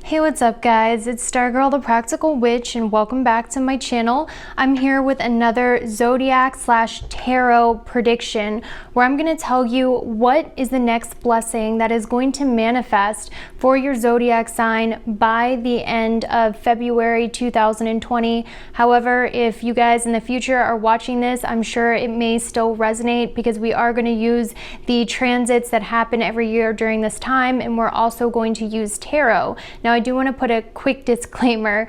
Hey, what's up guys? It's Stargirl the Practical Witch and welcome back to my channel. I'm here with another zodiac / tarot prediction where I'm going to tell you what is the next blessing that is going to manifest for your zodiac sign by the end of February 2020. However, if you guys in the future are watching this, I'm sure it may still resonate because we are going to use the transits that happen every year during this time, and we're also going to use tarot. Now, I do want to put a quick disclaimer.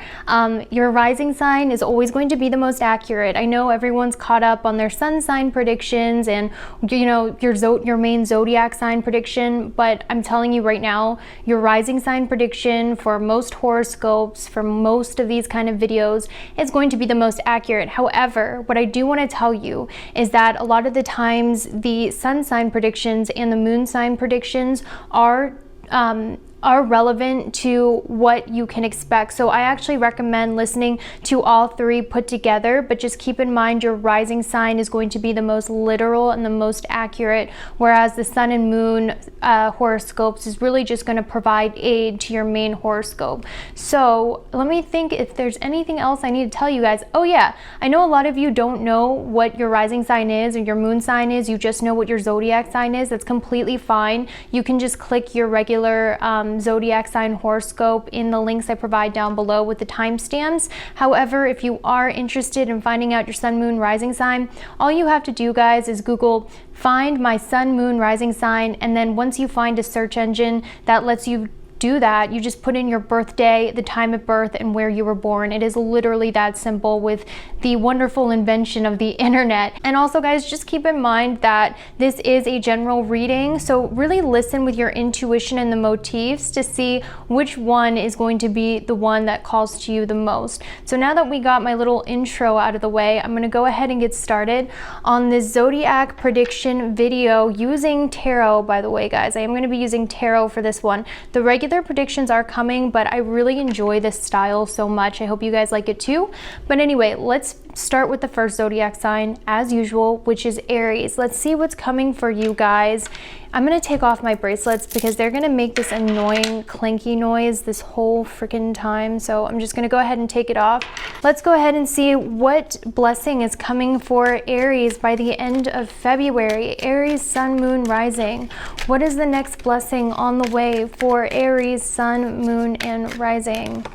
Your rising sign is always going to be the most accurate. I know everyone's caught up on their sun sign predictions and your main zodiac sign prediction, but I'm telling you right now, your rising sign prediction for most horoscopes, for most of these kind of videos, is going to be the most accurate. However, what I do want to tell you is that a lot of the times the sun sign predictions and the moon sign predictions are relevant to what you can expect. So I actually recommend listening to all three put together, but just keep in mind your rising sign is going to be the most literal and the most accurate, whereas the sun and moon horoscopes is really just going to provide aid to your main horoscope. So let me think if there's anything else I need to tell you guys. Oh yeah, I know a lot of you don't know what your rising sign is or your moon sign is. You just know what your zodiac sign is. That's completely fine. You can just click your regular zodiac sign horoscope in the links I provide down below with the timestamps. However, if you are interested in finding out your sun, moon, rising sign, all you have to do, guys, is Google find my sun, moon, rising sign, and then once you find a search engine that lets you do that, you just put in your birthday, the time of birth, and where you were born. It is literally that simple with the wonderful invention of the internet. And also, guys, just keep in mind that this is a general reading, so really listen with your intuition and the motifs to see which one is going to be the one that calls to you the most. So now that we got my little intro out of the way, I'm going to go ahead and get started on this zodiac prediction video using tarot. By the way, guys, I am going to be using tarot for this one. The regular predictions are coming, but I really enjoy this style so much. I hope you guys like it too. But anyway, let's start with the first zodiac sign as usual, which is Aries. Let's see what's coming for you guys. I'm going to take off my bracelets because they're going to make this annoying clanky noise this whole freaking time. So I'm just going to go ahead and take it off. Let's go ahead and see what blessing is coming for Aries by the end of February. Aries, sun, moon, rising. What is the next blessing on the way for Aries, sun, moon, and rising?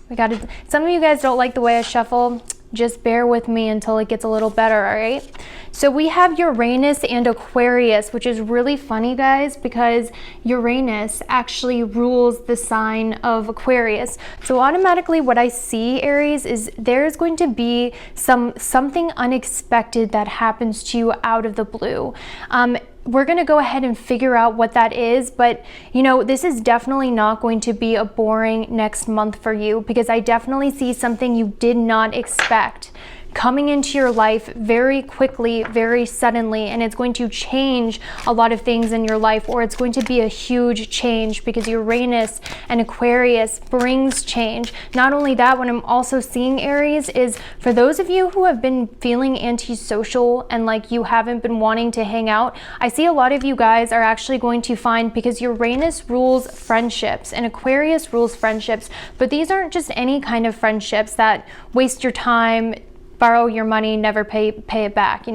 We got it. Some of you guys don't like the way I shuffle. Just bear with me until it gets a little better, all right? So we have Uranus and Aquarius, which is really funny, guys, because Uranus actually rules the sign of Aquarius. So automatically what I see, Aries, is there's going to be something unexpected that happens to you out of the blue. We're going to go ahead and figure out what that is, but this is definitely not going to be a boring next month for you, because I definitely see something you did not expect coming into your life very quickly, very suddenly, and it's going to change a lot of things in your life, or it's going to be a huge change because Uranus and Aquarius brings change. Not only that, what I'm also seeing, Aries, is for those of you who have been feeling antisocial and like you haven't been wanting to hang out, I see a lot of you guys are actually going to find, because Uranus rules friendships and Aquarius rules friendships, but these aren't just any kind of friendships that waste your time, borrow your money, never pay it back.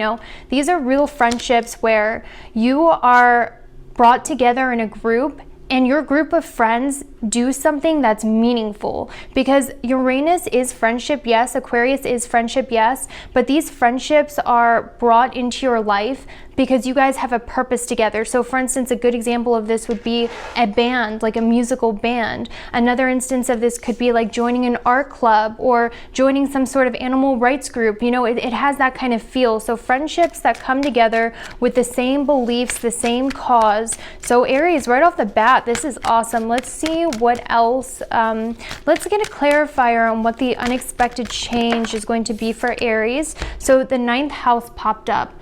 These are real friendships where you are brought together in a group, and your group of friends do something that's meaningful, because Uranus is friendship, yes, Aquarius is friendship, yes, but these friendships are brought into your life because you guys have a purpose together. So for instance, a good example of this would be a band, like a musical band. Another instance of this could be like joining an art club or joining some sort of animal rights group. It has that kind of feel. So friendships that come together with the same beliefs, the same cause. So Aries, right off the bat, this is awesome. Let's see what else. Let's get a clarifier on what the unexpected change is going to be for Aries. So the 9th house popped up.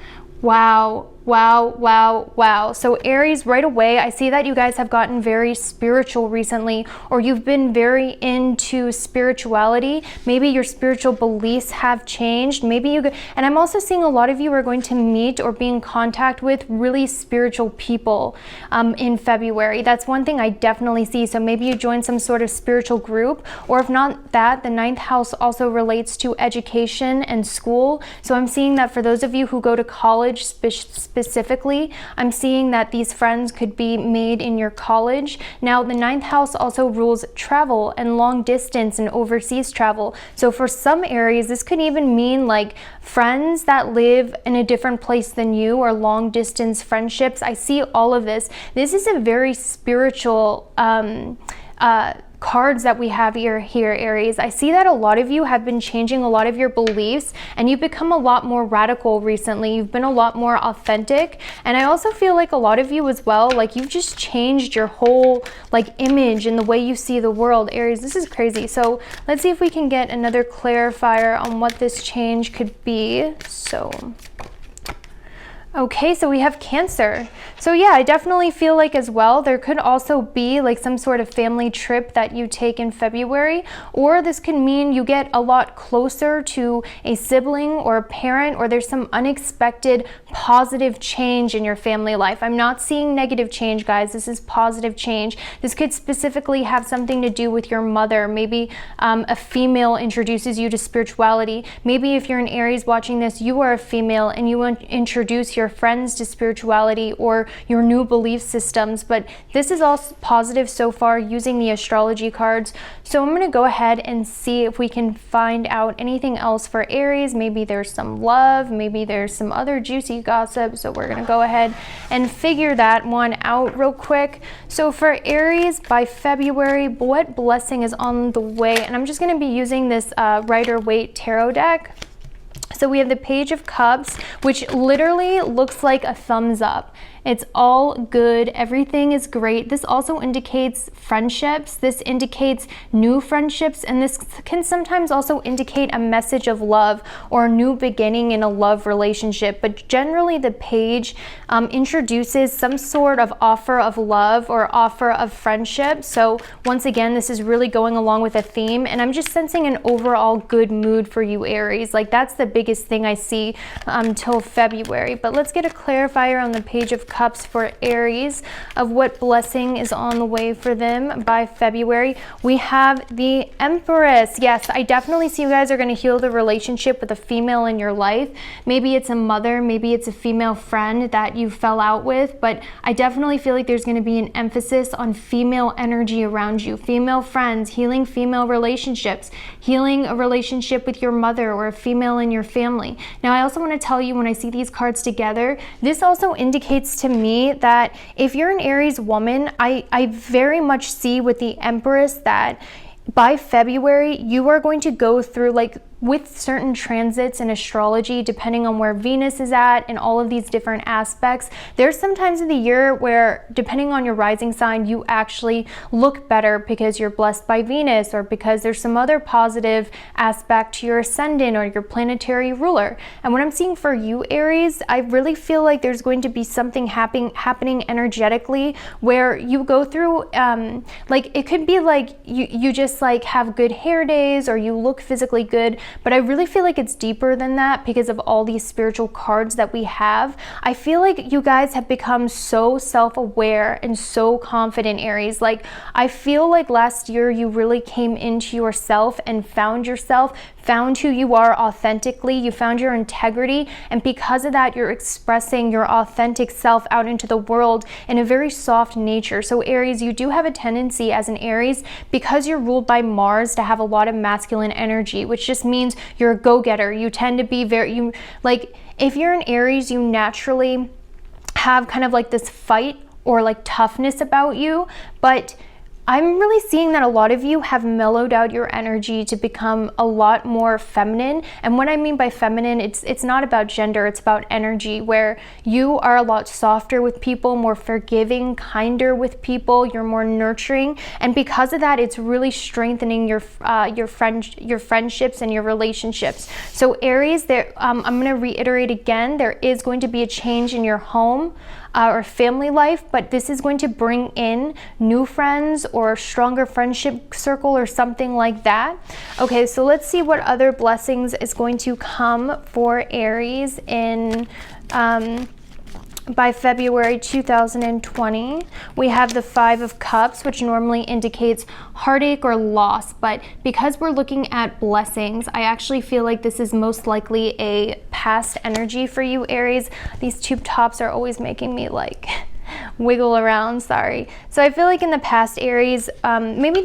Wow, Wow, wow, wow. So Aries, right away, I see that you guys have gotten very spiritual recently, or you've been very into spirituality. Maybe your spiritual beliefs have changed. Maybe and I'm also seeing a lot of you are going to meet or be in contact with really spiritual people in February. That's one thing I definitely see. So maybe you join some sort of spiritual group, or if not that, the 9th house also relates to education and school. So I'm seeing that for those of you who go to college specifically, I'm seeing that these friends could be made in your college. Now, the 9th house also rules travel and long distance and overseas travel. So for some Aries, this could even mean like friends that live in a different place than you, or long distance friendships. I see all of this. This is a very spiritual cards that we have here, Aries. I see that a lot of you have been changing a lot of your beliefs, and you've become a lot more radical recently. You've been a lot more authentic, and I also feel like a lot of you as well, like you've just changed your whole like image and the way you see the world, Aries. This is crazy. So let's see if we can get another clarifier on what this change could be. Okay, so we have Cancer. So yeah, I definitely feel like as well, there could also be like some sort of family trip that you take in February, or this could mean you get a lot closer to a sibling or a parent, or there's some unexpected positive change in your family life. I'm not seeing negative change, guys. This is positive change. This could specifically have something to do with your mother. Maybe a female introduces you to spirituality. Maybe if you're an Aries watching this, you are a female and you want to introduce your friends to spirituality or your new belief systems. But this is all positive so far using the astrology cards. So I'm going to go ahead and see if we can find out anything else for Aries. Maybe there's some love, maybe there's some other juicy gossip. So we're going to go ahead and figure that one out real quick. So for Aries, by February, what blessing is on the way? And I'm just going to be using this Rider-Waite tarot deck. So we have the Page of Cups, which literally looks like a thumbs up. It's all good. Everything is great. This also indicates friendships. This indicates new friendships. And this can sometimes also indicate a message of love or a new beginning in a love relationship. But generally the page introduces some sort of offer of love or offer of friendship. So once again, this is really going along with a theme. And I'm just sensing an overall good mood for you, Aries. Like that's the biggest thing I see until February. But let's get a clarifier on the Page of Cups for Aries of what blessing is on the way for them by February. We have the Empress. Yes, I definitely see you guys are going to heal the relationship with a female in your life. Maybe it's a mother, maybe it's a female friend that you fell out with, but I definitely feel like there's going to be an emphasis on female energy around you, female friends, healing female relationships, healing a relationship with your mother or a female in your family. Now, I also want to tell you, when I see these cards together, this also indicates to me that if you're an Aries woman, I very much see with the Empress that by February, you are going to go through, like, with certain transits in astrology, depending on where Venus is at and all of these different aspects, there's some times of the year where, depending on your rising sign, you actually look better because you're blessed by Venus, or because there's some other positive aspect to your ascendant or your planetary ruler. And what I'm seeing for you, Aries, I really feel like there's going to be something happening energetically where you go through, like, it could be like you just like have good hair days, or you look physically good. But I really feel like it's deeper than that because of all these spiritual cards that we have. I feel like you guys have become so self-aware and so confident, Aries. Like, I feel like last year you really came into yourself and found yourself, found who you are authentically, you found your integrity, and because of that, you're expressing your authentic self out into the world in a very soft nature. So Aries, you do have a tendency as an Aries, because you're ruled by Mars, to have a lot of masculine energy, which just means you're a go-getter. You tend to be like, if you're an Aries, you naturally have kind of like this fight or like toughness about you, but I'm really seeing that a lot of you have mellowed out your energy to become a lot more feminine. And what I mean by feminine, it's not about gender, it's about energy, where you are a lot softer with people, more forgiving, kinder with people, you're more nurturing. And because of that, it's really strengthening your friendships and your relationships. So Aries, I'm going to reiterate again, there is going to be a change in your home or family life, but this is going to bring in new friends or a stronger friendship circle or something like that. Okay, so let's see what other blessings is going to come for Aries in by February 2020. We have the 5 of Cups, which normally indicates heartache or loss, but because we're looking at blessings, I actually feel like this is most likely a past energy for you, Aries. These tube tops are always making me like wiggle around, sorry. So I feel like in the past, Aries, maybe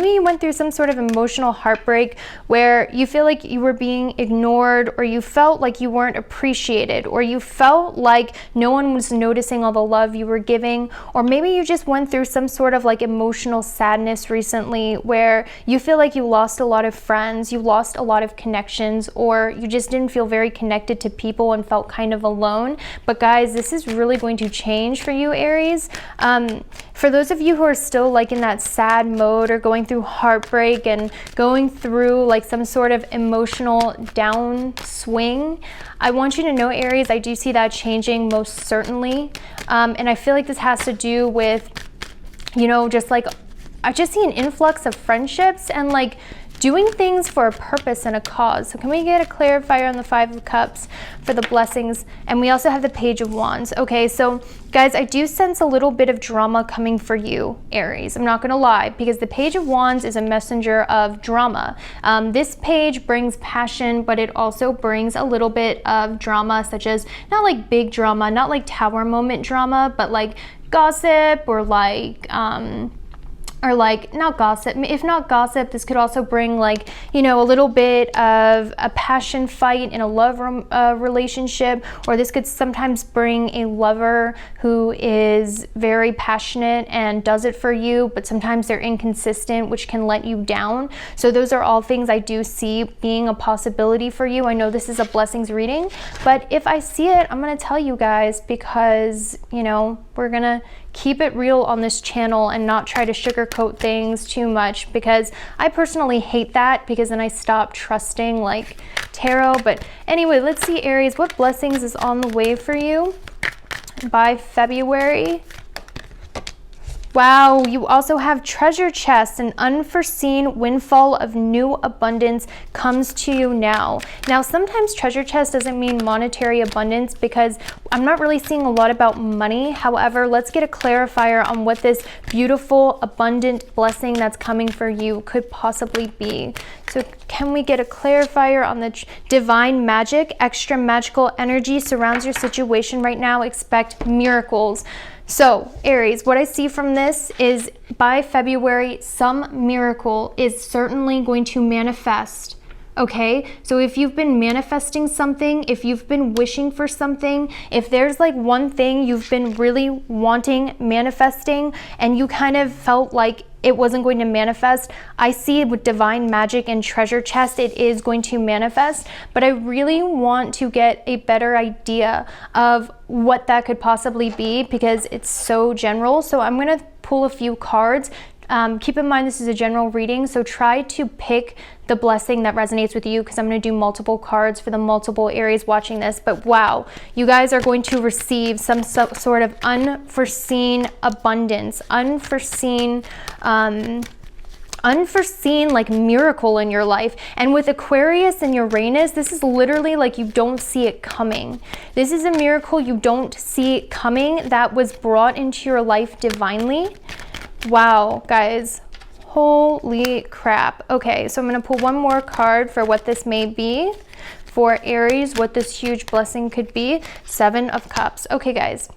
you went through some sort of emotional heartbreak where you feel like you were being ignored, or you felt like you weren't appreciated, or you felt like no one was noticing all the love you were giving, or maybe you just went through some sort of like emotional sadness recently where you feel like you lost a lot of friends, you lost a lot of connections, or you just didn't feel very connected to people and felt kind of alone. But guys, this is really going to change for you, Aries. For those of you who are still like in that sad mode or going through heartbreak and going through like some sort of emotional downswing, I want you to know, Aries, I do see that changing most certainly. And I feel like this has to do with, you know, just like, I just see an influx of friendships and like doing things for a purpose and a cause. So can we get a clarifier on the 5 of Cups for the blessings? And we also have the Page of Wands. Okay, so guys, I do sense a little bit of drama coming for you, Aries. I'm not gonna lie, because the Page of Wands is a messenger of drama. This page brings passion, but it also brings a little bit of drama, such as not like big drama, not like tower moment drama, but like gossip or like, not gossip. If not gossip, this could also bring like, you know, a little bit of a passion fight in a love relationship, or this could sometimes bring a lover who is very passionate and does it for you, but sometimes they're inconsistent, which can let you down. So those are all things I do see being a possibility for you. I know this is a blessings reading, but if I see it, I'm going to tell you guys, because, you know, we're going to keep it real on this channel and not try to sugarcoat things too much, because I personally hate that, because then I stop trusting like tarot. But anyway, let's see, Aries, what blessings is on the way for you by February? Wow, you also have treasure chests. An unforeseen windfall of new abundance comes to you now. Now, sometimes treasure chest doesn't mean monetary abundance, because I'm not really seeing a lot about money. However, let's get a clarifier on what this beautiful, abundant blessing that's coming for you could possibly be. So can we get a clarifier on the divine magic? Extra magical energy surrounds your situation right now. Expect miracles. So Aries, what I see from this is by February, some miracle is certainly going to manifest. Okay, so if you've been manifesting something, if you've been wishing for something, if there's like one thing you've been really wanting, manifesting, and you kind of felt like it wasn't going to manifest, I see with divine magic and treasure chest, it is going to manifest. But I really want to get a better idea of what that could possibly be, because it's so general. So I'm going to pull a few cards. Keep in mind, this is a general reading, so try to pick the blessing that resonates with you, because I'm going to do multiple cards for the multiple Aries watching this. But wow, you guys are going to receive some sort of unforeseen abundance, unforeseen like miracle in your life. And with Aquarius and Uranus, this is literally like you don't see it coming. This is a miracle you don't see it coming, that was brought into your life divinely. Wow, guys, holy crap. Okay, so I'm going to pull one more card for what this may be for Aries, what this huge blessing could be. 7 of Cups. Okay, guys.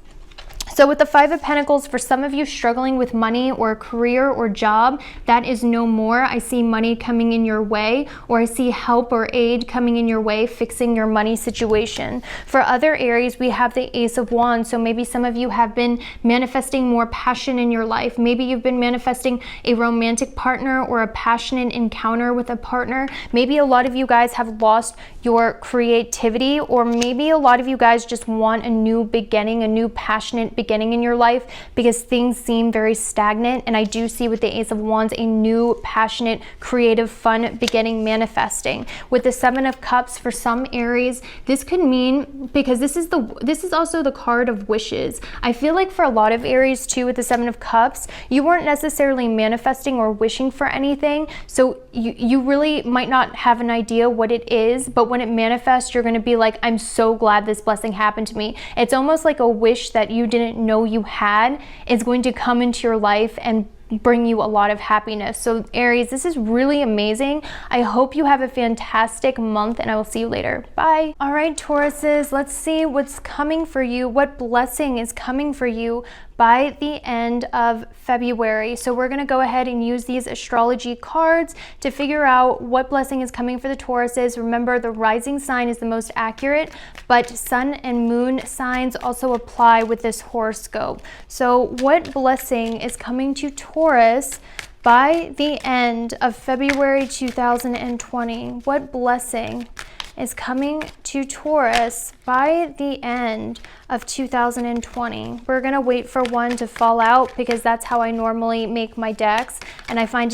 So with the Five of Pentacles, for some of you struggling with money or career or job, that is no more. I see money coming in your way, or I see help or aid coming in your way, fixing your money situation. For other Aries, we have the Ace of Wands. So maybe some of you have been manifesting more passion in your life. Maybe you've been manifesting a romantic partner or a passionate encounter with a partner. Maybe a lot of you guys have lost your creativity, or maybe a lot of you guys just want a new beginning, a new passionate beginning in your life, because things seem very stagnant. And I do see with the Ace of Wands a new passionate, creative, fun beginning manifesting. With the Seven of Cups, for some Aries, this could mean, because this is also the card of wishes. I feel like for a lot of Aries too, with the Seven of Cups, you weren't necessarily manifesting or wishing for anything, so you really might not have an idea what it is, but when it manifests, you're going to be like, I'm so glad this blessing happened to me. It's almost like a wish that you didn't know you had is going to come into your life and bring you a lot of happiness. So Aries, this is really amazing. I hope you have a fantastic month, and I will see you later. Bye. All right, Tauruses, let's see what's coming for you. What blessing is coming for you by the end of February. So we're going to go ahead and use these astrology cards to figure out what blessing is coming for the Tauruses. Remember, the rising sign is the most accurate, but sun and moon signs also apply with this horoscope. So what blessing is coming to Taurus by the end of February 2020? What blessing is coming to Taurus by the end of 2020? We're going to wait for one to fall out, because that's how I normally make my decks, and I find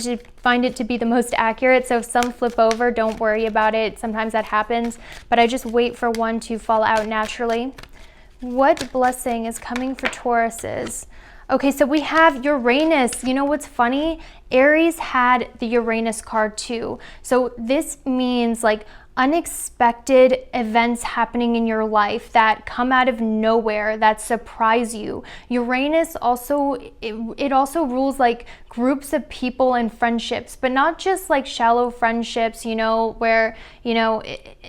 it to be the most accurate. So if some flip over, don't worry about it. Sometimes that happens, but I just wait for one to fall out naturally. What blessing is coming for Tauruses? Okay, so we have Uranus. You know what's funny? Aries had the Uranus card too. So this means like unexpected events happening in your life that come out of nowhere, that surprise you. Uranus also, it also rules like groups of people and friendships, but not just like shallow friendships, you know, where, you know,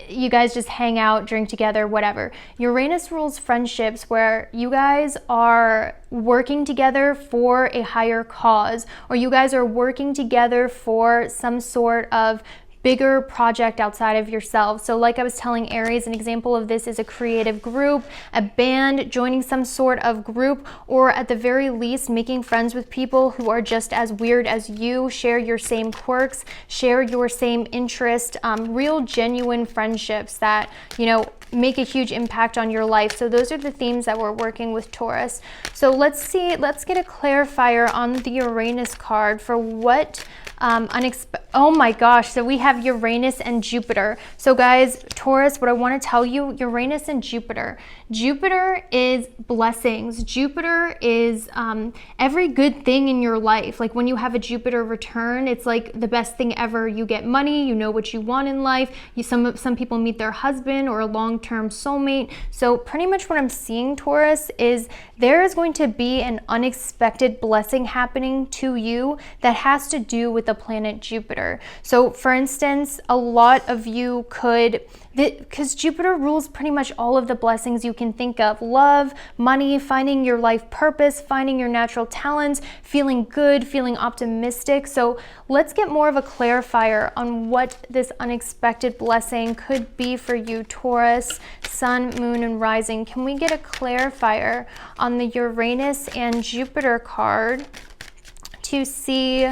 you guys just hang out, drink together, whatever. Uranus rules friendships where you guys are working together for a higher cause, or you guys are working together for some sort of bigger project outside of yourself. So like I was telling Aries, an example of this is a creative group, a band, joining some sort of group, or at the very least making friends with people who are just as weird as you, share your same quirks, share your same interest, real genuine friendships that, you know, make a huge impact on your life. So those are the themes that we're working with Taurus. So let's see, let's get a clarifier on the Uranus card for what oh my gosh, so we have Uranus and Jupiter. So guys, Taurus, what I want to tell you, Uranus and Jupiter. Jupiter is blessings. Jupiter is every good thing in your life. Like when you have a Jupiter return, it's like the best thing ever. You get money, you know what you want in life. Some people meet their husband or a long-term soulmate. So pretty much what I'm seeing, Taurus, is there is going to be an unexpected blessing happening to you that has to do with the planet Jupiter. So for instance, a lot of you could, because Jupiter rules pretty much all of the blessings you can think of: love, money, finding your life purpose, finding your natural talents, feeling good, feeling optimistic. So let's get more of a clarifier on what this unexpected blessing could be for you, Taurus, sun, moon, and rising. Can we get a clarifier on the Uranus and Jupiter card to see?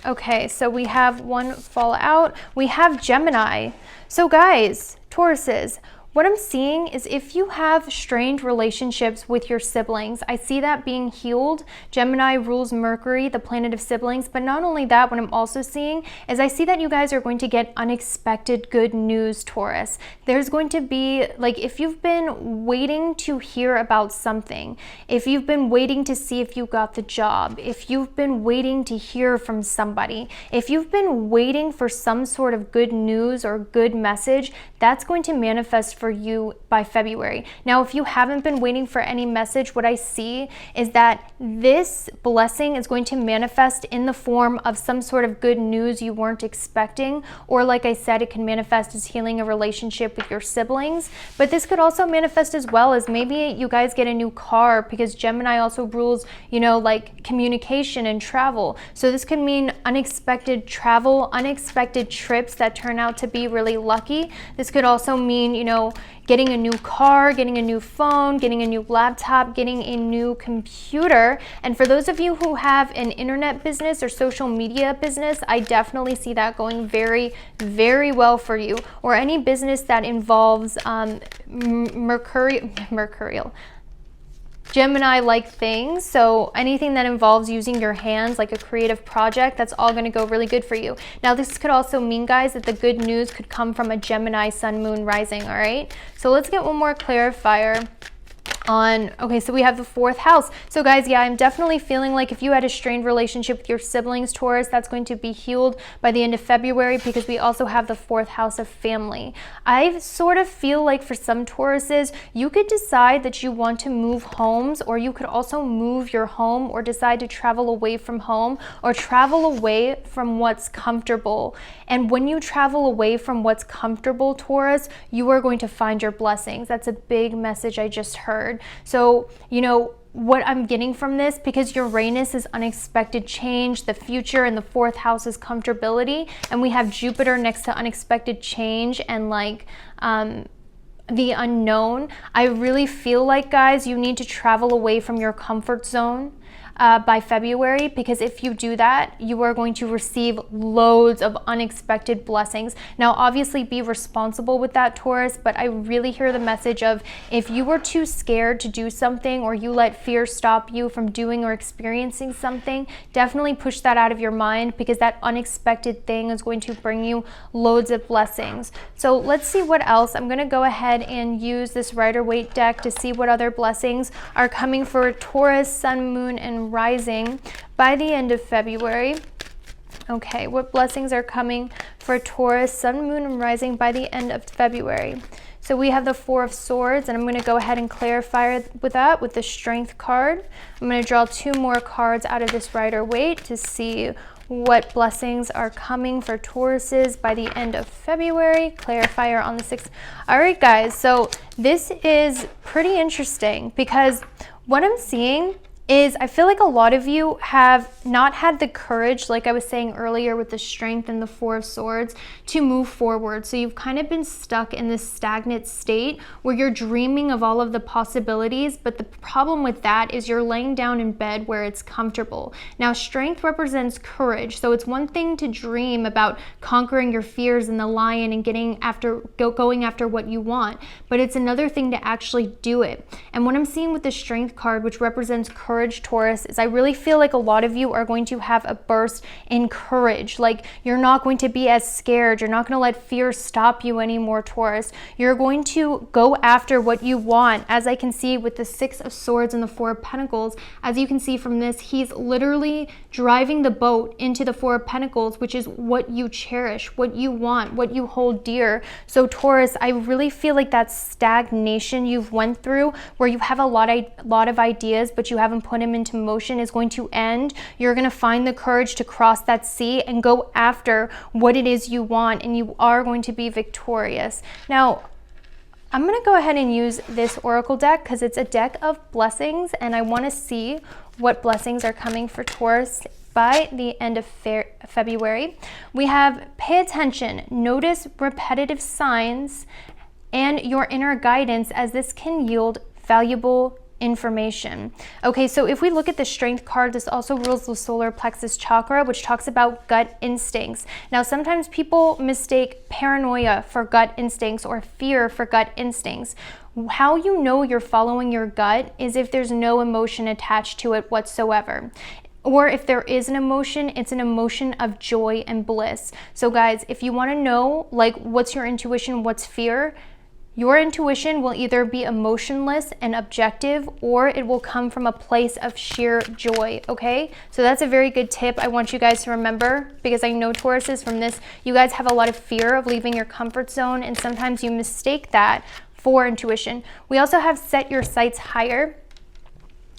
Okay, so we have one fall out. We have Gemini. So guys, Tauruses, what I'm seeing is if you have strained relationships with your siblings, I see that being healed. Gemini rules Mercury, the planet of siblings. But not only that, what I'm also seeing is I see that you guys are going to get unexpected good news, Taurus. There's going to be, like, if you've been waiting to hear about something, if you've been waiting to see if you got the job, if you've been waiting to hear from somebody, if you've been waiting for some sort of good news or good message, that's going to manifest for you by February. Now, if you haven't been waiting for any message, what I see is that this blessing is going to manifest in the form of some sort of good news you weren't expecting, or like I said, it can manifest as healing a relationship with your siblings, but this could also manifest as well as maybe you guys get a new car, because Gemini also rules, you know, like communication and travel. So this could mean unexpected travel, unexpected trips that turn out to be really lucky. This could also mean, you know, getting a new car, getting a new phone, getting a new laptop, getting a new computer. And for those of you who have an internet business or social media business, I definitely see that going very, very well for you. Or any business that involves mercurial Gemini-like things. So anything that involves using your hands, like a creative project, that's all going to go really good for you. Now, this could also mean, guys, that the good news could come from a Gemini sun, moon, rising. All right. So let's get one more clarifier on, okay, so we have the 4th house. So guys, yeah, I'm definitely feeling like if you had a strained relationship with your siblings, Taurus, that's going to be healed by the end of February, because we also have the 4th house of family. I sort of feel like for some Tauruses, you could decide that you want to move homes, or you could also move your home, or decide to travel away from home, or travel away from what's comfortable. And when you travel away from what's comfortable, Taurus, you are going to find your blessings. That's a big message I just heard. So, you know, what I'm getting from this, because Uranus is unexpected change, the future, and the 4th house is comfortability, and we have Jupiter next to unexpected change and like the unknown. I really feel like, guys, you need to travel away from your comfort zone by February, because if you do that, you are going to receive loads of unexpected blessings. Now, obviously be responsible with that, Taurus, but I really hear the message of, if you were too scared to do something, or you let fear stop you from doing or experiencing something, definitely push that out of your mind, because that unexpected thing is going to bring you loads of blessings. So let's see what else. I'm going to go ahead and use this Rider-Waite deck to see what other blessings are coming for Taurus, sun, moon, and rising by the end of February. Okay, what blessings are coming for Taurus, sun, moon, and rising by the end of February? So we have the 4 of Swords, and I'm going to go ahead and clarify with that with the Strength card. I'm going to draw 2 more cards out of this Rider-Waite to see what blessings are coming for Tauruses by the end of February. Clarifier on the 6th. All right, guys, so this is pretty interesting, because what I'm seeing is I feel like a lot of you have not had the courage, like I was saying earlier with the Strength and the 4 of Swords, to move forward. So you've kind of been stuck in this stagnant state where you're dreaming of all of the possibilities, but the problem with that is you're laying down in bed where it's comfortable. Now, Strength represents courage. So it's one thing to dream about conquering your fears and the lion and going after what you want, but it's another thing to actually do it. And what I'm seeing with the Strength card, which represents courage, Taurus, is I really feel like a lot of you are going to have a burst in courage. Like, you're not going to be as scared. You're not going to let fear stop you anymore, Taurus. You're going to go after what you want. As I can see with the 6 of Swords and the 4 of Pentacles, as you can see from this, he's literally driving the boat into the 4 of Pentacles, which is what you cherish, what you want, what you hold dear. So Taurus, I really feel like that stagnation you've went through, where you have a lot of ideas, but you haven't put them into motion, is going to end. You're going to find the courage to cross that sea and go after what it is you want, and you are going to be victorious. Now, I'm going to go ahead and use this Oracle deck because it's a deck of blessings, and I want to see what blessings are coming for Taurus by the end of February. We have pay attention, notice repetitive signs, and your inner guidance, as this can yield valuable information. Okay, so if we look at the Strength card, this also rules the solar plexus chakra, which talks about gut instincts. Now, sometimes people mistake paranoia for gut instincts or fear for gut instincts. How you know you're following your gut is if there's no emotion attached to it whatsoever. Or if there is an emotion, it's an emotion of joy and bliss. So guys, if you want to know, like, what's your intuition, what's fear, your intuition will either be emotionless and objective, or it will come from a place of sheer joy, okay? So that's a very good tip I want you guys to remember, because I know Tauruses from this, you guys have a lot of fear of leaving your comfort zone, and sometimes you mistake that for intuition. We also have set your sights higher,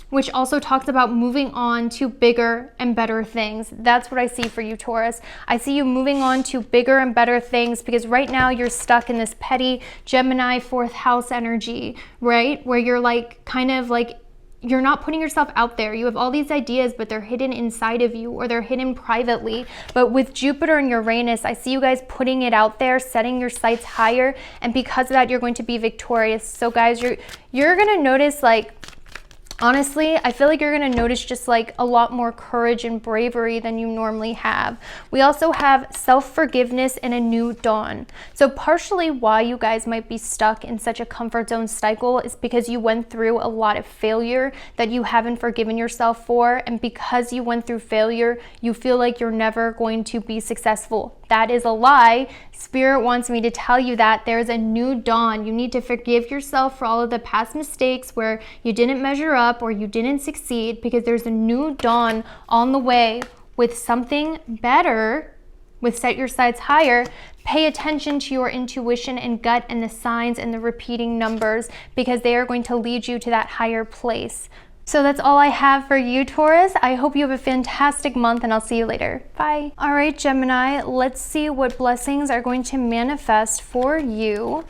which also talks about moving on to bigger and better things. That's what I see for you, Taurus. I see you moving on to bigger and better things because right now you're stuck in this petty Gemini 4th house energy, right? Where you're like, kind of like, you're not putting yourself out there. You have all these ideas, but they're hidden inside of you or they're hidden privately. But with Jupiter and Uranus, I see you guys putting it out there, setting your sights higher. And because of that, you're going to be victorious. So guys, you're going to notice, like, honestly, I feel like you're going to notice just like a lot more courage and bravery than you normally have. We also have self-forgiveness and a new dawn. So partially why you guys might be stuck in such a comfort zone cycle is because you went through a lot of failure that you haven't forgiven yourself for. And because you went through failure, you feel like you're never going to be successful. That is a lie. Spirit wants me to tell you that there's a new dawn. You need to forgive yourself for all of the past mistakes where you didn't measure up or you didn't succeed, because there's a new dawn on the way with something better. With set your sights higher, pay attention to your intuition and gut and the signs and the repeating numbers, because they are going to lead you to that higher place. So that's all I have for you, Taurus. I hope you have a fantastic month and I'll see you later. Bye. All right, Gemini, let's see what blessings are going to manifest for you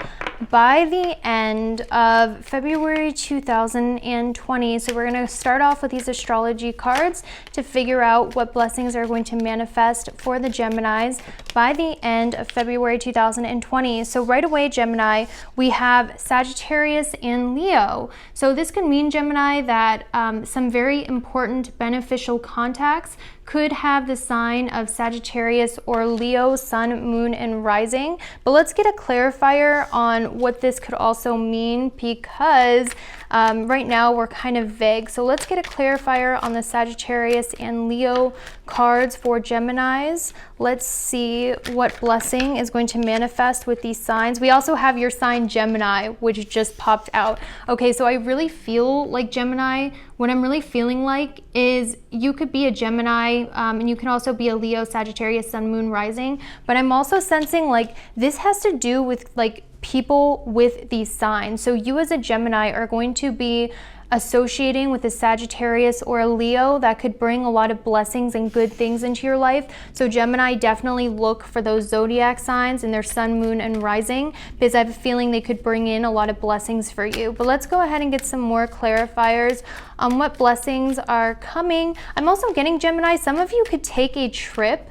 by the end of February 2020. So we're going to start off with these astrology cards to figure out what blessings are going to manifest for the Geminis by the end of February 2020. So right away, Gemini, we have Sagittarius and Leo. So this could mean, Gemini, that some very important beneficial contacts could have the sign of Sagittarius or Leo, sun, moon, and rising. But let's get a clarifier on what this could also mean, because right now we're kind of vague. So let's get a clarifier on the Sagittarius and Leo cards for Geminis. Let's see what blessing is going to manifest with these signs. We also have your sign Gemini, which just popped out. Okay, so I really feel like, Gemini, what I'm really feeling like is you could be a Gemini, and you can also be a Leo, Sagittarius, sun, moon, rising. But I'm also sensing like this has to do with like people with these signs. So you as a Gemini are going to be associating with a Sagittarius or a Leo that could bring a lot of blessings and good things into your life. So Gemini, definitely look for those zodiac signs in their sun, moon, and rising, because I have a feeling they could bring in a lot of blessings for you. But let's go ahead and get some more clarifiers on what blessings are coming. I'm also getting, Gemini, some of you could take a trip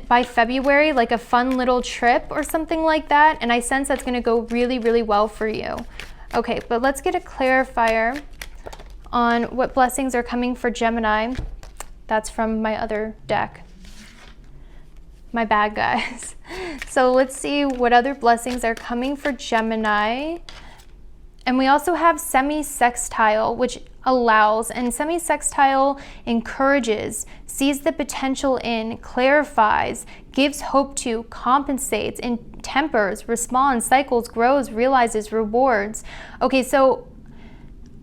by February, like a fun little trip or something like that. And I sense that's going to go really, really well for you. Okay, but let's get a clarifier on what blessings are coming for Gemini. That's from my other deck. My bad, guys. So let's see what other blessings are coming for Gemini. And we also have semi-sextile, which allows, and semi-sextile encourages, sees the potential in, clarifies, gives hope to, compensates, and tempers, responds, cycles, grows, realizes, rewards. Okay, so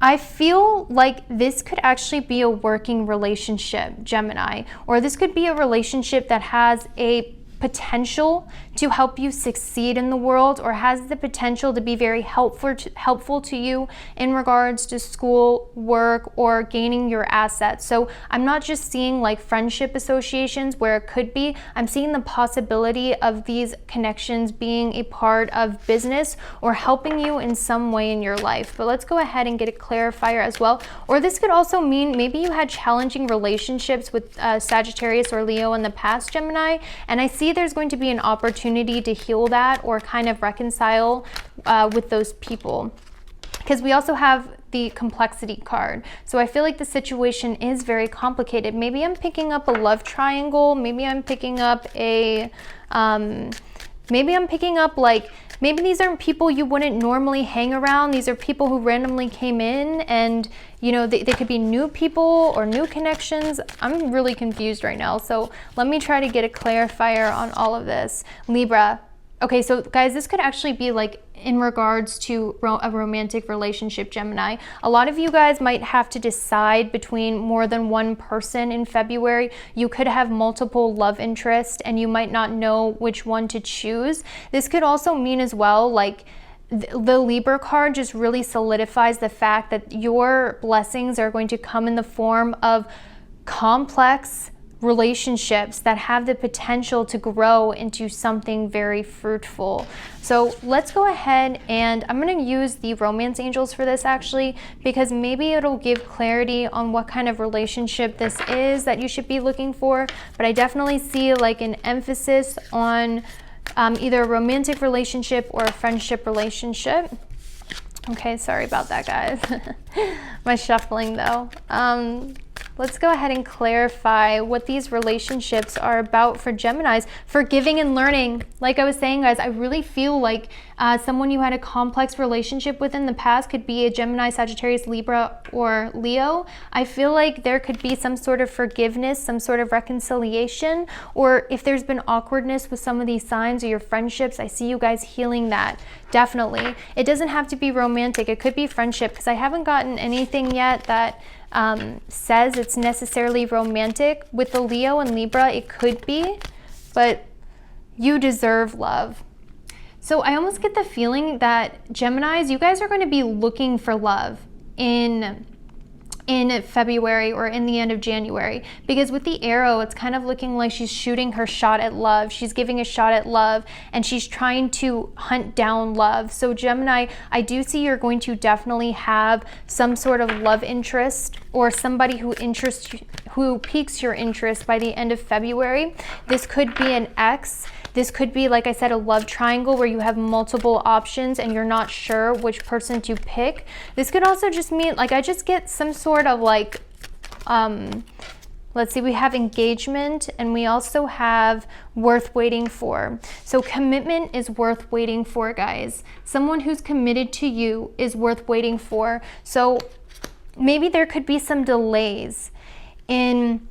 I feel like this could actually be a working relationship, Gemini, or this could be a relationship that has a potential to help you succeed in the world, or has the potential to be very helpful to you in regards to school, work, or gaining your assets. So I'm not just seeing like friendship associations where it could be, I'm seeing the possibility of these connections being a part of business or helping you in some way in your life. But let's go ahead and get a clarifier as well. Or this could also mean maybe you had challenging relationships with Sagittarius or Leo in the past, Gemini, and I see there's going to be an opportunity to heal that or kind of reconcile with those people, because we also have the complexity card. So I feel like the situation is very complicated. Maybe I'm picking up a love triangle. Maybe I'm picking up a maybe these aren't people you wouldn't normally hang around. These are people who randomly came in, and you know, they could be new people or new connections. I'm really confused right now. So let me try to get a clarifier on all of this. Libra. Okay, so guys, this could actually be like in regards to a romantic relationship, Gemini. A lot of you guys might have to decide between more than one person in February. You could have multiple love interests and you might not know which one to choose. This could also mean as well, like, the Libra card just really solidifies the fact that your blessings are going to come in the form of complex relationships that have the potential to grow into something very fruitful. So let's go ahead, and I'm going to use the romance angels for this actually, because maybe it'll give clarity on what kind of relationship this is that you should be looking for. But I definitely see like an emphasis on either a romantic relationship or a friendship relationship. Okay, sorry about that, guys. My shuffling though. Let's go ahead and clarify what these relationships are about for Geminis. Forgiving and learning. Like I was saying, guys, I really feel like someone you had a complex relationship with in the past could be a Gemini, Sagittarius, Libra, or Leo. I feel like there could be some sort of forgiveness, some sort of reconciliation, or if there's been awkwardness with some of these signs or your friendships, I see you guys healing that. Definitely. It doesn't have to be romantic. It could be friendship, because I haven't gotten anything yet that says it's necessarily romantic. With the Leo and Libra, it could be, but you deserve love. So I almost get the feeling that Geminis, you guys are going to be looking for love in February or in the end of January, because with the arrow, it's kind of looking like she's shooting her shot at love. She's giving a shot at love, and she's trying to hunt down love. So Gemini, I do see you're going to definitely have some sort of love interest, or somebody who piques your interest by the end of February. This could be an ex. This could be, like I said, a love triangle where you have multiple options and you're not sure which person to pick. This could also just mean, like, I just get some sort of like, let's see, we have engagement, and we also have worth waiting for. So commitment is worth waiting for, guys. Someone who's committed to you is worth waiting for. So maybe there could be some delays in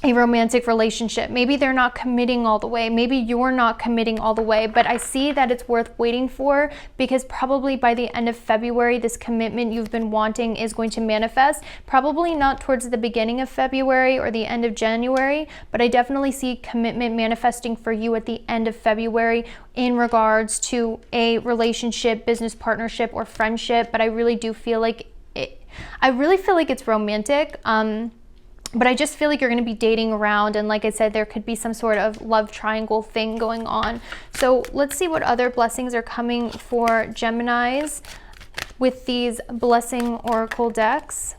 a romantic relationship. Maybe they're not committing all the way. Maybe you're not committing all the way, but I see that it's worth waiting for, because probably by the end of February, this commitment you've been wanting is going to manifest. Probably not towards the beginning of February or the end of January, but I definitely see commitment manifesting for you at the end of February in regards to a relationship, business partnership, or friendship. But I really do feel like it's romantic. But I just feel like you're going to be dating around, and like I said, there could be some sort of love triangle thing going on. So let's see what other blessings are coming for Geminis with these blessing oracle decks.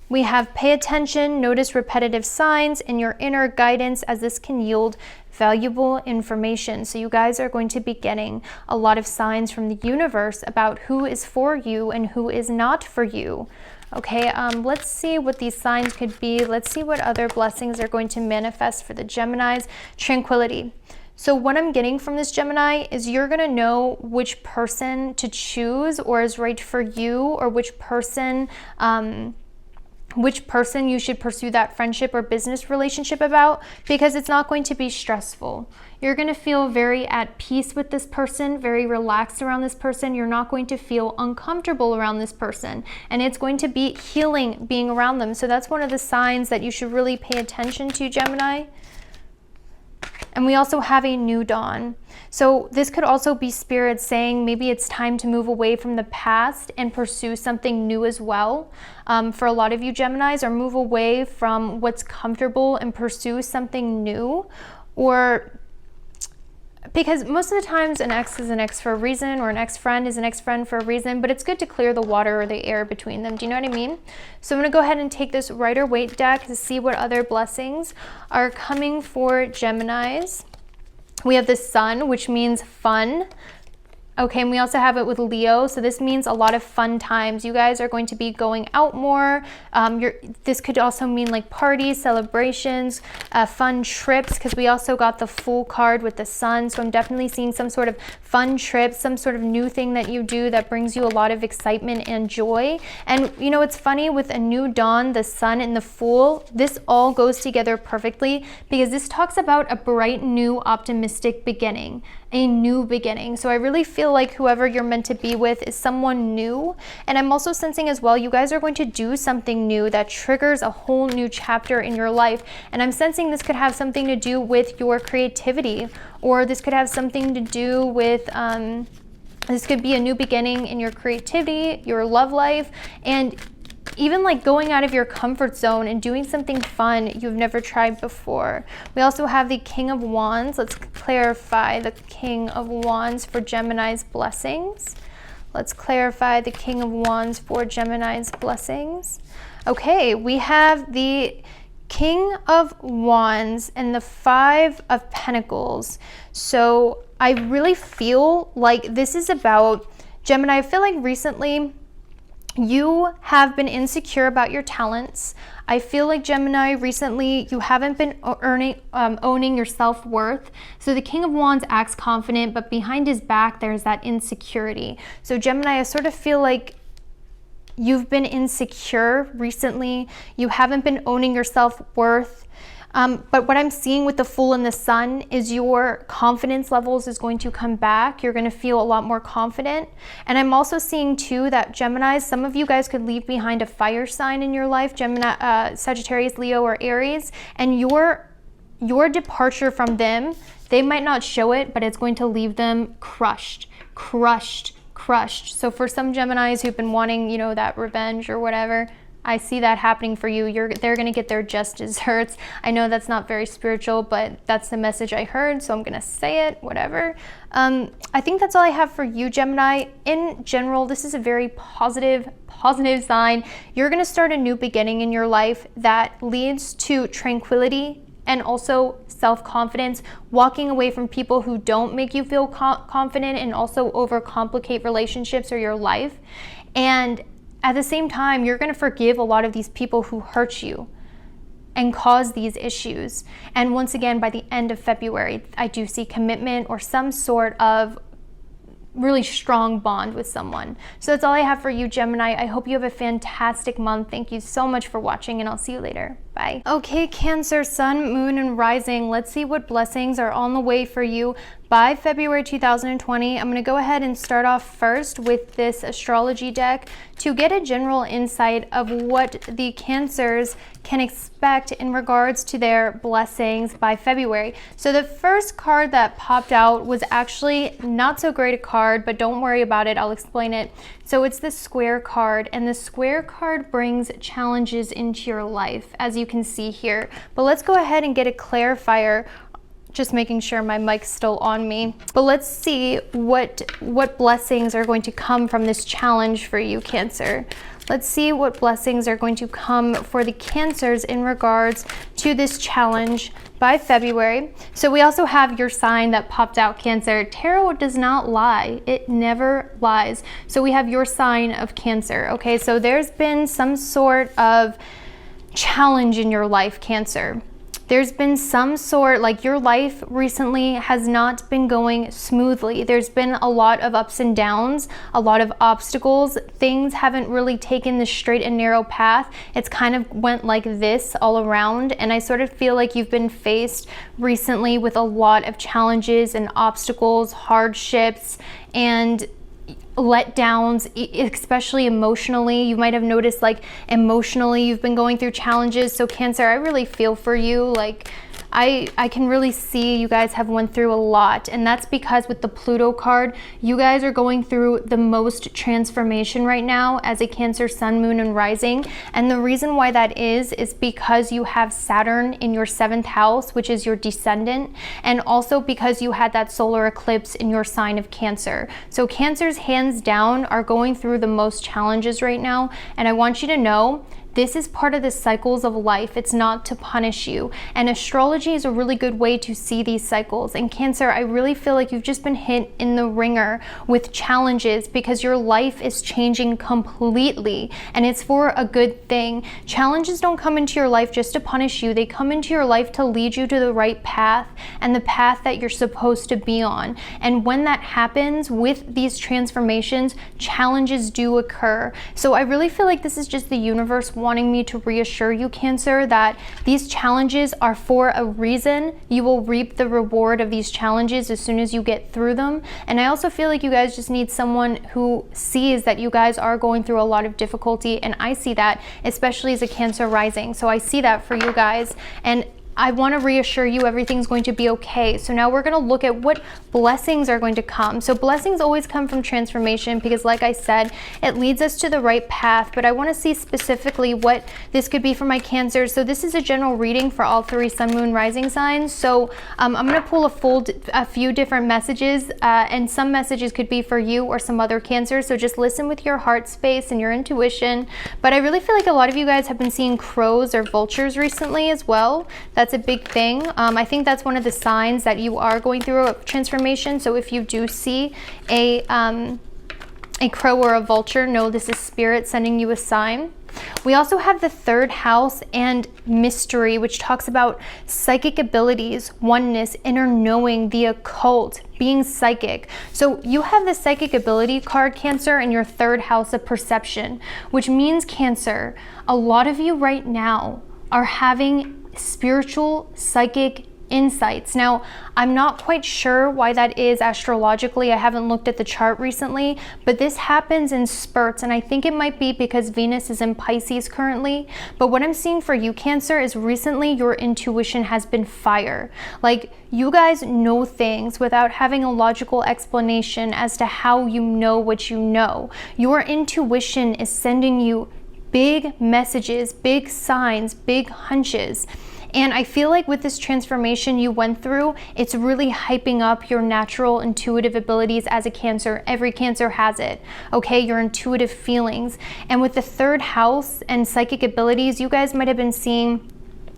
We have pay attention, notice repetitive signs in your inner guidance, as this can yield valuable information. So you guys are going to be getting a lot of signs from the universe about who is for you and who is not for you. Okay, let's see what these signs could be. Let's see what other blessings are going to manifest for the Geminis. Tranquility. So what I'm getting from this Gemini is you're going to know which person to choose or is right for you, or which person you should pursue that friendship or business relationship about, because it's not going to be stressful. You're going to feel very at peace with this person, very relaxed around this person. You're not going to feel uncomfortable around this person, and it's going to be healing being around them. So that's one of the signs that you should really pay attention to, Gemini. And we also have a new dawn. So this could also be spirit saying maybe it's time to move away from the past and pursue something new as well. For a lot of you Geminis, or move away from what's comfortable and pursue something new. Or because most of the times an ex is an ex for a reason, or an ex-friend is an ex-friend for a reason, but it's good to clear the water or the air between them. Do you know what I mean? So I'm going to go ahead and take this Rider-Waite deck to see what other blessings are coming for Geminis. We have the Sun, which means fun. Okay, and we also have it with Leo, so this means a lot of fun times. You guys are going to be going out more. This could also mean like parties, celebrations, fun trips, because we also got the Fool card with the Sun. So I'm definitely seeing some sort of fun trips, some sort of new thing that you do that brings you a lot of excitement and joy. And you know, it's funny with a new dawn, the Sun and the Fool, this all goes together perfectly, because this talks about a bright, new, optimistic beginning. A new beginning. So I really feel like whoever you're meant to be with is someone new. And I'm also sensing as well, you guys are going to do something new that triggers a whole new chapter in your life. And I'm sensing this could have something to do with your creativity, or this could have something to do with This could be a new beginning in your creativity, your love life, and even like going out of your comfort zone and doing something fun you've never tried before. We also have the King of Wands. Let's clarify the King of Wands for Gemini's blessings. Let's clarify the King of Wands for Gemini's blessings. Okay, we have the King of Wands and the Five of Pentacles. So I really feel like this is about Gemini. I feel like recently you have been insecure about your talents. I feel like Gemini, recently you haven't been owning your self-worth. So the King of Wands acts confident, but behind his back there's that insecurity. So Gemini, I sort of feel like you've been insecure recently. You haven't been owning your self-worth. But what I'm seeing with the Fool and the Sun is your confidence levels is going to come back. You're going to feel a lot more confident. And I'm also seeing too that Gemini, some of you guys could leave behind a fire sign in your life, Gemini, Sagittarius, Leo, or Aries, and your departure from them, they might not show it, but it's going to leave them crushed. So for some Geminis who've been wanting, you know, that revenge or whatever, I see that happening for you. They're going to get their just desserts. I know that's not very spiritual, but that's the message I heard, so I'm going to say it, whatever. I think that's all I have for you, Gemini. In general, this is a very positive sign. You're going to start a new beginning in your life that leads to tranquility and also self-confidence, walking away from people who don't make you feel confident and also overcomplicate relationships or your life. And at the same time, you're going to forgive a lot of these people who hurt you and cause these issues. And once again, by the end of February, I do see commitment or some sort of really strong bond with someone. So that's all I have for you, Gemini. I hope you have a fantastic month. Thank you so much for watching, and I'll see you later. Bye. Okay, Cancer, Sun, Moon, and Rising. Let's see what blessings are on the way for you by February 2020. I'm going to go ahead and start off first with this astrology deck to get a general insight of what the Cancers can expect in regards to their blessings by February. So the first card that popped out was actually not so great a card, but don't worry about it. I'll explain it. So it's the Square card, and the Square card brings challenges into your life, as you can see here. But let's go ahead and get a clarifier. Just making sure my mic's still on me. But let's see what blessings are going to come from this challenge for you, Cancer. Let's see what blessings are going to come for the Cancers in regards to this challenge by February. So we also have your sign that popped out, Cancer. Tarot does not lie. It never lies. So we have your sign of Cancer. Okay, so there's been some sort of challenge in your life, Cancer. There's been some sort, like your life recently has not been going smoothly. There's been a lot of ups and downs, a lot of obstacles. Things haven't really taken the straight and narrow path. It's kind of went like this all around. And I sort of feel like you've been faced recently with a lot of challenges and obstacles, hardships, and letdowns, especially emotionally. You might have noticed, like, emotionally you've been going through challenges. So Cancer, I really feel for you. Like, I can really see you guys have went through a lot, and that's because with the Pluto card, you guys are going through the most transformation right now as a Cancer, Sun, Moon, and Rising. And the reason why that is because you have Saturn in your 7th house, which is your descendant, and also because you had that solar eclipse in your sign of Cancer. So Cancers, hands down, are going through the most challenges right now, and I want you to know this is part of the cycles of life. It's not to punish you. And astrology is a really good way to see these cycles. And Cancer, I really feel like you've just been hit in the ringer with challenges because your life is changing completely, and it's for a good thing. Challenges don't come into your life just to punish you. They come into your life to lead you to the right path and the path that you're supposed to be on. And when that happens with these transformations, challenges do occur. So I really feel like this is just the universe wanting me to reassure you, Cancer, that these challenges are for a reason. You will reap the reward of these challenges as soon as you get through them. And I also feel like you guys just need someone who sees that you guys are going through a lot of difficulty, and I see that, especially as a Cancer rising. So I see that for you guys, and I want to reassure you everything's going to be okay. So now we're going to look at what blessings are going to come. So blessings always come from transformation because, like I said, it leads us to the right path. But I want to see specifically what this could be for my Cancers. So this is a general reading for all 3 sun, moon, rising signs. So I'm going to pull a few different messages, and some messages could be for you or some other Cancers. So just listen with your heart space and your intuition. But I really feel like a lot of you guys have been seeing crows or vultures recently as well. That's a big thing. I think that's one of the signs that you are going through a transformation. So if you do see a crow or a vulture, know this is spirit sending you a sign. We also have the 3rd house and mystery, which talks about psychic abilities, oneness, inner knowing, the occult, being psychic. So you have the psychic ability card, Cancer, in your 3rd house of perception, which means, Cancer, a lot of you right now are having spiritual, psychic insights. Now, I'm not quite sure why that is astrologically. I haven't looked at the chart recently, but this happens in spurts, and I think it might be because Venus is in Pisces currently. But what I'm seeing for you, Cancer, is recently your intuition has been fire. Like, you guys know things without having a logical explanation as to how you know what you know. Your intuition is sending you big messages, big signs, big hunches. And I feel like with this transformation you went through, it's really hyping up your natural intuitive abilities as a Cancer. Every Cancer has it, okay? Your intuitive feelings. And with the 3rd house and psychic abilities, you guys might have been seeing,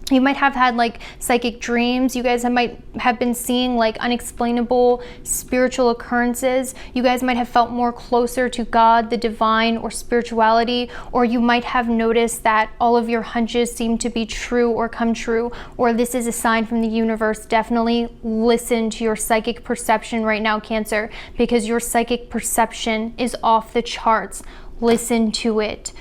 you might have had like psychic dreams. You guys might have been seeing like unexplainable spiritual occurrences. You guys might have felt more closer to God, the divine, or spirituality, or you might have noticed that all of your hunches seem to be true or come true, or this is a sign from the universe. Definitely listen to your psychic perception right now, Cancer, because your psychic perception is off the charts. Listen to it.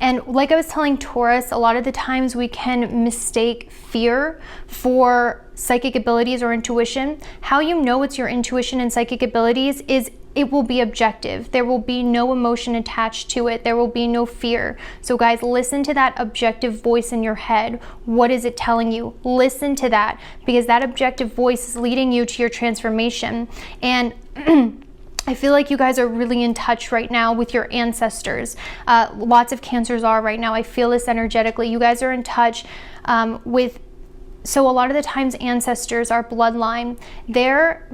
And like I was telling Taurus, a lot of the times we can mistake fear for psychic abilities or intuition. How you know it's your intuition and psychic abilities is it will be objective. There will be no emotion attached to it. There will be no fear. So guys, listen to that objective voice in your head. What is it telling you? Listen to that, because that objective voice is leading you to your transformation. And I feel like you guys are really in touch right now with your ancestors. Lots of Cancers are right now. I feel this energetically. You guys are in touch with, so a lot of the times ancestors, our bloodline, their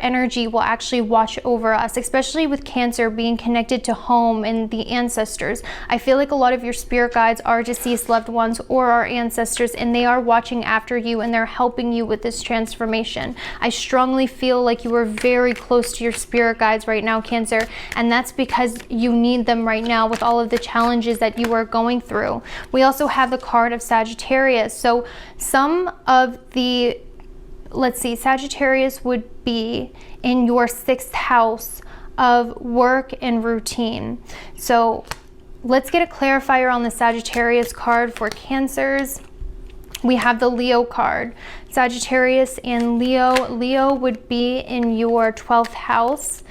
energy will actually watch over us, especially with Cancer being connected to home and the ancestors. I feel like a lot of your spirit guides are deceased loved ones or our ancestors, and they are watching after you and they're helping you with this transformation. I strongly feel like you are very close to your spirit guides right now, Cancer, and that's because you need them right now with all of the challenges that you are going through. We also have the card of Sagittarius. So some of the, let's see, Sagittarius would be in your 6th house of work and routine. So let's get a clarifier on the Sagittarius card for Cancers. We have the Leo card. Sagittarius and Leo. Leo would be in your 12th house.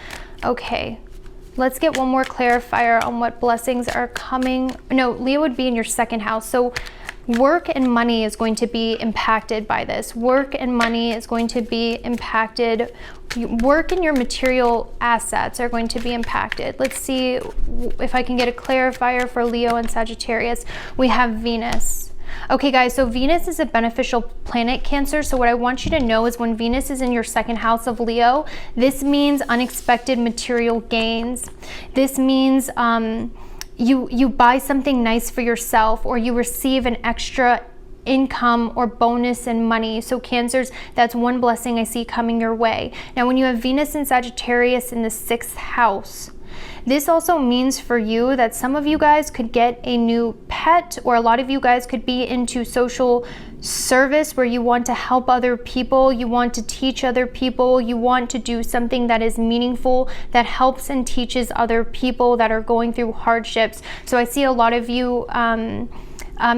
Okay, let's get one more clarifier on what blessings are coming. No, Leo would be in your 2nd house. So work and money is going to be impacted by this. Work and money is going to be impacted. Work and your material assets are going to be impacted. Let's see if I can get a clarifier for Leo and Sagittarius. We have Venus. Okay guys, so Venus is a beneficial planet, Cancer. So what I want you to know is when Venus is in your 2nd house of Leo, this means unexpected material gains. This means you buy something nice for yourself, or you receive an extra income or bonus in money. So Cancers, that's one blessing I see coming your way. Now when you have Venus and Sagittarius in the 6th house, this also means for you that some of you guys could get a new pet, or a lot of you guys could be into social service where you want to help other people, you want to teach other people, you want to do something that is meaningful, that helps and teaches other people that are going through hardships. So I see a lot of you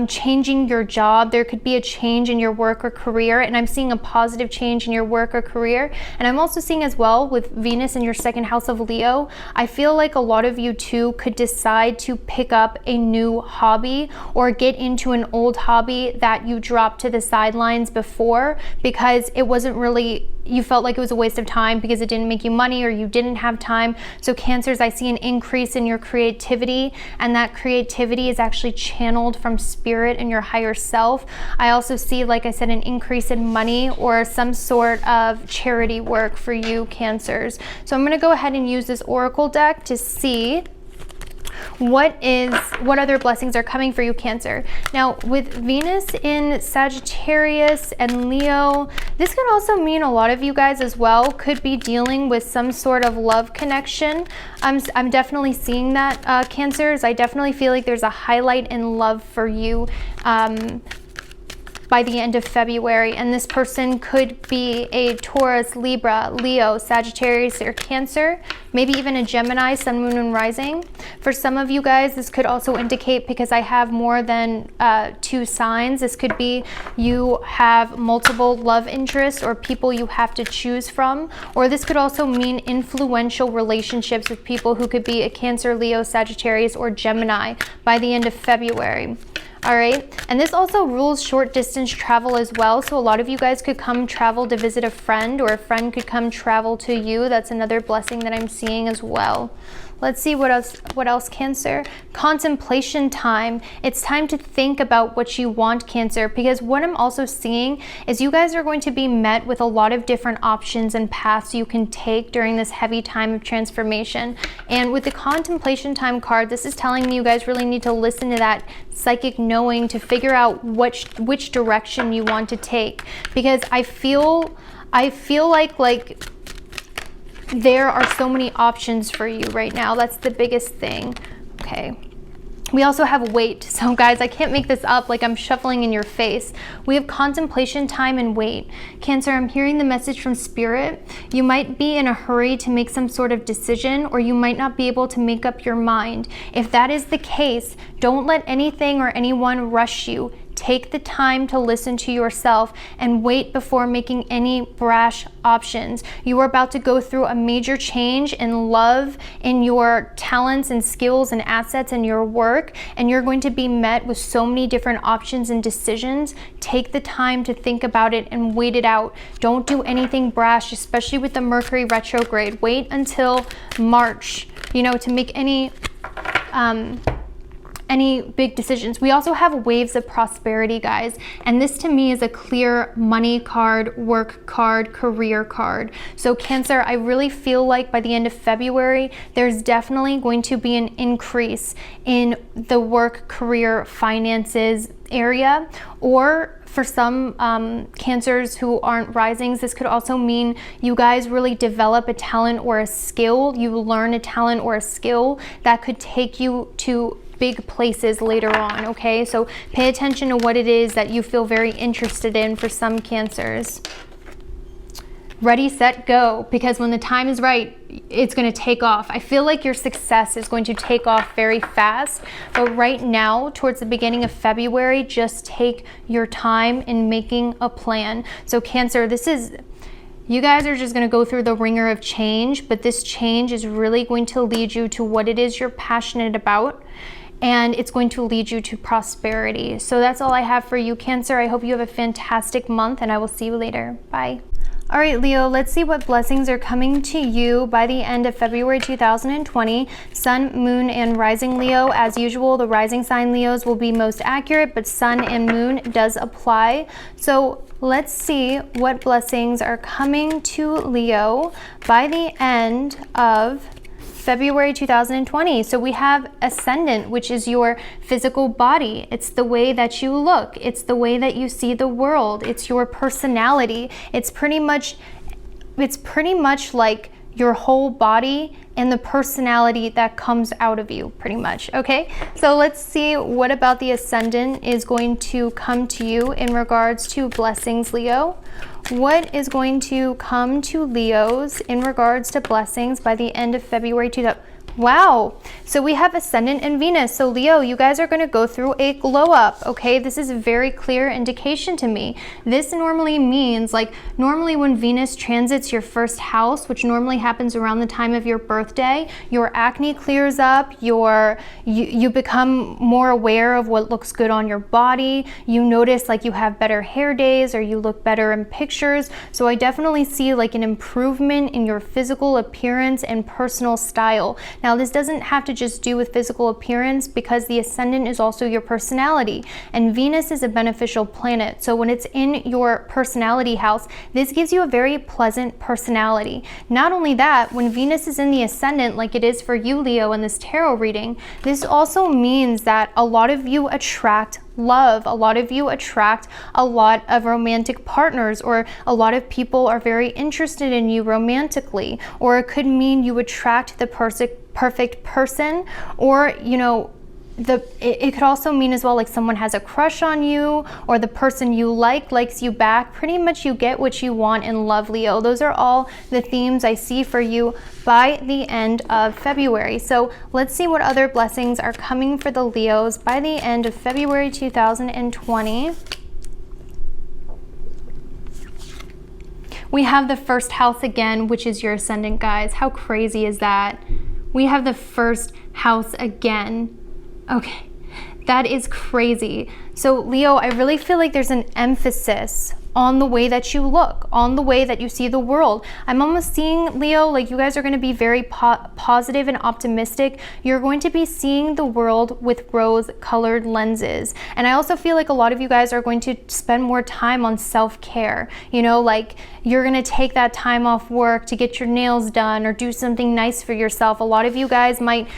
changing your job. There could be a change in your work or career, and I'm seeing a positive change in your work or career. And I'm also seeing as well with Venus in your second house of Leo, I feel like a lot of you too could decide to pick up a new hobby or get into an old hobby that you dropped to the sidelines before because it wasn't really, you felt like it was a waste of time because it didn't make you money or you didn't have time. So Cancers, I see an increase in your creativity, and that creativity is actually channeled from spirit and your higher self. I also see, like I said, an increase in money or some sort of charity work for you Cancers. So I'm going to go ahead and use this oracle deck to see what other blessings are coming for you Cancer. Now with Venus in Sagittarius and Leo, this could also mean a lot of you guys as well could be dealing with some sort of love connection. I'm definitely seeing that Cancers. I definitely feel like there's a highlight in love for you by the end of February, and this person could be a Taurus, Libra, Leo, Sagittarius, or Cancer, maybe even a Gemini, Sun, Moon, and Rising. For some of you guys, this could also indicate, because I have more than 2 signs, this could be you have multiple love interests or people you have to choose from, or this could also mean influential relationships with people who could be a Cancer, Leo, Sagittarius, or Gemini by the end of February. All right, and this also rules short distance travel as well. So a lot of you guys could come travel to visit a friend, or a friend could come travel to you. That's another blessing that I'm seeing as well. Let's see what else Cancer. Contemplation time. It's time to think about what you want Cancer, because what I'm also seeing is you guys are going to be met with a lot of different options and paths you can take during this heavy time of transformation. And with the contemplation time card, this is telling me you guys really need to listen to that psychic knowing to figure out which direction you want to take, because I feel like there are so many options for you right now. That's the biggest thing. Okay. We also have wait. So guys, I can't make this up like I'm shuffling in your face. We have contemplation time and wait. Cancer, I'm hearing the message from Spirit. You might be in a hurry to make some sort of decision, or you might not be able to make up your mind. If that is the case, don't let anything or anyone rush you. Take the time to listen to yourself and wait before making any brash options. You are about to go through a major change in love, in your talents and skills and assets and your work, and you're going to be met with so many different options and decisions. Take the time to think about it and wait it out. Don't do anything brash, especially with the Mercury retrograde. Wait until March, to make any big decisions. We also have waves of prosperity, guys, and this to me is a clear money card, work card, career card. So Cancer, I really feel like by the end of February, there's definitely going to be an increase in the work, career, finances area, or for some Cancers who aren't risings, this could also mean you guys really develop a talent or a skill. You learn a talent or a skill that could take you to big places later on, okay? So pay attention to what it is that you feel very interested in for some Cancers. Ready, set, go, because when the time is right, it's going to take off. I feel like your success is going to take off very fast, but right now, towards the beginning of February, just take your time in making a plan. So Cancer, you guys are just going to go through the ringer of change, but this change is really going to lead you to what it is you're passionate about, and it's going to lead you to prosperity. So that's all I have for you, Cancer. I hope you have a fantastic month, and I will see you later. Bye. All right, Leo, let's see what blessings are coming to you by the end of February 2020. Sun, Moon, and Rising Leo. As usual, the rising sign Leos will be most accurate, but Sun and Moon does apply. So let's see what blessings are coming to Leo by the end of February 2020. So we have Ascendant, which is your physical body. It's the way that you look. It's the way that you see the world. It's your personality. It's pretty much like your whole body and the personality that comes out of you, pretty much. Okay, so let's see what about the Ascendant is going to come to you in regards to blessings, Leo. What is going to come to Leos in regards to blessings by the end of February 2020? Wow. So we have Ascendant and Venus. So Leo, you guys are going to go through a glow up, okay? This is a very clear indication to me. This normally means, like, normally when Venus transits your first house, which normally happens around the time of your birthday, your acne clears up, you become more aware of what looks good on your body. You notice like you have better hair days, or you look better in pictures. So I definitely see like an improvement in your physical appearance and personal style. Now, this doesn't have to just do with physical appearance, because the ascendant is also your personality, and Venus is a beneficial planet. So when it's in your personality house, this gives you a very pleasant personality. Not only that, when Venus is in the ascendant, like it is for you, Leo, in this tarot reading, this also means that a lot of you attract love. A lot of you attract a lot of romantic partners, or a lot of people are very interested in you romantically, or it could mean you attract the perfect person, or it could also mean as well like someone has a crush on you, or the person you likes you back. Pretty much you get what you want in love, Leo. Those are all the themes I see for you by the end of February. So let's see what other blessings are coming for the Leos by the end of February 2020. We have the first house again, which is your ascendant, guys. How crazy is that? We have the first house again. Okay, that is crazy. So Leo, I really feel like there's an emphasis on the way that you look, on the way that you see the world. I'm almost seeing, Leo, like you guys are going to be very positive and optimistic. You're going to be seeing the world with rose-colored lenses. And I also feel like a lot of you guys are going to spend more time on self-care. Like you're going to take that time off work to get your nails done or do something nice for yourself. A lot of you guys might,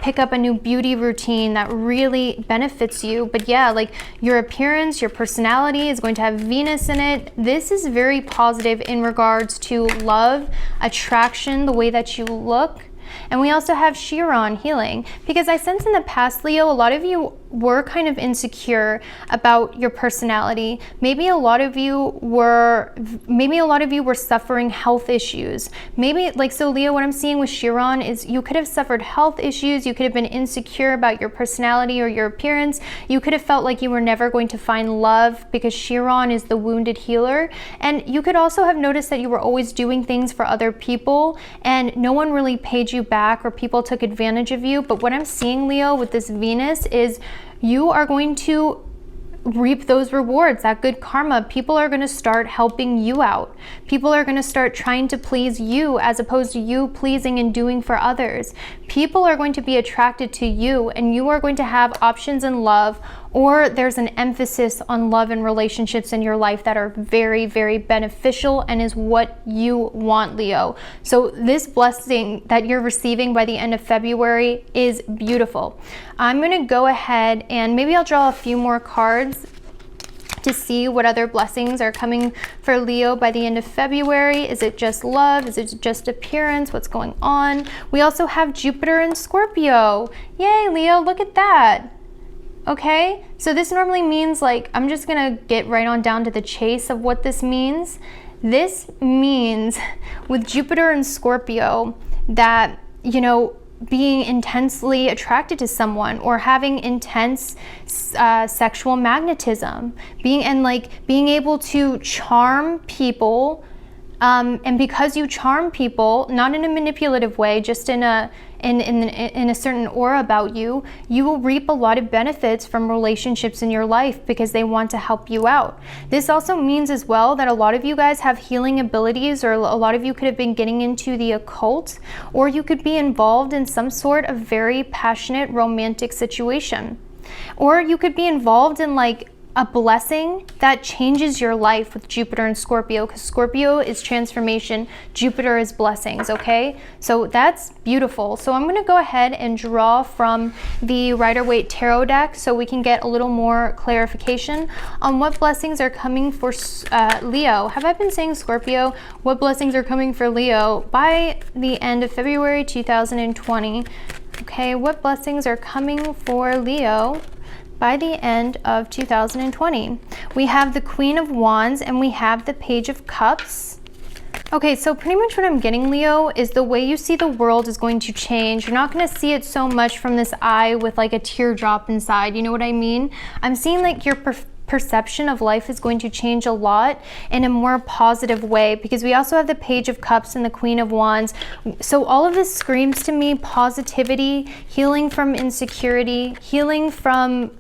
pick up a new beauty routine that really benefits you. But yeah, like your appearance, your personality is going to have Venus in it. This is very positive in regards to love, attraction, the way that you look. And we also have Chiron, healing, because I sense in the past, Leo, a lot of you were kind of insecure about your personality. Maybe a lot of you were suffering health issues. So Leo, what I'm seeing with Chiron is you could have suffered health issues. You could have been insecure about your personality or your appearance. You could have felt like you were never going to find love, because Chiron is the wounded healer. And you could also have noticed that you were always doing things for other people and no one really paid you back, or people took advantage of you. But what I'm seeing, Leo, with this Venus is you are going to reap those rewards, that good karma. People are going to start helping you out. People are going to start trying to please you as opposed to you pleasing and doing for others. People are going to be attracted to you, and you are going to have options in love, or there's an emphasis on love and relationships in your life that are very, very beneficial and is what you want, Leo. So this blessing that you're receiving by the end of February is beautiful. I'm going to go ahead and maybe I'll draw a few more cards to see what other blessings are coming for Leo by the end of February. Is it just love? Is it just appearance? What's going on? We also have Jupiter and Scorpio. Yay, Leo, look at that. Okay, so this normally means, like, I'm just gonna get right on down to the chase of what this means. This means with Jupiter and Scorpio that, being intensely attracted to someone, or having intense sexual magnetism, being able to charm people, and because you charm people, not in a manipulative way, just in a certain aura about you, you will reap a lot of benefits from relationships in your life because they want to help you out. This also means as well that a lot of you guys have healing abilities, or a lot of you could have been getting into the occult, or you could be involved in some sort of very passionate romantic situation. Or you could be involved in like a blessing that changes your life with Jupiter and Scorpio, because Scorpio is transformation, Jupiter is blessings, okay? So that's beautiful. So I'm going to go ahead and draw from the Rider-Waite Tarot deck so we can get a little more clarification on what blessings are coming for Leo. Have I been saying Scorpio? What blessings are coming for Leo by the end of February 2020? Okay, what blessings are coming for Leo by the end of 2020. We have the Queen of Wands and we have the Page of Cups. Okay, so pretty much what I'm getting, Leo, is the way you see the world is going to change. You're not going to see it so much from this eye with like a teardrop inside. You know what I mean? I'm seeing like your perception of life is going to change a lot in a more positive way, because we also have the Page of Cups and the Queen of Wands. So all of this screams to me positivity, healing from insecurity, healing from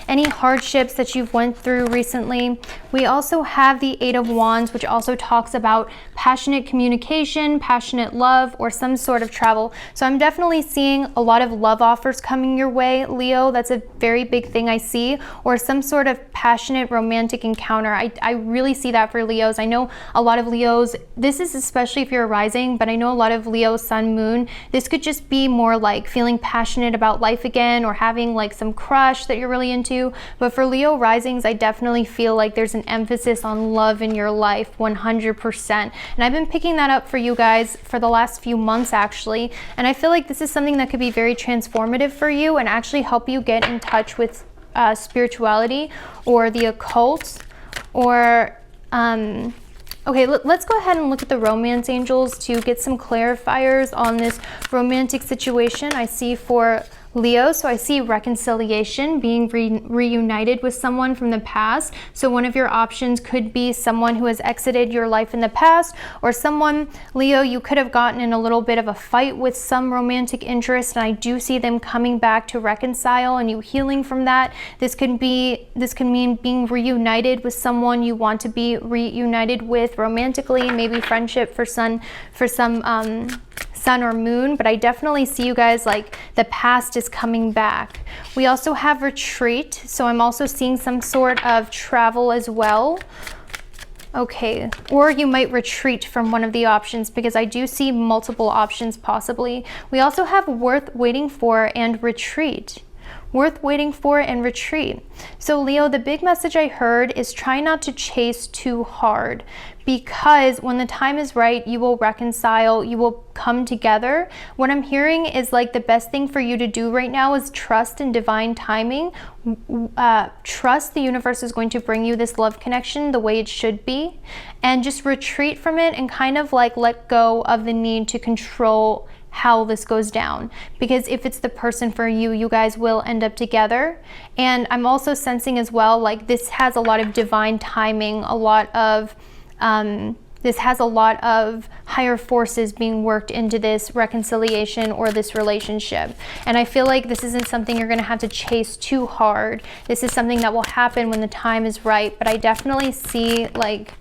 any hardships that you've went through recently. We also have the Eight of Wands, which also talks about passionate communication, passionate love, or some sort of travel. So I'm definitely seeing a lot of love offers coming your way, Leo. That's a very big thing I see, or some sort of passionate romantic encounter. I really see that for Leos. I know a lot of Leos, this is especially if you're a rising, but I know a lot of Leo, sun, moon, this could just be more like feeling passionate about life again, or having like some crush that you're really into. But for Leo risings, I definitely feel like there's an emphasis on love in your life, 100%. And I've been picking that up for you guys for the last few months actually. And I feel like this is something that could be very transformative for you and actually help you get in touch with spirituality or the occult, or okay, let's go ahead and look at the romance angels to get some clarifiers on this romantic situation I see for Leo. So I see reconciliation, being reunited with someone from the past. So one of your options could be someone who has exited your life in the past, or someone, Leo, you could have gotten in a little bit of a fight with some romantic interest, and I do see them coming back to reconcile and you healing from that. This could mean being reunited with someone you want to be reunited with romantically, maybe friendship for some sun or moon, but I definitely see you guys like the past is coming back. We also have retreat, so I'm also seeing some sort of travel as well. Okay, or you might retreat from one of the options, because I do see multiple options possibly. We also have worth waiting for and retreat. Worth waiting for and retreat. So Leo, the big message I heard is try not to chase too hard, because when the time is right, you will reconcile, you will come together. What I'm hearing is like the best thing for you to do right now is trust in divine timing. Trust the universe is going to bring you this love connection the way it should be, and just retreat from it and kind of like let go of the need to control how this goes down, because if it's the person for you, you guys will end up together. And I'm also sensing as well, like this has a lot of divine timing, this has a lot of higher forces being worked into this reconciliation or this relationship. And I feel like this isn't something you're going to have to chase too hard. This is something that will happen when the time is right. But I definitely see like,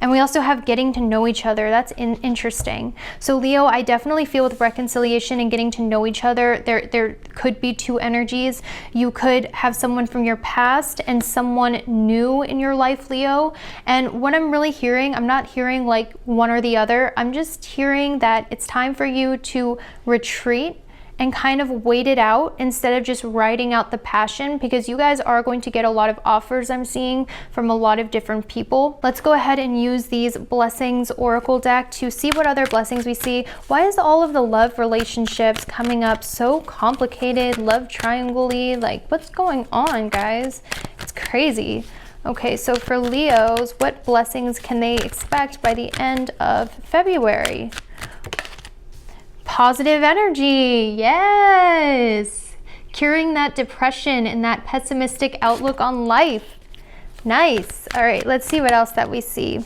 and we also have getting to know each other. That's interesting. So Leo, I definitely feel with reconciliation and getting to know each other, there could be two energies. You could have someone from your past and someone new in your life, Leo. And what I'm really hearing, I'm not hearing like one or the other. I'm just hearing that it's time for you to retreat and kind of wait it out instead of just riding out the passion, because you guys are going to get a lot of offers I'm seeing from a lot of different people. Let's go ahead and use these blessings oracle deck to see what other blessings we see. Why is all of the love relationships coming up so complicated, love triangle-y? Like, what's going on, guys? It's crazy. Okay, so for Leos, what blessings can they expect by the end of February? Positive energy, yes. Curing that depression and that pessimistic outlook on life. Nice. All right, let's see what else that we see.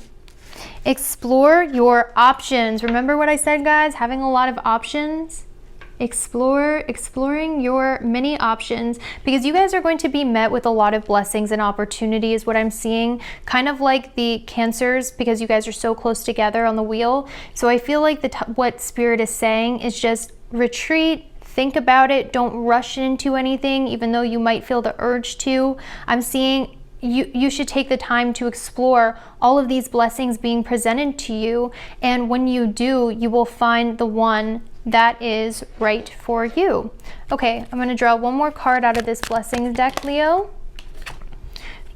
Explore your options. Remember what I said, guys? Having a lot of options. Exploring your many options, because you guys are going to be met with a lot of blessings and opportunities, what I'm seeing, kind of like the Cancers, because you guys are so close together on the wheel. So I feel like what Spirit is saying is just retreat, think about it, don't rush into anything, even though you might feel the urge to. I'm seeing you should take the time to explore all of these blessings being presented to you, and when you do, you will find the one that is right for you. Okay, I'm going to draw one more card out of this blessings deck, Leo.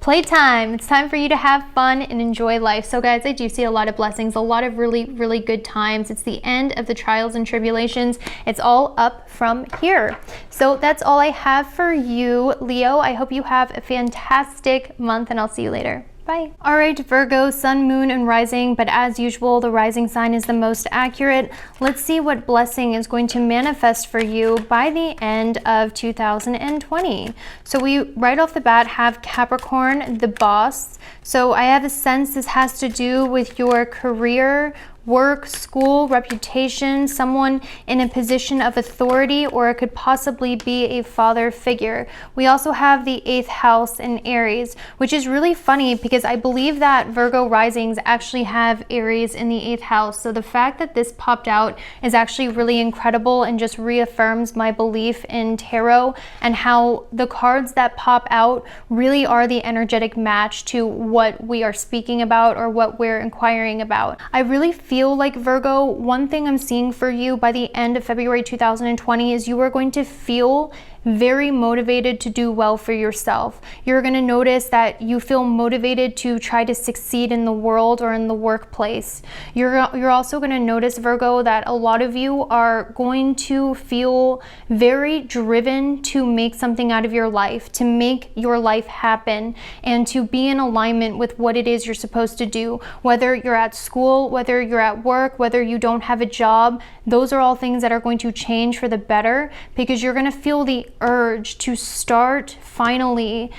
Playtime. It's time for you to have fun and enjoy life. So guys, I do see a lot of blessings, a lot of really, really good times. It's the end of the trials and tribulations. It's all up from here. So that's all I have for you, Leo. I hope you have a fantastic month, and I'll see you later. Bye. All right, Virgo, sun, moon, and rising, but as usual, the rising sign is the most accurate. Let's see what blessing is going to manifest for you by the end of 2020. So we, right off the bat, have Capricorn, the boss. So I have a sense this has to do with your career, work, school, reputation, someone in a position of authority, or it could possibly be a father figure. We also have the 8th house in Aries, which is really funny because I believe that Virgo risings actually have Aries in the 8th house. So the fact that this popped out is actually really incredible and just reaffirms my belief in tarot and how the cards that pop out really are the energetic match to what we are speaking about or what we're inquiring about. I really feel like, Virgo, one thing I'm seeing for you by the end of February 2020 is you are going to feel very motivated to do well for yourself. You're going to notice that you feel motivated to try to succeed in the world or in the workplace. You're also going to notice, Virgo, that a lot of you are going to feel very driven to make something out of your life, to make your life happen, and to be in alignment with what it is you're supposed to do. Whether you're at school, whether you're at work, whether you don't have a job, those are all things that are going to change for the better, because you're going to feel the urge to start finally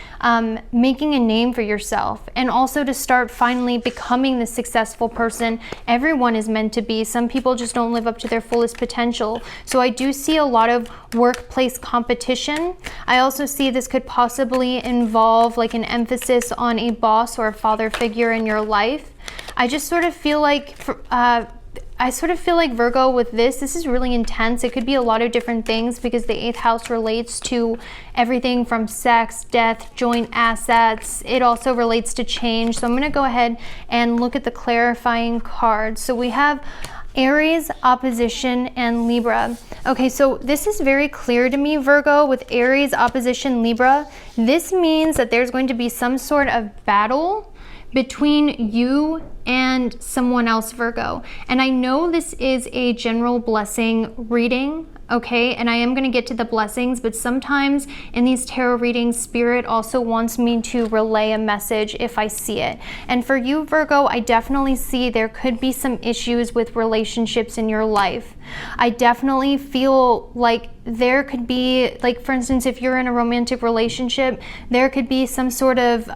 making a name for yourself, and also to start finally becoming the successful person everyone is meant to be. Some people just don't live up to their fullest potential. So I do see a lot of workplace competition. I also see this could possibly involve like an emphasis on a boss or a father figure in your life. I just sort of feel like Virgo, with this is really intense. It could be a lot of different things because the 8th house relates to everything from sex, death, joint assets. It also relates to change. So I'm going to go ahead and look at the clarifying cards. So we have Aries, opposition, and Libra. Okay, so this is very clear to me, Virgo, with Aries, opposition, Libra. This means that there's going to be some sort of battle between you and someone else, Virgo. And I know this is a general blessing reading, okay? And I am going to get to the blessings, but sometimes in these tarot readings, Spirit also wants me to relay a message if I see it. And for you, Virgo, I definitely see there could be some issues with relationships in your life. I definitely feel like there could be, like, for instance, if you're in a romantic relationship, there could be some sort of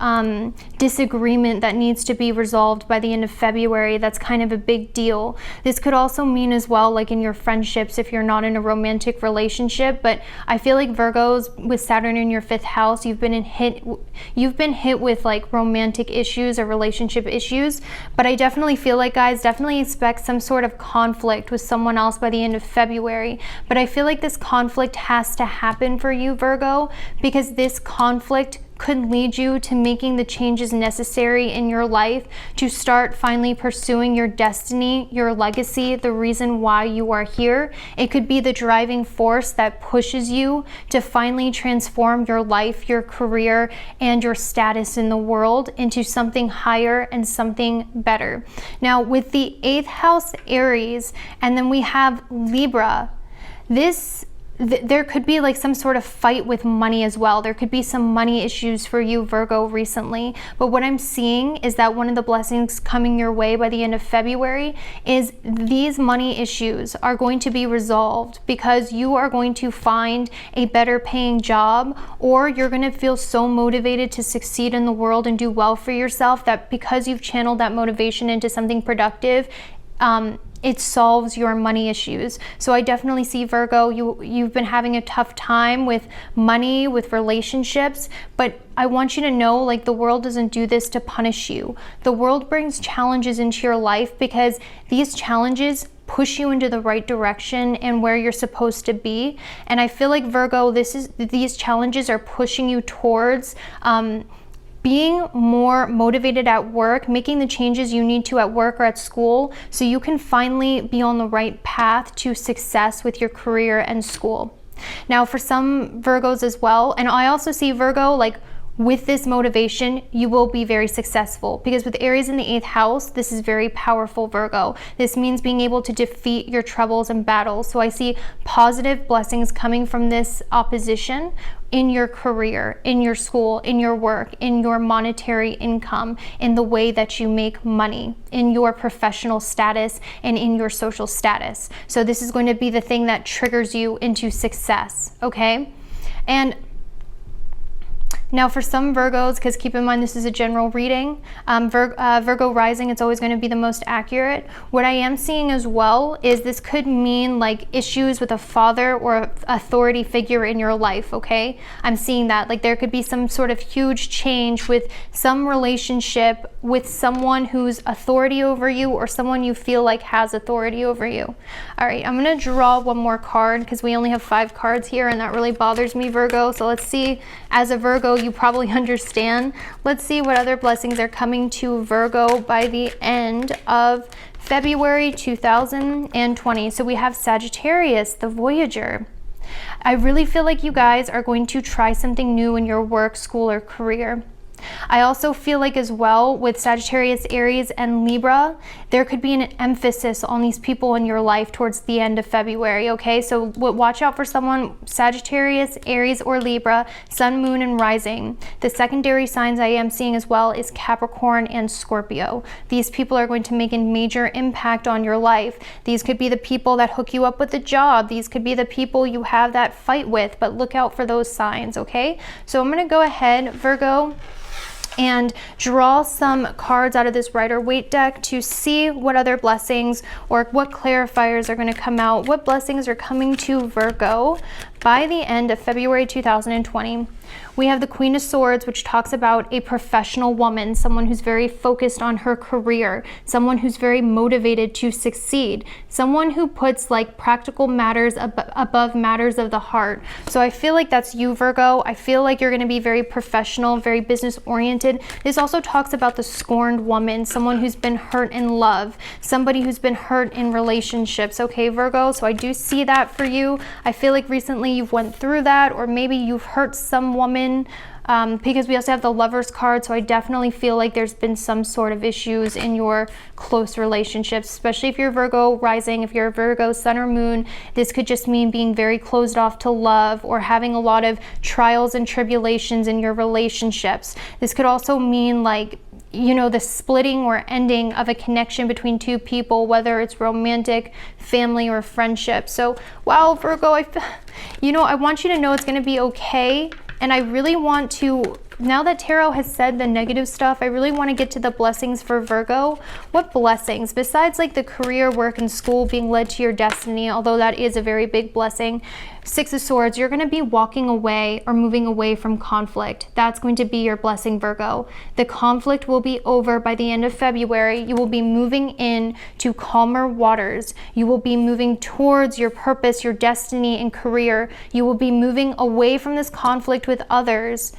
disagreement that needs to be resolved by the end of February. That's kind of a big deal. This could also mean as well, like in your friendships, if you're not in a romantic relationship. But I feel like Virgos, with Saturn in your 5th house, you've been hit with like romantic issues or relationship issues. But I definitely feel like, guys, definitely expect some sort of conflict with someone else by the end of February. But I feel like this conflict has to happen for you, Virgo, because this conflict could lead you to making the changes necessary in your life to start finally pursuing your destiny, your legacy, the reason why you are here. It could be the driving force that pushes you to finally transform your life, your career, and your status in the world into something higher and something better. Now, with the 8th house Aries, and then we have Libra, there could be like some sort of fight with money as well. There could be some money issues for you, Virgo, recently. But what I'm seeing is that one of the blessings coming your way by the end of February is these money issues are going to be resolved because you are going to find a better paying job, or you're going to feel so motivated to succeed in the world and do well for yourself that because you've channeled that motivation into something productive, it solves your money issues. So I definitely see, Virgo, you've been having a tough time with money, with relationships, but I want you to know, like, the world doesn't do this to punish you. The world brings challenges into your life because these challenges push you into the right direction and where you're supposed to be. And I feel like, Virgo, these challenges are pushing you towards being more motivated at work, making the changes you need to at work or at school so you can finally be on the right path to success with your career and school. Now, for some Virgos as well, and I also see, Virgo, like, with this motivation, you will be very successful, because with Aries in the 8th house, this is very powerful, Virgo. This means being able to defeat your troubles and battles. So I see positive blessings coming from this opposition, in your career, in your school, in your work, in your monetary income, in the way that you make money, in your professional status, and in your social status. So this is going to be the thing that triggers you into success, okay? And now for some Virgos, because keep in mind this is a general reading, Virgo rising, it's always going to be the most accurate. What I am seeing as well is this could mean like issues with a father or authority figure in your life, okay? I'm seeing that. Like there could be some sort of huge change with some relationship with someone who's authority over you or someone you feel like has authority over you. All right, I'm going to draw one more card because we only have 5 cards here and that really bothers me, Virgo. So let's see, as a Virgo, you probably understand. Let's see what other blessings are coming to Virgo by the end of February 2020. So we have Sagittarius, the Voyager. I really feel like you guys are going to try something new in your work, school, or career. I also feel like as well with Sagittarius, Aries, and Libra, there could be an emphasis on these people in your life towards the end of February, okay? So watch out for someone, Sagittarius, Aries, or Libra, Sun, Moon, and Rising. The secondary signs I am seeing as well is Capricorn and Scorpio. These people are going to make a major impact on your life. These could be the people that hook you up with a job. These could be the people you have that fight with, but look out for those signs, okay? So I'm going to go ahead, Virgo, and draw some cards out of this Rider-Waite deck to see what other blessings or what clarifiers are going to come out, what blessings are coming to Virgo by the end of February 2020. We have the Queen of Swords, which talks about a professional woman, someone who's very focused on her career, someone who's very motivated to succeed, someone who puts like practical matters above matters of the heart. So I feel like that's you, Virgo. I feel like you're going to be very professional, very business oriented. This also talks about the scorned woman, someone who's been hurt in love, somebody who's been hurt in relationships. Okay, Virgo, so I do see that for you. I feel like recently you've went through that, or maybe you've hurt some woman, because we also have the Lovers card. So I definitely feel like there's been some sort of issues in your close relationships, especially if you're Virgo rising, if you're a Virgo sun or moon. This could just mean being very closed off to love or having a lot of trials and tribulations in your relationships. This could also mean like, you know, the splitting or ending of a connection between two people, whether it's romantic, family, or friendship. So wow, Virgo, I want you to know it's going to be okay. And I really want to, now that Tarot has said the negative stuff, I really want to get to the blessings for Virgo. What blessings? Besides like the career, work, and school being led to your destiny, although that is a very big blessing. 6 of Swords, you're going to be walking away or moving away from conflict. That's going to be your blessing, Virgo. The conflict will be over by the end of February. You will be moving in to calmer waters. You will be moving towards your purpose, your destiny, and career. You will be moving away from this conflict with others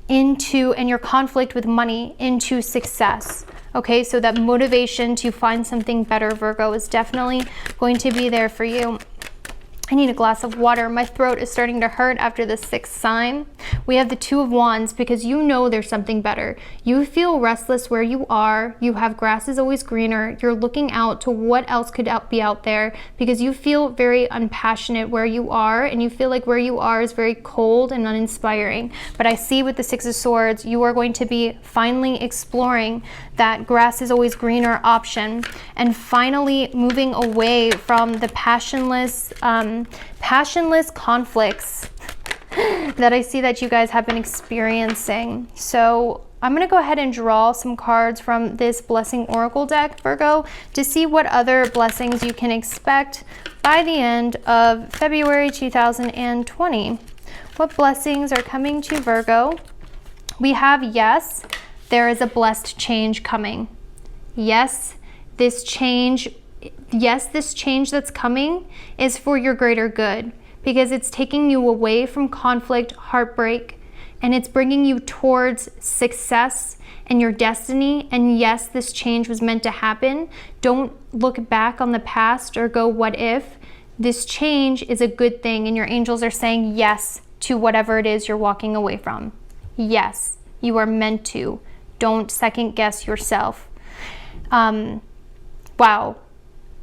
and your conflict with money into success. Okay, so that motivation to find something better, Virgo, is definitely going to be there for you. I need a glass of water. My throat is starting to hurt after the 6th sign. We have the 2 of Wands because you know there's something better. You feel restless where you are. You have grass is always greener. You're looking out to what else could be out there because you feel very unpassionate where you are, and you feel like where you are is very cold and uninspiring. But I see with the 6 of Swords, you are going to be finally exploring that grass is always greener option and finally moving away from the passionless conflicts that I see that you guys have been experiencing. So I'm going to go ahead and draw some cards from this Blessing Oracle deck, Virgo, to see what other blessings you can expect by the end of February 2020. What blessings are coming to Virgo? We have, yes, there is a blessed change coming. Yes, this change that's coming is for your greater good because it's taking you away from conflict, heartbreak, and it's bringing you towards success and your destiny. And yes, this change was meant to happen. Don't look back on the past or go, what if? This change is a good thing, and your angels are saying yes to whatever it is you're walking away from. Yes, you You are meant to. Don't second guess yourself. Wow.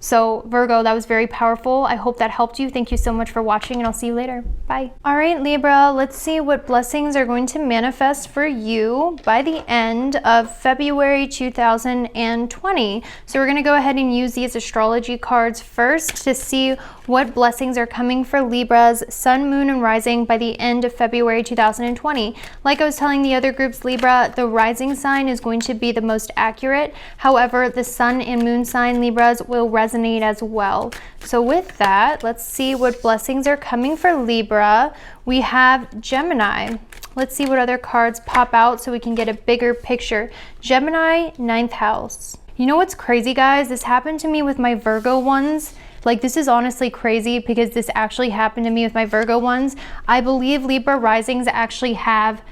So Virgo, that was very powerful. I hope that helped you. Thank you so much for watching, and I'll see you later. Bye. All right, Libra, let's see what blessings are going to manifest for you by the end of February 2020. So we're going to go ahead and use these astrology cards first to see what blessings are coming for Libra's sun, moon, and rising by the end of February 2020. Like I was telling the other groups, Libra, the rising sign is going to be the most accurate. However, the sun and moon sign Libras will resonate as well. So with that, let's see what blessings are coming for Libra. We have Gemini. Let's see what other cards pop out so we can get a bigger picture. Gemini, 9th house. You know what's crazy, guys? This happened to me with my Virgo ones. Like, this is honestly crazy because this actually happened to me with my Virgo ones. I believe Libra risings actually have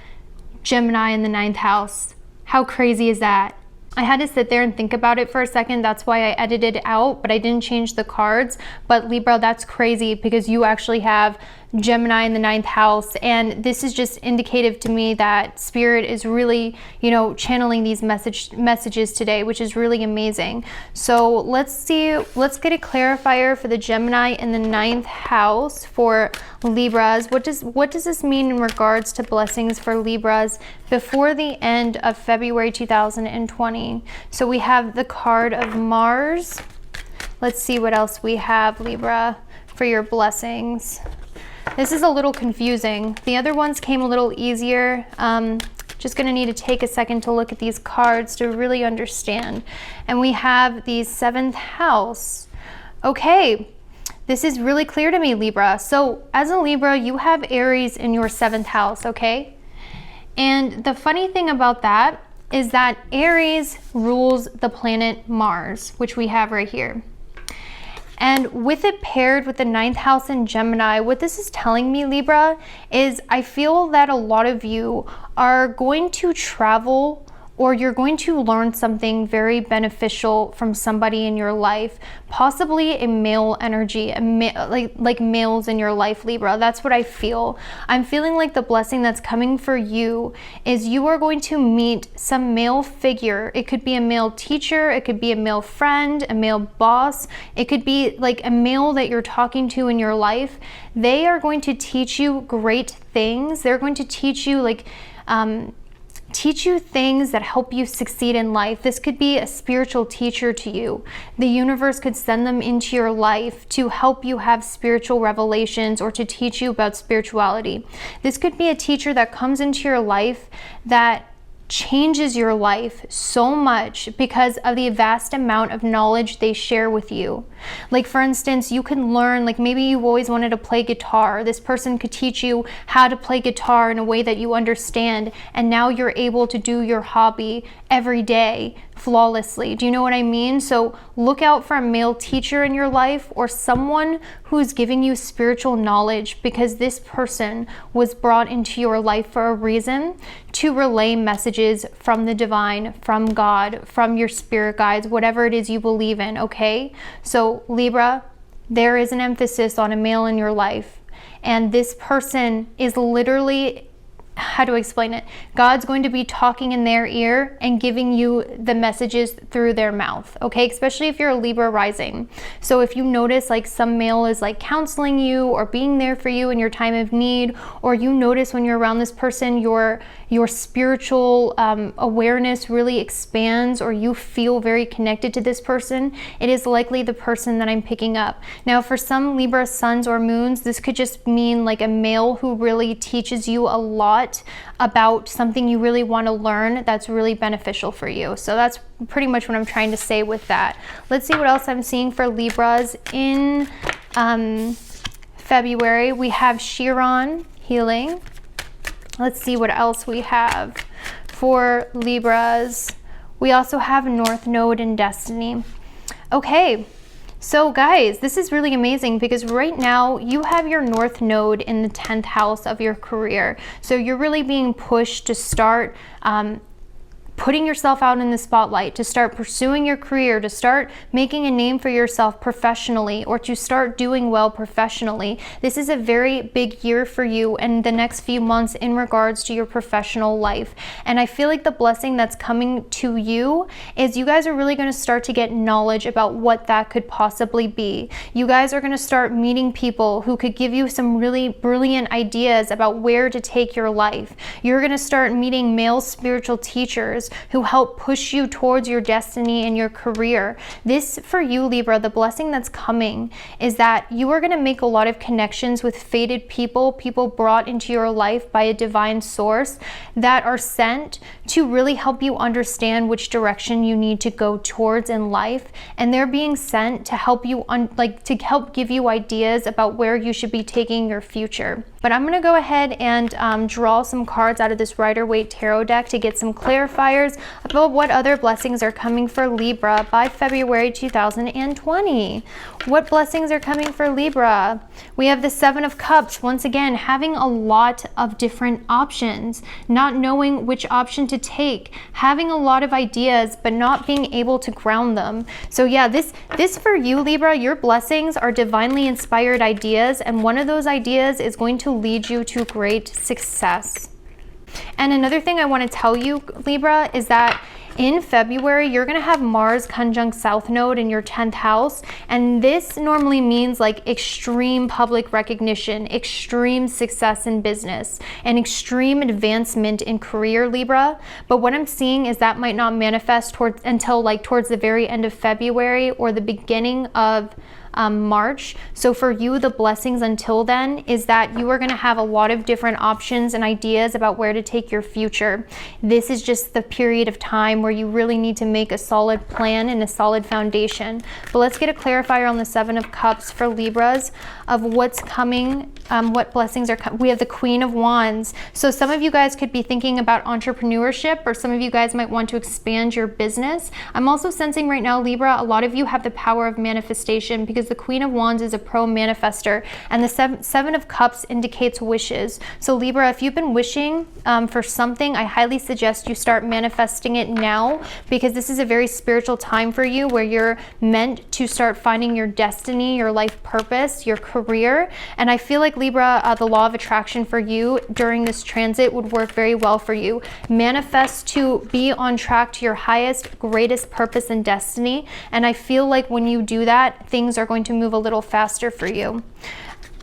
Gemini in the 9th house. How crazy is that? I had to sit there and think about it for a second. That's why I edited it out, but I didn't change the cards. But Libra, that's crazy because you actually have Gemini in the 9th house, and this is just indicative to me that Spirit is really, you know, channeling these messages today, which is really amazing. So let's get a clarifier for the Gemini in the 9th house for Libras. What does this mean in regards to blessings for Libras before the end of February 2020? So we have the card of Mars. Let's see what else we have, Libra, for your blessings. This is a little confusing. The other ones came a little easier. Just gonna need to take a second to look at these cards to really understand. And we have the 7th house. Okay, this is really clear to me, Libra. So as a Libra, you have Aries in your 7th house, okay? And the funny thing about that is that Aries rules the planet Mars, which we have right here. And with it paired with the 9th house in Gemini, what this is telling me, Libra, is I feel that a lot of you are going to travel, or you're going to learn something very beneficial from somebody in your life, possibly a male energy, like males in your life, Libra. That's what I feel. I'm feeling like the blessing that's coming for you is you are going to meet some male figure. It could be a male teacher, it could be a male friend, a male boss, it could be like a male that you're talking to in your life. They are going to teach you great things. They're going to teach you teach you things that help you succeed in life. This could be a spiritual teacher to you. The universe could send them into your life to help you have spiritual revelations or to teach you about spirituality. This could be a teacher that comes into your life that changes your life so much because of the vast amount of knowledge they share with you. Like, for instance, you can learn, like maybe you've always wanted to play guitar. This person could teach you how to play guitar in a way that you understand, and now you're able to do your hobby every day flawlessly. Do you know what I mean? So look out for a male teacher in your life or someone who's giving you spiritual knowledge, because this person was brought into your life for a reason, to relay messages from the divine, from God, from your spirit guides, whatever it is you believe in, okay? So Libra, there is an emphasis on a male in your life, and this person is literally, how do I explain it? God's going to be talking in their ear and giving you the messages through their mouth, okay? Especially if you're a Libra rising. So if you notice like some male is like counseling you or being there for you in your time of need, or you notice when you're around this person, your spiritual awareness really expands, or you feel very connected to this person, it is likely the person that I'm picking up. Now, for some Libra suns or moons, this could just mean like a male who really teaches you a lot about something you really want to learn that's really beneficial for you. So that's pretty much what I'm trying to say with that. Let's see what else I'm seeing for Libras in February. We have Chiron, healing. Let's see what else we have for Libras. We also have North Node in Destiny. Okay. So guys, this is really amazing because right now you have your North Node in the 10th house of your career. So you're really being pushed to start putting yourself out in the spotlight, to start pursuing your career, to start making a name for yourself professionally, or to start doing well professionally. This is a very big year for you in the next few months in regards to your professional life. And I feel like the blessing that's coming to you is you guys are really going to start to get knowledge about what that could possibly be. You guys are going to start meeting people who could give you some really brilliant ideas about where to take your life. You're going to start meeting male spiritual teachers who help push you towards your destiny and your career. This, for you, Libra, the blessing that's coming is that you are going to make a lot of connections with fated people, people brought into your life by a divine source that are sent to really help you understand which direction you need to go towards in life. And they're being sent to help you, to help give you ideas about where you should be taking your future. But I'm going to go ahead and draw some cards out of this Rider-Waite Tarot deck to get some clarifiers about what other blessings are coming for Libra by February 2020. What blessings are coming for Libra? We have the Seven of Cups. Once again, having a lot of different options, not knowing which option to take, having a lot of ideas, but not being able to ground them. So yeah, this for you, Libra, your blessings are divinely inspired ideas, and one of those ideas is going to lead you to great success. And another thing I want to tell you, Libra, is that in February, you're going to have Mars conjunct South Node in your 10th house. And this normally means like extreme public recognition, extreme success in business, and extreme advancement in career, Libra. But what I'm seeing is that might not manifest until towards the very end of February or the beginning of March. So for you, the blessings until then is that you are going to have a lot of different options and ideas about where to take your future. This is just the period of time where you really need to make a solid plan and a solid foundation. But let's get a clarifier on the Seven of Cups for Libras of what's coming, what blessings are coming. We have the Queen of Wands. So some of you guys could be thinking about entrepreneurship, or some of you guys might want to expand your business. I'm also sensing right now, Libra, a lot of you have the power of manifestation, because the Queen of Wands is a pro manifester, and the Seven of Cups indicates wishes. So Libra, if you've been wishing for something, I highly suggest you start manifesting it now, because this is a very spiritual time for you where you're meant to start finding your destiny, your life purpose, your career. And I feel like Libra, the law of attraction for you during this transit would work very well for you. Manifest to be on track to your highest, greatest purpose and destiny. And I feel like when you do that, things are going to move a little faster for you.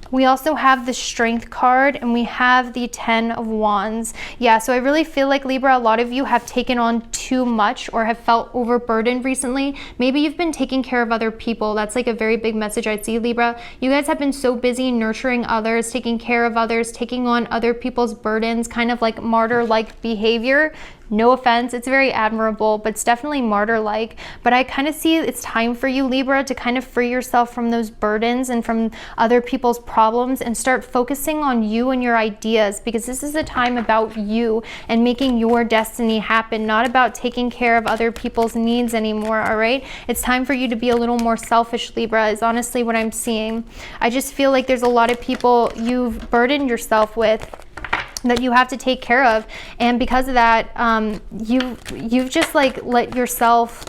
We also have the Strength card, and we have the Ten of Wands. Yeah, so I really feel like, Libra, a lot of you have taken on too much or have felt overburdened recently. Maybe you've been taking care of other people. That's like a very big message I see, Libra. You guys have been so busy nurturing others, taking care of others, taking on other people's burdens, kind of like martyr-like behavior. No offense, it's very admirable, but it's definitely martyr-like. But I kind of see it's time for you, Libra, to kind of free yourself from those burdens and from other people's problems and start focusing on you and your ideas, because this is a time about you and making your destiny happen, not about taking care of other people's needs anymore, all right? It's time for you to be a little more selfish, Libra, is honestly what I'm seeing. I just feel like there's a lot of people you've burdened yourself with that you have to take care of, and because of that, you've just like let yourself.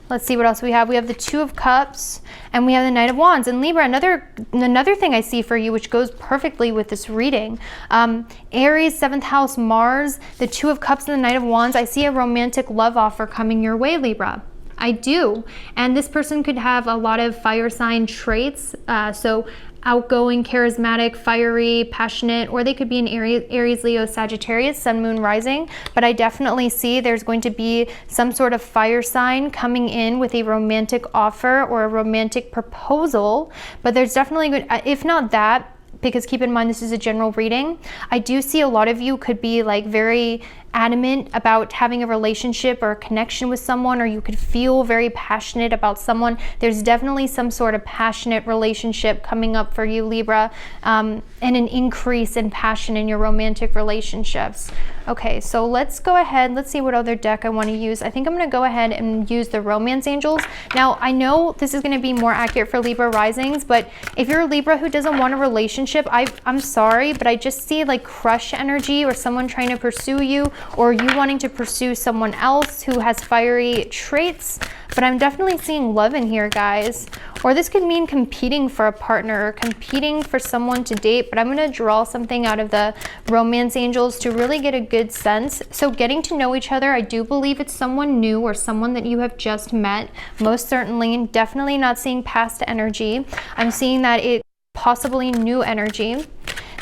Let's see what else we have. We have the Two of Cups, and we have the Knight of Wands. And Libra, another thing I see for you, which goes perfectly with this reading, Aries, 7th house, Mars, the Two of Cups and the Knight of Wands. I see a romantic love offer coming your way, Libra. I do. And this person could have a lot of fire sign traits. So outgoing, charismatic, fiery, passionate, or they could be an Aries, Leo, Sagittarius, Sun, Moon, Rising. But I definitely see there's going to be some sort of fire sign coming in with a romantic offer or a romantic proposal. But there's definitely good, if not that, because keep in mind this is a general reading, I do see a lot of you could be like very adamant about having a relationship or a connection with someone, or you could feel very passionate about someone. There's definitely some sort of passionate relationship coming up for you, Libra, and an increase in passion in your romantic relationships. Okay, so let's go ahead. Let's see what other deck I want to use. I think I'm going to go ahead and use the Romance Angels. Now, I know this is going to be more accurate for Libra risings, but if you're a Libra who doesn't want a relationship, I'm sorry, but I just see like crush energy or someone trying to pursue you, or you wanting to pursue someone else who has fiery traits. But I'm definitely seeing love in here, guys. Or this could mean competing for a partner or competing for someone to date. But I'm going to draw something out of the romance angels to really get a good sense. So getting to know each other, I do believe it's someone new or someone that you have just met. Most certainly, definitely not seeing past energy. I'm seeing that it possibly new energy.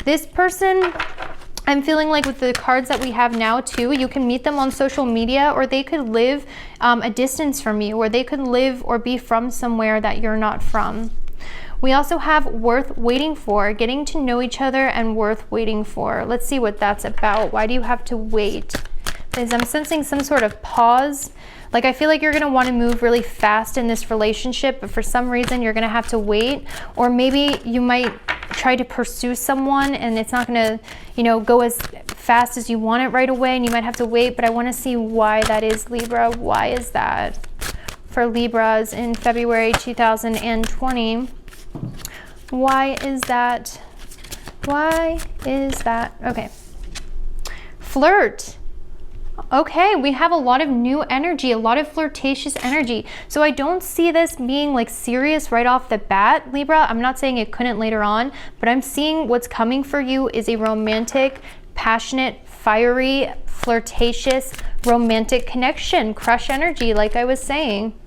This person, I'm feeling like with the cards that we have now too, you can meet them on social media, or they could live a distance from you, or they could live or be from somewhere that you're not from. We also have worth waiting for, getting to know each other and worth waiting for. Let's see what that's about. Why do you have to wait? Because I'm sensing some sort of pause. Like, I feel like you're going to want to move really fast in this relationship, but for some reason you're going to have to wait. Or maybe you might try to pursue someone and it's not going to, you know, go as fast as you want it right away, and you might have to wait. But I want to see why that is, Libra. Why is that for Libras in February 2020? Why is that? Why is that? Okay. Flirt. Okay, we have a lot of new energy, a lot of flirtatious energy. So I don't see this being like serious right off the bat, Libra. I'm not saying it couldn't later on, but I'm seeing what's coming for you is a romantic, passionate, fiery, flirtatious, romantic connection, crush energy, like I was saying.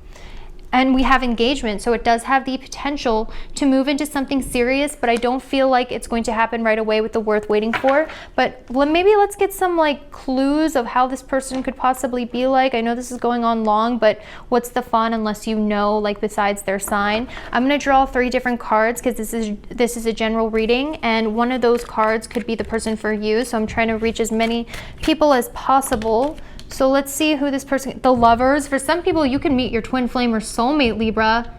And we have engagement, so it does have the potential to move into something serious, but I don't feel like it's going to happen right away with the worth waiting for. But maybe let's get some like clues of how this person could possibly be like. I know this is going on long, but what's the fun unless you know, like, besides their sign? I'm going to draw 3 different cards because this is a general reading, and one of those cards could be the person for you. So I'm trying to reach as many people as possible. So let's see who this person, the Lovers. For some people, you can meet your twin flame or soulmate, Libra.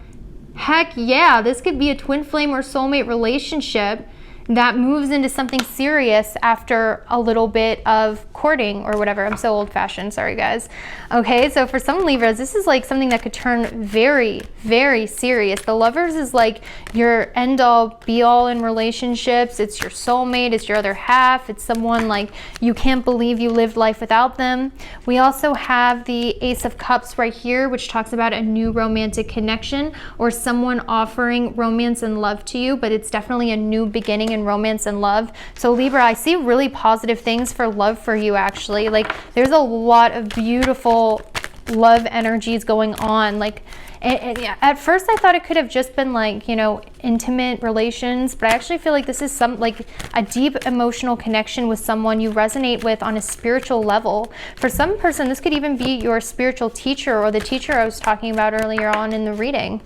Heck yeah, this could be a twin flame or soulmate relationship that moves into something serious after a little bit of courting or whatever. I'm so old-fashioned, sorry guys. Okay, so for some Libras, this is like something that could turn very, very serious. The Lovers is like your end-all, be-all in relationships. It's your soulmate, it's your other half. It's someone like you can't believe you lived life without them. We also have the Ace of Cups right here, which talks about a new romantic connection or someone offering romance and love to you, but it's definitely a new beginning in romance and love. So Libra, I see really positive things for love for you, actually. Like, there's a lot of beautiful love energies going on. Like, at first I thought it could have just been like, you know, intimate relations, but I actually feel like this is like a deep emotional connection with someone you resonate with on a spiritual level. For some person, this could even be your spiritual teacher or the teacher I was talking about earlier on in the reading.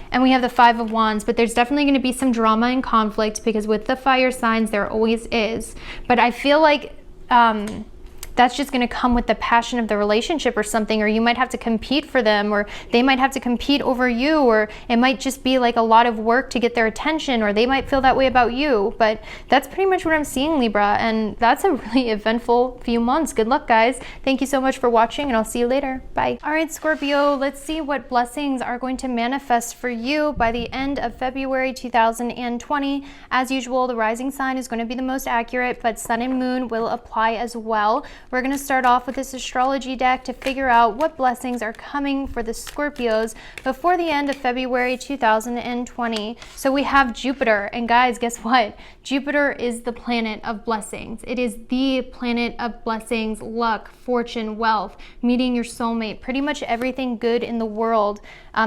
And we have the 5 of Wands, but there's definitely going to be some drama and conflict because with the fire signs, there always is. But I feel like that's just going to come with the passion of the relationship or something, or you might have to compete for them, or they might have to compete over you, or it might just be like a lot of work to get their attention, or they might feel that way about you. But that's pretty much what I'm seeing, Libra, and that's a really eventful few months. Good luck, guys. Thank you so much for watching, and I'll see you later. Bye. All right, Scorpio, let's see what blessings are going to manifest for you by the end of February 2020. As usual, the rising sign is going to be the most accurate, but sun and moon will apply as well. We're going to start off with this astrology deck to figure out what blessings are coming for the Scorpios before the end of February 2020. So we have Jupiter, and guys, guess what? Jupiter is the planet of blessings. It is the planet of blessings, luck, fortune, wealth, meeting your soulmate, pretty much everything good in the world.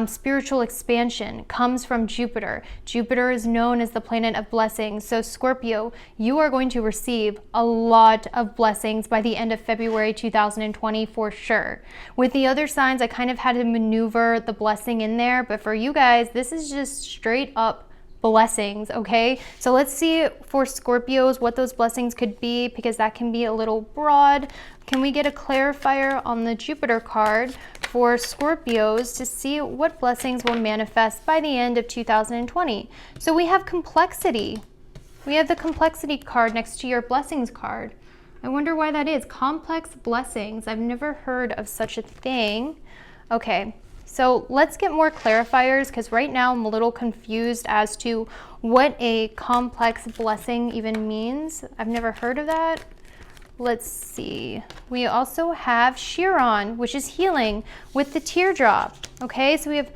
Spiritual expansion comes from Jupiter. Jupiter is known as the planet of blessings. So Scorpio, you are going to receive a lot of blessings by the end of February 2020 for sure. With the other signs, I kind of had to maneuver the blessing in there, but for you guys, this is just straight up blessings, okay? So let's see for Scorpios what those blessings could be, because that can be a little broad. Can we get a clarifier on the Jupiter card for Scorpios to see what blessings will manifest by the end of 2020? So we have complexity. We have the complexity card next to your blessings card. I wonder why that is. Complex blessings. I've never heard of such a thing. Okay. So let's get more clarifiers, because right now I'm a little confused as to what a complex blessing even means. I've never heard of that. let's see. We also have Chiron, which is healing with the teardrop. Okay, so we have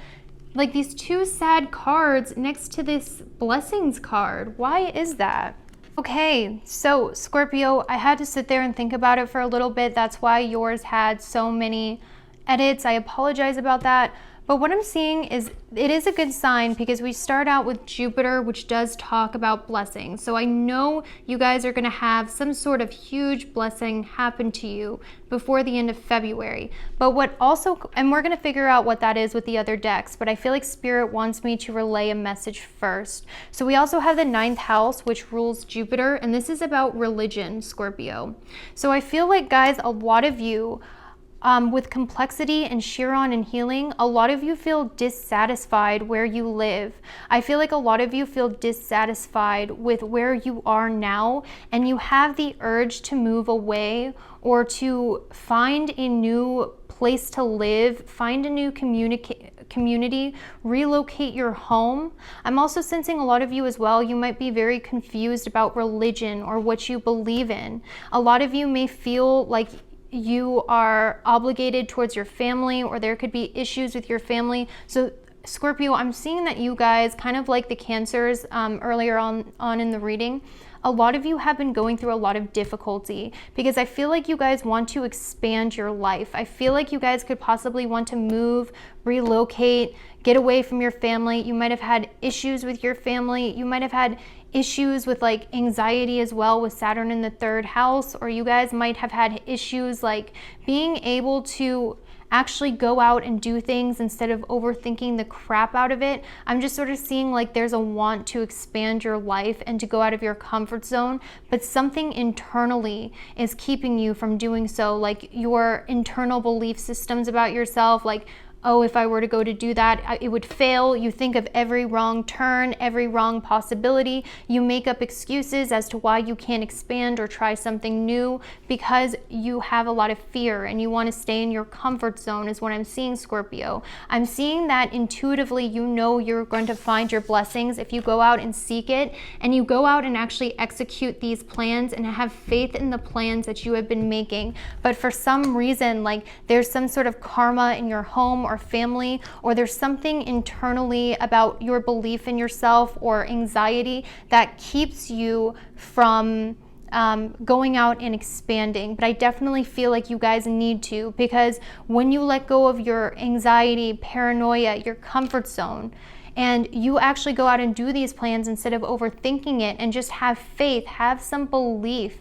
like these two sad cards next to this blessings card. Why is that? Okay, so Scorpio, I had to sit there and think about it for a little bit. That's why yours had so many edits. I apologize about that. But what I'm seeing is it is a good sign because we start out with Jupiter, which does talk about blessings. So I know you guys are going to have some sort of huge blessing happen to you before the end of February. But what also, and we're going to figure out what that is with the other decks, but I feel like Spirit wants me to relay a message first. So we also have the 9th house, which rules Jupiter, and this is about religion, Scorpio. So I feel like, guys, a lot of you, with complexity and Chiron and healing, a lot of you feel dissatisfied where you live. I feel like a lot of you feel dissatisfied with where you are now, and you have the urge to move away or to find a new place to live, find a new community, relocate your home. I'm also sensing a lot of you as well, you might be very confused about religion or what you believe in. A lot of you may feel like you are obligated towards your family, or there could be issues with your family. So Scorpio, I'm seeing that you guys, kind of like the Cancers earlier on in the reading, a lot of you have been going through a lot of difficulty because I feel like you guys want to expand your life. I feel like you guys could possibly want to move, relocate, get away from your family. You might have had issues with your family. You might have had issues with like anxiety as well with Saturn in the 3rd house, or you guys might have had issues like being able to actually go out and do things instead of overthinking the crap out of it. I'm just sort of seeing like there's a want to expand your life and to go out of your comfort zone, but something internally is keeping you from doing so, like your internal belief systems about yourself, like, oh, if I were to go to do that, it would fail. You think of every wrong turn, every wrong possibility. You make up excuses as to why you can't expand or try something new because you have a lot of fear and you want to stay in your comfort zone is what I'm seeing, Scorpio. I'm seeing that intuitively you know you're going to find your blessings if you go out and seek it, and you go out and actually execute these plans and have faith in the plans that you have been making. But for some reason, like there's some sort of karma in your home or family, or there's something internally about your belief in yourself or anxiety that keeps you from going out and expanding. But I definitely feel like you guys need to, because when you let go of your anxiety, paranoia, your comfort zone, and you actually go out and do these plans instead of overthinking it and just have faith, have some belief,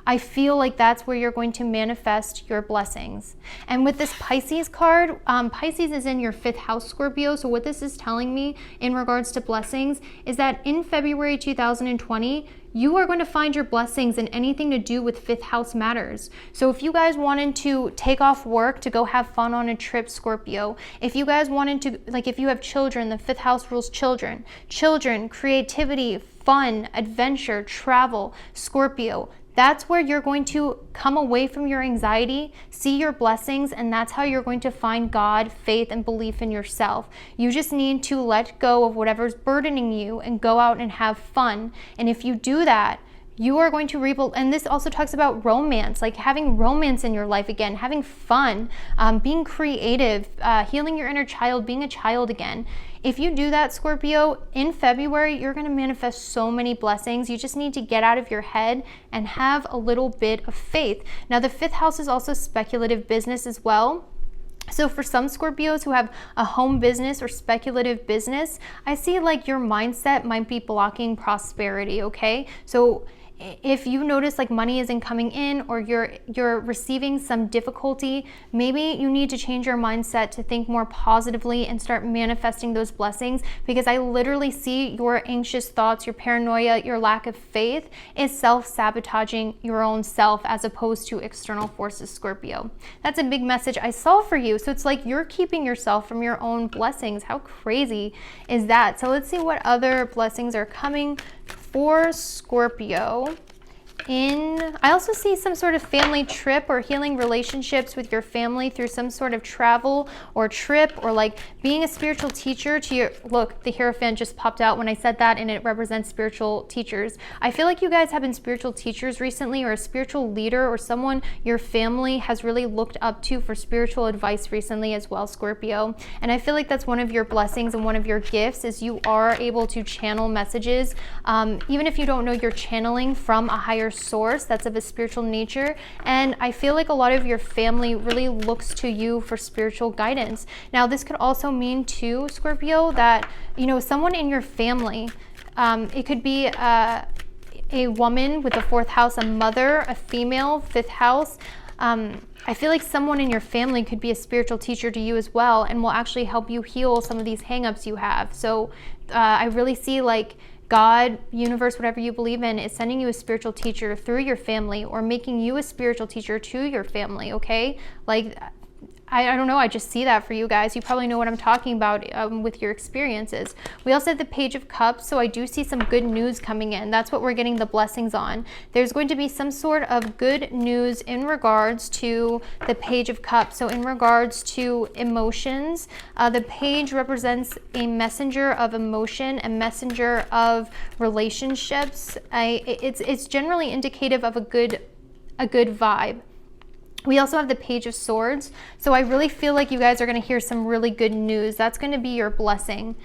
I feel like that's where you're going to manifest your blessings. And with this Pisces card, Pisces is in your 5th house, Scorpio. So what this is telling me in regards to blessings is that in February 2020, you are going to find your blessings in anything to do with 5th house matters. So if you guys wanted to take off work to go have fun on a trip, Scorpio, if you guys wanted to, like if you have children, the 5th house rules children, creativity, fun, adventure, travel, Scorpio, that's where you're going to come away from your anxiety, see your blessings, and that's how you're going to find God, faith, and belief in yourself. You just need to let go of whatever's burdening you and go out and have fun. And if you do that, you are going to reap, and this also talks about romance, like having romance in your life again, having fun, being creative, healing your inner child, being a child again. If you do that, Scorpio, in February, you're going to manifest so many blessings. You just need to get out of your head and have a little bit of faith. Now, the 5th house is also speculative business as well. So for some Scorpios who have a home business or speculative business, I see like your mindset might be blocking prosperity, okay? So if you notice like money isn't coming in, or you're receiving some difficulty, maybe you need to change your mindset to think more positively and start manifesting those blessings, because I literally see your anxious thoughts, your paranoia, your lack of faith is self-sabotaging your own self as opposed to external forces, Scorpio. That's a big message I saw for you. So it's like you're keeping yourself from your own blessings. How crazy is that? So let's see what other blessings are coming for Scorpio I also see some sort of family trip or healing relationships with your family through some sort of travel or trip, or like being a spiritual teacher to your, look, the Hierophant just popped out when I said that, and it represents spiritual teachers. I feel like you guys have been spiritual teachers recently, or a spiritual leader, or someone your family has really looked up to for spiritual advice recently as well, Scorpio. And I feel like that's one of your blessings and one of your gifts, is you are able to channel messages, even if you don't know you're channeling from a higher source that's of a spiritual nature. And I feel like a lot of your family really looks to you for spiritual guidance. Now, this could also mean too, Scorpio, that, you know, someone in your family, it could be a woman with the 4th house, a mother, a female, 5th house. I feel like someone in your family could be a spiritual teacher to you as well, and will actually help you heal some of these hangups you have. So I really see like God, universe, whatever you believe in, is sending you a spiritual teacher through your family, or making you a spiritual teacher to your family, okay? Like, I don't know, I just see that for you guys. You probably know what I'm talking about with your experiences. We also have the Page of Cups, so I do see some good news coming in. That's what we're getting the blessings on. There's going to be some sort of good news in regards to the Page of Cups. So in regards to emotions, the page represents a messenger of emotion, a messenger of relationships. It's generally indicative of a good vibe. We also have the Page of Swords. So I really feel like you guys are going to hear some really good news. That's going to be your blessing,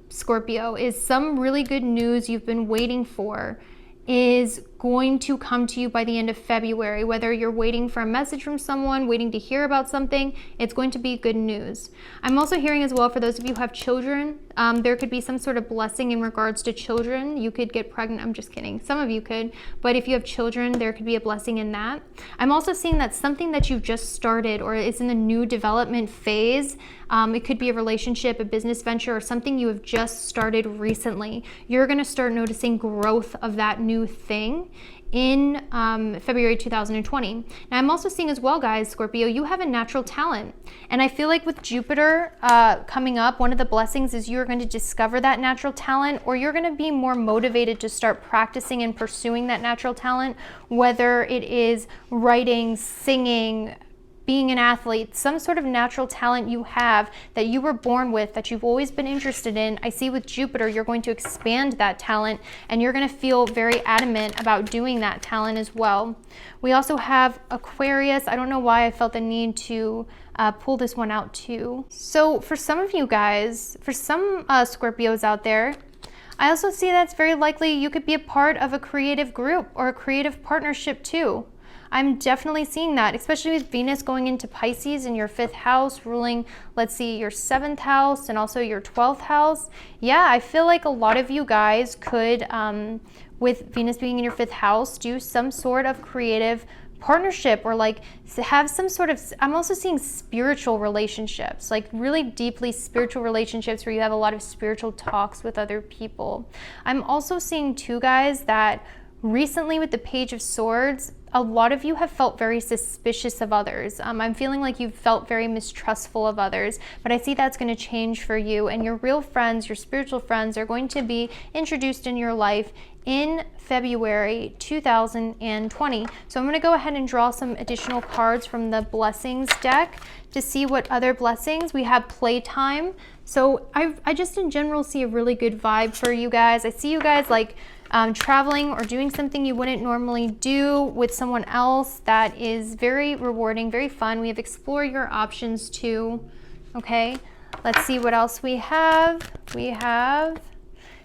Scorpio, is some really good news you've been waiting for is going to come to you by the end of February. Whether you're waiting for a message from someone, waiting to hear about something, it's going to be good news. I'm also hearing as well, for those of you who have children, there could be some sort of blessing in regards to children. You could get pregnant. I'm just kidding. Some of you could. But if you have children, there could be a blessing in that. I'm also seeing that something that you've just started, or is in the new development phase, it could be a relationship, a business venture, or something you have just started recently. You're going to start noticing growth of that new thing in February 2020. Now, I'm also seeing as well, guys, Scorpio, you have a natural talent. And I feel like with Jupiter coming up, one of the blessings is you're going to discover that natural talent, or you're going to be more motivated to start practicing and pursuing that natural talent, whether it is writing, singing, being an athlete, some sort of natural talent you have that you were born with, that you've always been interested in. I see with Jupiter, you're going to expand that talent, and you're going to feel very adamant about doing that talent as well. We also have Aquarius. I don't know why I felt the need to pull this one out too. So for some of you guys, for some Scorpios out there, I also see that it's very likely you could be a part of a creative group or a creative partnership too. I'm definitely seeing that, especially with Venus going into Pisces in your 5th house, ruling, let's see, your 7th house and also your 12th house. Yeah, I feel like a lot of you guys could, with Venus being in your 5th house, do some sort of creative partnership, or like have some sort of, I'm also seeing spiritual relationships, like really deeply spiritual relationships where you have a lot of spiritual talks with other people. I'm also seeing too, guys, that recently with the Page of Swords, a lot of you have felt very suspicious of others. I'm feeling like you've felt very mistrustful of others, but I see that's going to change for you, and your real friends, your spiritual friends, are going to be introduced in your life in February 2020. So I'm going to go ahead and draw some additional cards from the blessings deck to see what other blessings. We have playtime. So I just in general see a really good vibe for you guys. I see you guys like traveling or doing something you wouldn't normally do with someone else that is very rewarding, very fun. We have explore your options too. Okay, let's see what else we have. We have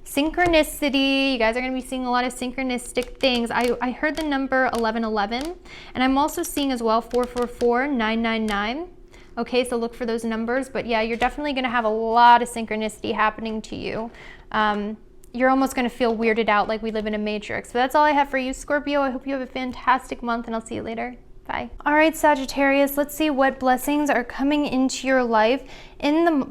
synchronicity. You guys are going to be seeing a lot of synchronistic things. I heard the number 1111, and I'm also seeing as well 444, 999. Okay, so look for those numbers. But yeah, you're definitely going to have a lot of synchronicity happening to you. You're almost going to feel weirded out like we live in a matrix. So that's all I have for you, Scorpio. I hope you have a fantastic month, and I'll see you later. Bye. All right, Sagittarius, let's see what blessings are coming into your life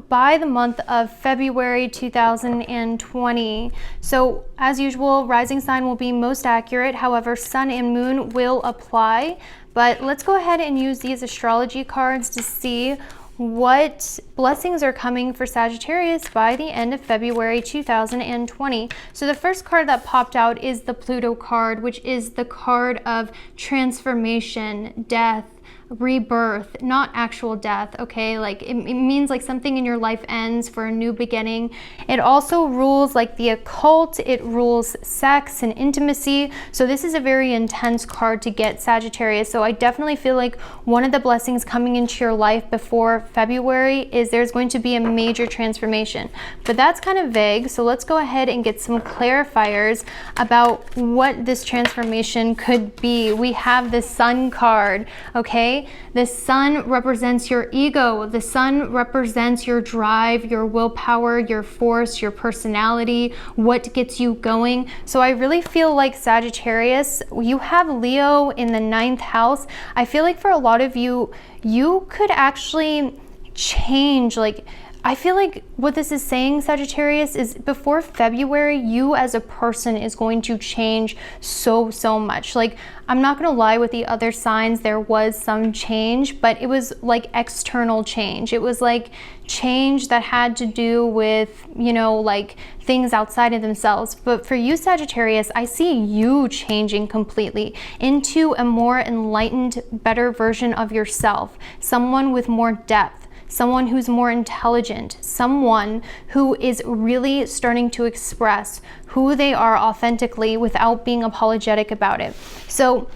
by the month of February 2020. So as usual, rising sign will be most accurate. However, sun and moon will apply. But let's go ahead and use these astrology cards to see what blessings are coming for Sagittarius by the end of February 2020. So the first card that popped out is the Pluto card, which is the card of transformation, death, rebirth, not actual death, okay? Like it means like something in your life ends for a new beginning. It also rules like the occult, it rules sex and intimacy. So this is a very intense card to get, Sagittarius. So I definitely feel like one of the blessings coming into your life before February is there's going to be a major transformation. But that's kind of vague. So let's go ahead and get some clarifiers about what this transformation could be. We have the Sun card, okay? The Sun represents your ego. The Sun represents your drive, your willpower, your force, your personality, what gets you going. So I really feel like Sagittarius, you have Leo in the 9th house. I feel like for a lot of you, you could actually change, like I feel like what this is saying, Sagittarius, is before February, you as a person is going to change so much. Like, I'm not gonna lie, with the other signs, there was some change, but it was like external change. It was like change that had to do with, you know, like things outside of themselves. But for you, Sagittarius, I see you changing completely into a more enlightened, better version of yourself, someone with more depth, someone who's more intelligent, someone who is really starting to express who they are authentically without being apologetic about it. So,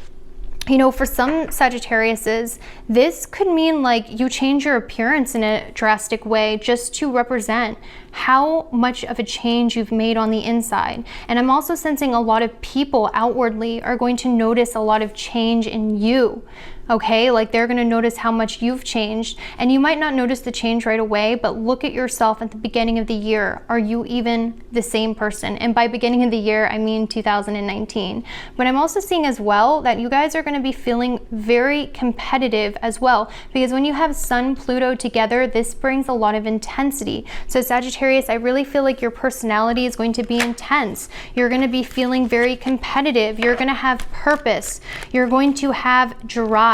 you know, for some Sagittariuses, this could mean like you change your appearance in a drastic way just to represent how much of a change you've made on the inside. And I'm also sensing a lot of people outwardly are going to notice a lot of change in you. Okay, like they're gonna notice how much you've changed, and you might not notice the change right away, but look at yourself at the beginning of the year. Are you even the same person? And by beginning of the year, I mean 2019. But I'm also seeing as well that you guys are gonna be feeling very competitive as well, because when you have Sun, Pluto together, this brings a lot of intensity. So Sagittarius, I really feel like your personality is going to be intense. You're gonna be feeling very competitive. You're gonna have purpose. You're going to have drive.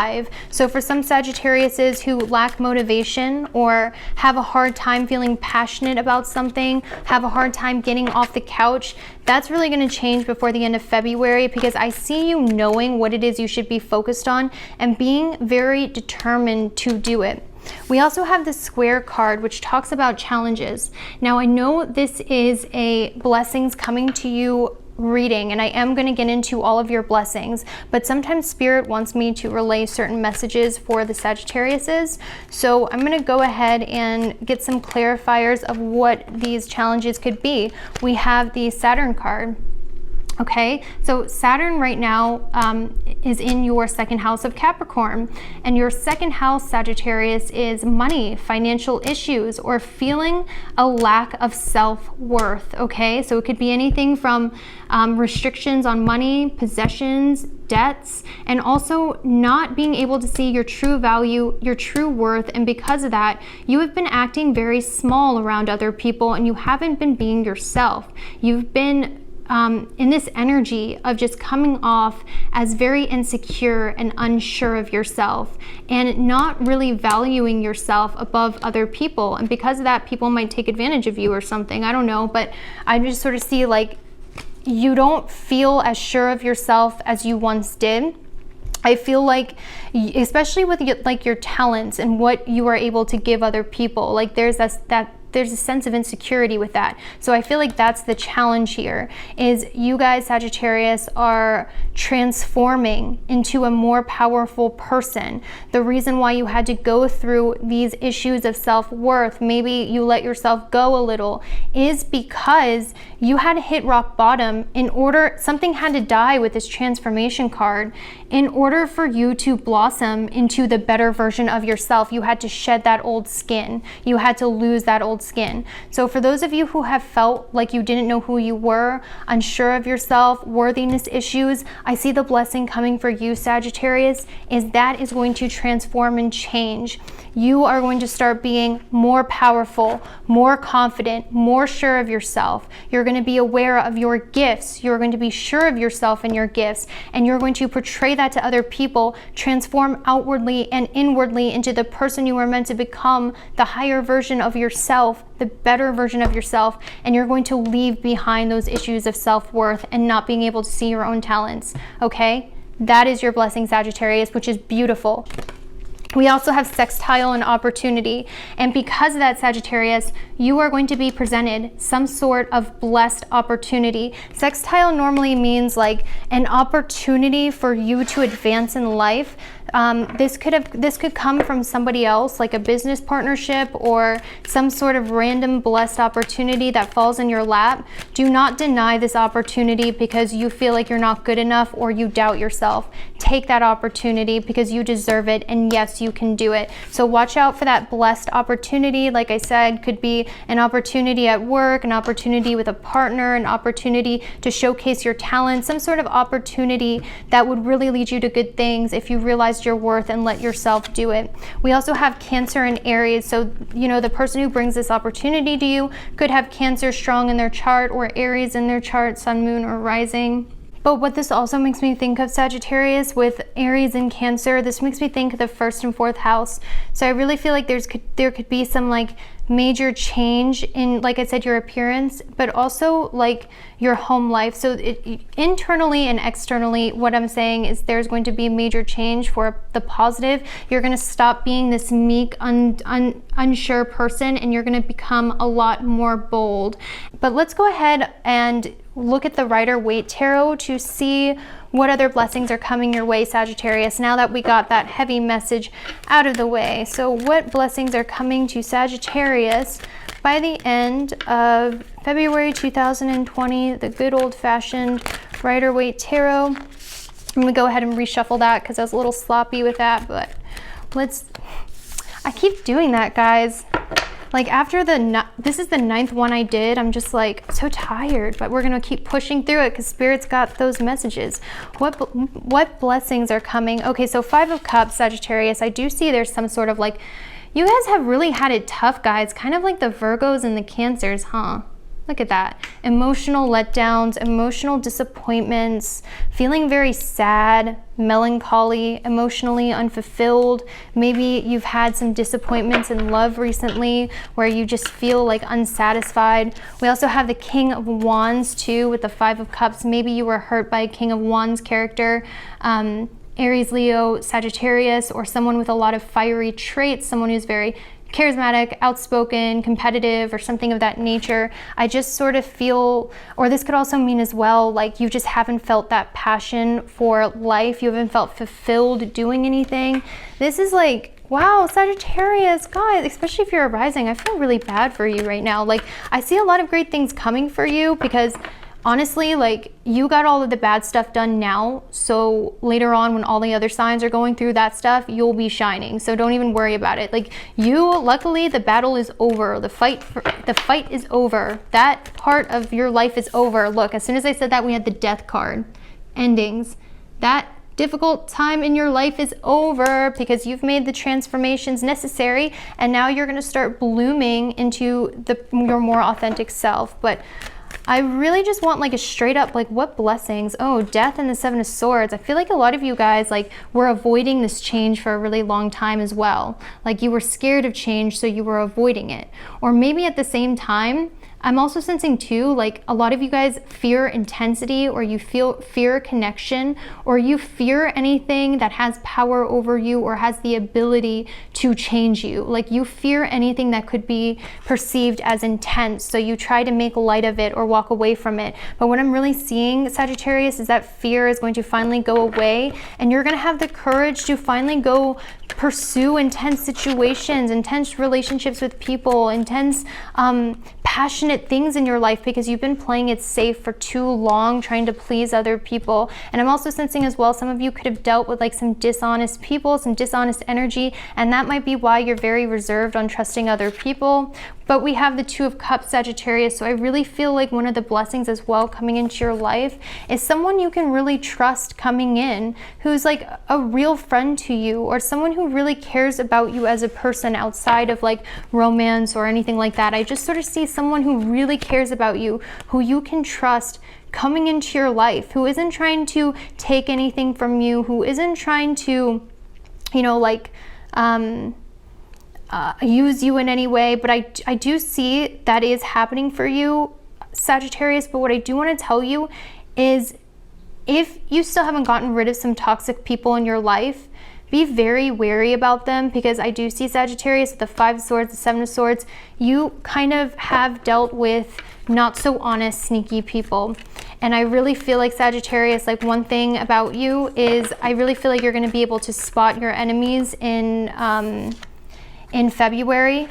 So for some Sagittariuses who lack motivation or have a hard time feeling passionate about something, have a hard time getting off the couch, that's really going to change before the end of February, because I see you knowing what it is you should be focused on and being very determined to do it. We also have the Square card, which talks about challenges. Now, I know this is a blessings coming to you reading, and I am going to get into all of your blessings, but sometimes Spirit wants me to relay certain messages for the Sagittariuses. So I'm going to go ahead and get some clarifiers of what these challenges could be. We have the Saturn card. Okay, so Saturn right now is in your 2nd house of Capricorn, and your 2nd house, Sagittarius, is money, financial issues, or feeling a lack of self-worth. Okay, so it could be anything from restrictions on money, possessions, debts, and also not being able to see your true value, your true worth, and because of that, you have been acting very small around other people, and you haven't been being yourself. You've been in this energy of just coming off as very insecure and unsure of yourself and not really valuing yourself above other people. And because of that, people might take advantage of you or something. I don't know, but I just sort of see like you don't feel as sure of yourself as you once did. I feel like, especially with like your talents and what you are able to give other people, like there's a sense of insecurity with that. So I feel like that's the challenge here, is you guys, Sagittarius, are transforming into a more powerful person. The reason why you had to go through these issues of self-worth, maybe you let yourself go a little, is because you had to hit rock bottom. Something had to die with this transformation card in order for you to blossom into the better version of yourself. You had to shed that old skin. You had to lose that old skin. So for those of you who have felt like you didn't know who you were, unsure of yourself, worthiness issues, I see the blessing coming for you, Sagittarius, is that is going to transform and change. you are going to start being more powerful, more confident, more sure of yourself. You're going to be aware of your gifts. You're going to be sure of yourself and your gifts, and you're going to portray that to other people, transform outwardly and inwardly into the person you are meant to become, the higher version of yourself, the better version of yourself, and you're going to leave behind those issues of self-worth and not being able to see your own talents, okay? That is your blessing, Sagittarius, which is beautiful. We also have sextile and opportunity, and because of that, Sagittarius, you are going to be presented some sort of blessed opportunity. Sextile normally means like an opportunity for you to advance in life. This could come from somebody else, like a business partnership or some sort of random blessed opportunity that falls in your lap. Do not deny this opportunity because you feel like you're not good enough or you doubt yourself. Take that opportunity because you deserve it, and yes, you can do it. So watch out for that blessed opportunity. Like I said, could be an opportunity at work, an opportunity with a partner, an opportunity to showcase your talent, some sort of opportunity that would really lead you to good things if you realize your worth and let yourself do it. We also have Cancer and Aries. So, you know, the person who brings this opportunity to you could have Cancer strong in their chart or Aries in their chart, sun, moon, or rising. But what this also makes me think of, Sagittarius, with Aries and Cancer, this makes me think of the first and fourth house. So I really feel like there could be some like major change in, like I said, your appearance, but also like your home life. So internally and externally, what I'm saying is there's going to be a major change for the positive. You're going to stop being this meek, unsure person, and you're going to become a lot more bold. But let's go ahead and look at the Rider-Waite Tarot to see what other blessings are coming your way, Sagittarius, now that we got that heavy message out of the way. So what blessings are coming to Sagittarius by the end of February 2020, the good old-fashioned Rider-Waite Tarot. I'm going to go ahead and reshuffle that because I was a little sloppy with that, but I keep doing that, guys. Like after this is the 9th one I did, I'm just like so tired, but we're gonna keep pushing through it because Spirit's got those messages. What blessings are coming? Okay, so 5 of Cups, Sagittarius, I do see there's some sort of like, you guys have really had it tough, guys, kind of like the Virgos and the Cancers, huh? Look at that. Emotional letdowns, emotional disappointments, feeling very sad, melancholy, emotionally unfulfilled. Maybe you've had some disappointments in love recently where you just feel like unsatisfied. We also have the King of Wands too with the 5 of Cups. Maybe you were hurt by a King of Wands character. Aries, Leo, Sagittarius, or someone with a lot of fiery traits, someone who's very charismatic, outspoken, competitive, or something of that nature. I just sort of feel, or this could also mean as well, like you just haven't felt that passion for life. You haven't felt fulfilled doing anything. This is like, wow, Sagittarius, guys, especially if you're a rising, I feel really bad for you right now. Like I see a lot of great things coming for you because honestly, like you got all of the bad stuff done now, so later on when all the other signs are going through that stuff, you'll be shining. So don't even worry about it. Like you, luckily the battle is over. The fight is over. That part of your life is over. Look, as soon as I said that, we had the Death card. Endings. That difficult time in your life is over because you've made the transformations necessary, and now you're going to start blooming into your more authentic self. But I really just want like a straight up, like what blessings? Oh, Death and the 7 of Swords. I feel like a lot of you guys like were avoiding this change for a really long time as well. Like you were scared of change, so you were avoiding it. Or maybe at the same time, I'm also sensing too, like a lot of you guys fear intensity, or you fear connection, or you fear anything that has power over you or has the ability to change you. Like you fear anything that could be perceived as intense, so you try to make light of it or walk away from it. But what I'm really seeing, Sagittarius, is that fear is going to finally go away, and you're going to have the courage to finally go pursue intense situations, intense relationships with people, intense passionate things in your life, because you've been playing it safe for too long, trying to please other people. And I'm also sensing as well, some of you could have dealt with like some dishonest people, some dishonest energy, and that might be why you're very reserved on trusting other people. But we have the Two of Cups, Sagittarius. So I really feel like one of the blessings as well coming into your life is someone you can really trust coming in, who's like a real friend to you, or someone who really cares about you as a person outside of like romance or anything like that. I just sort of see someone who really cares about you, who you can trust coming into your life, who isn't trying to take anything from you, who isn't trying to, you know, like, use you in any way. But I do see that is happening for you, Sagittarius. But what I do want to tell you is, if you still haven't gotten rid of some toxic people in your life, be very wary about them, because I do see, Sagittarius, the Five of Swords, the Seven of Swords, you kind of have dealt with not so honest, sneaky people. And I really feel like, Sagittarius, like one thing about you is I really feel like you're going to be able to spot your enemies in February.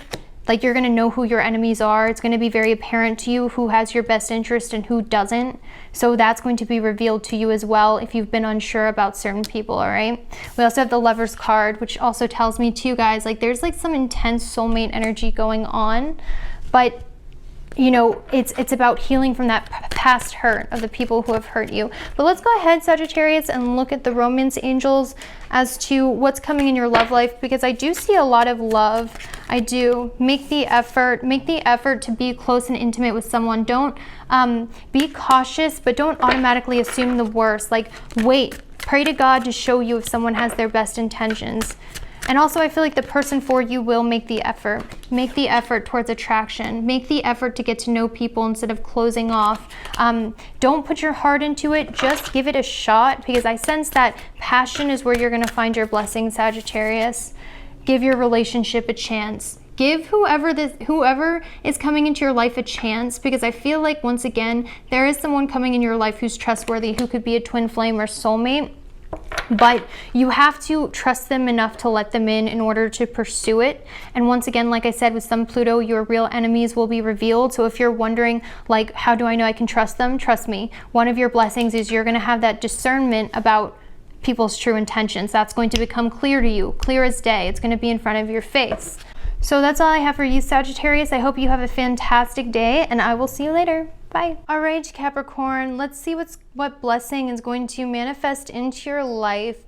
Like, you're going to know who your enemies are. It's going to be very apparent to you who has your best interest and who doesn't. So that's going to be revealed to you as well if you've been unsure about certain people, all right? We also have the Lovers card, which also tells me too, guys, like there's like some intense soulmate energy going on, but you know, it's about healing from that past hurt of the people who have hurt you. But let's go ahead, Sagittarius, and look at the romance angels as to what's coming in your love life, because I do see a lot of love. I do. Make the effort to be close and intimate with someone. Don't be cautious, but don't automatically assume the worst. Like, wait, pray to God to show you if someone has their best intentions. And also, I feel like the person for you will make the effort. Make the effort towards attraction. Make the effort to get to know people instead of closing off. Don't put your heart into it. Just give it a shot, because I sense that passion is where you're going to find your blessing, Sagittarius. Give your relationship a chance. Give whoever is coming into your life a chance, because I feel like, once again, there is someone coming in your life who's trustworthy, who could be a twin flame or soulmate. But you have to trust them enough to let them in order to pursue it. And once again, like I said, with some Pluto, your real enemies will be revealed. So if you're wondering, like, how do I know I can trust them? Trust me. One of your blessings is you're going to have that discernment about people's true intentions. That's going to become clear to you, clear as day. It's going to be in front of your face. So that's all I have for you, Sagittarius. I hope you have a fantastic day, and I will see you later. Bye. All right, Capricorn, let's see what blessing is going to manifest into your life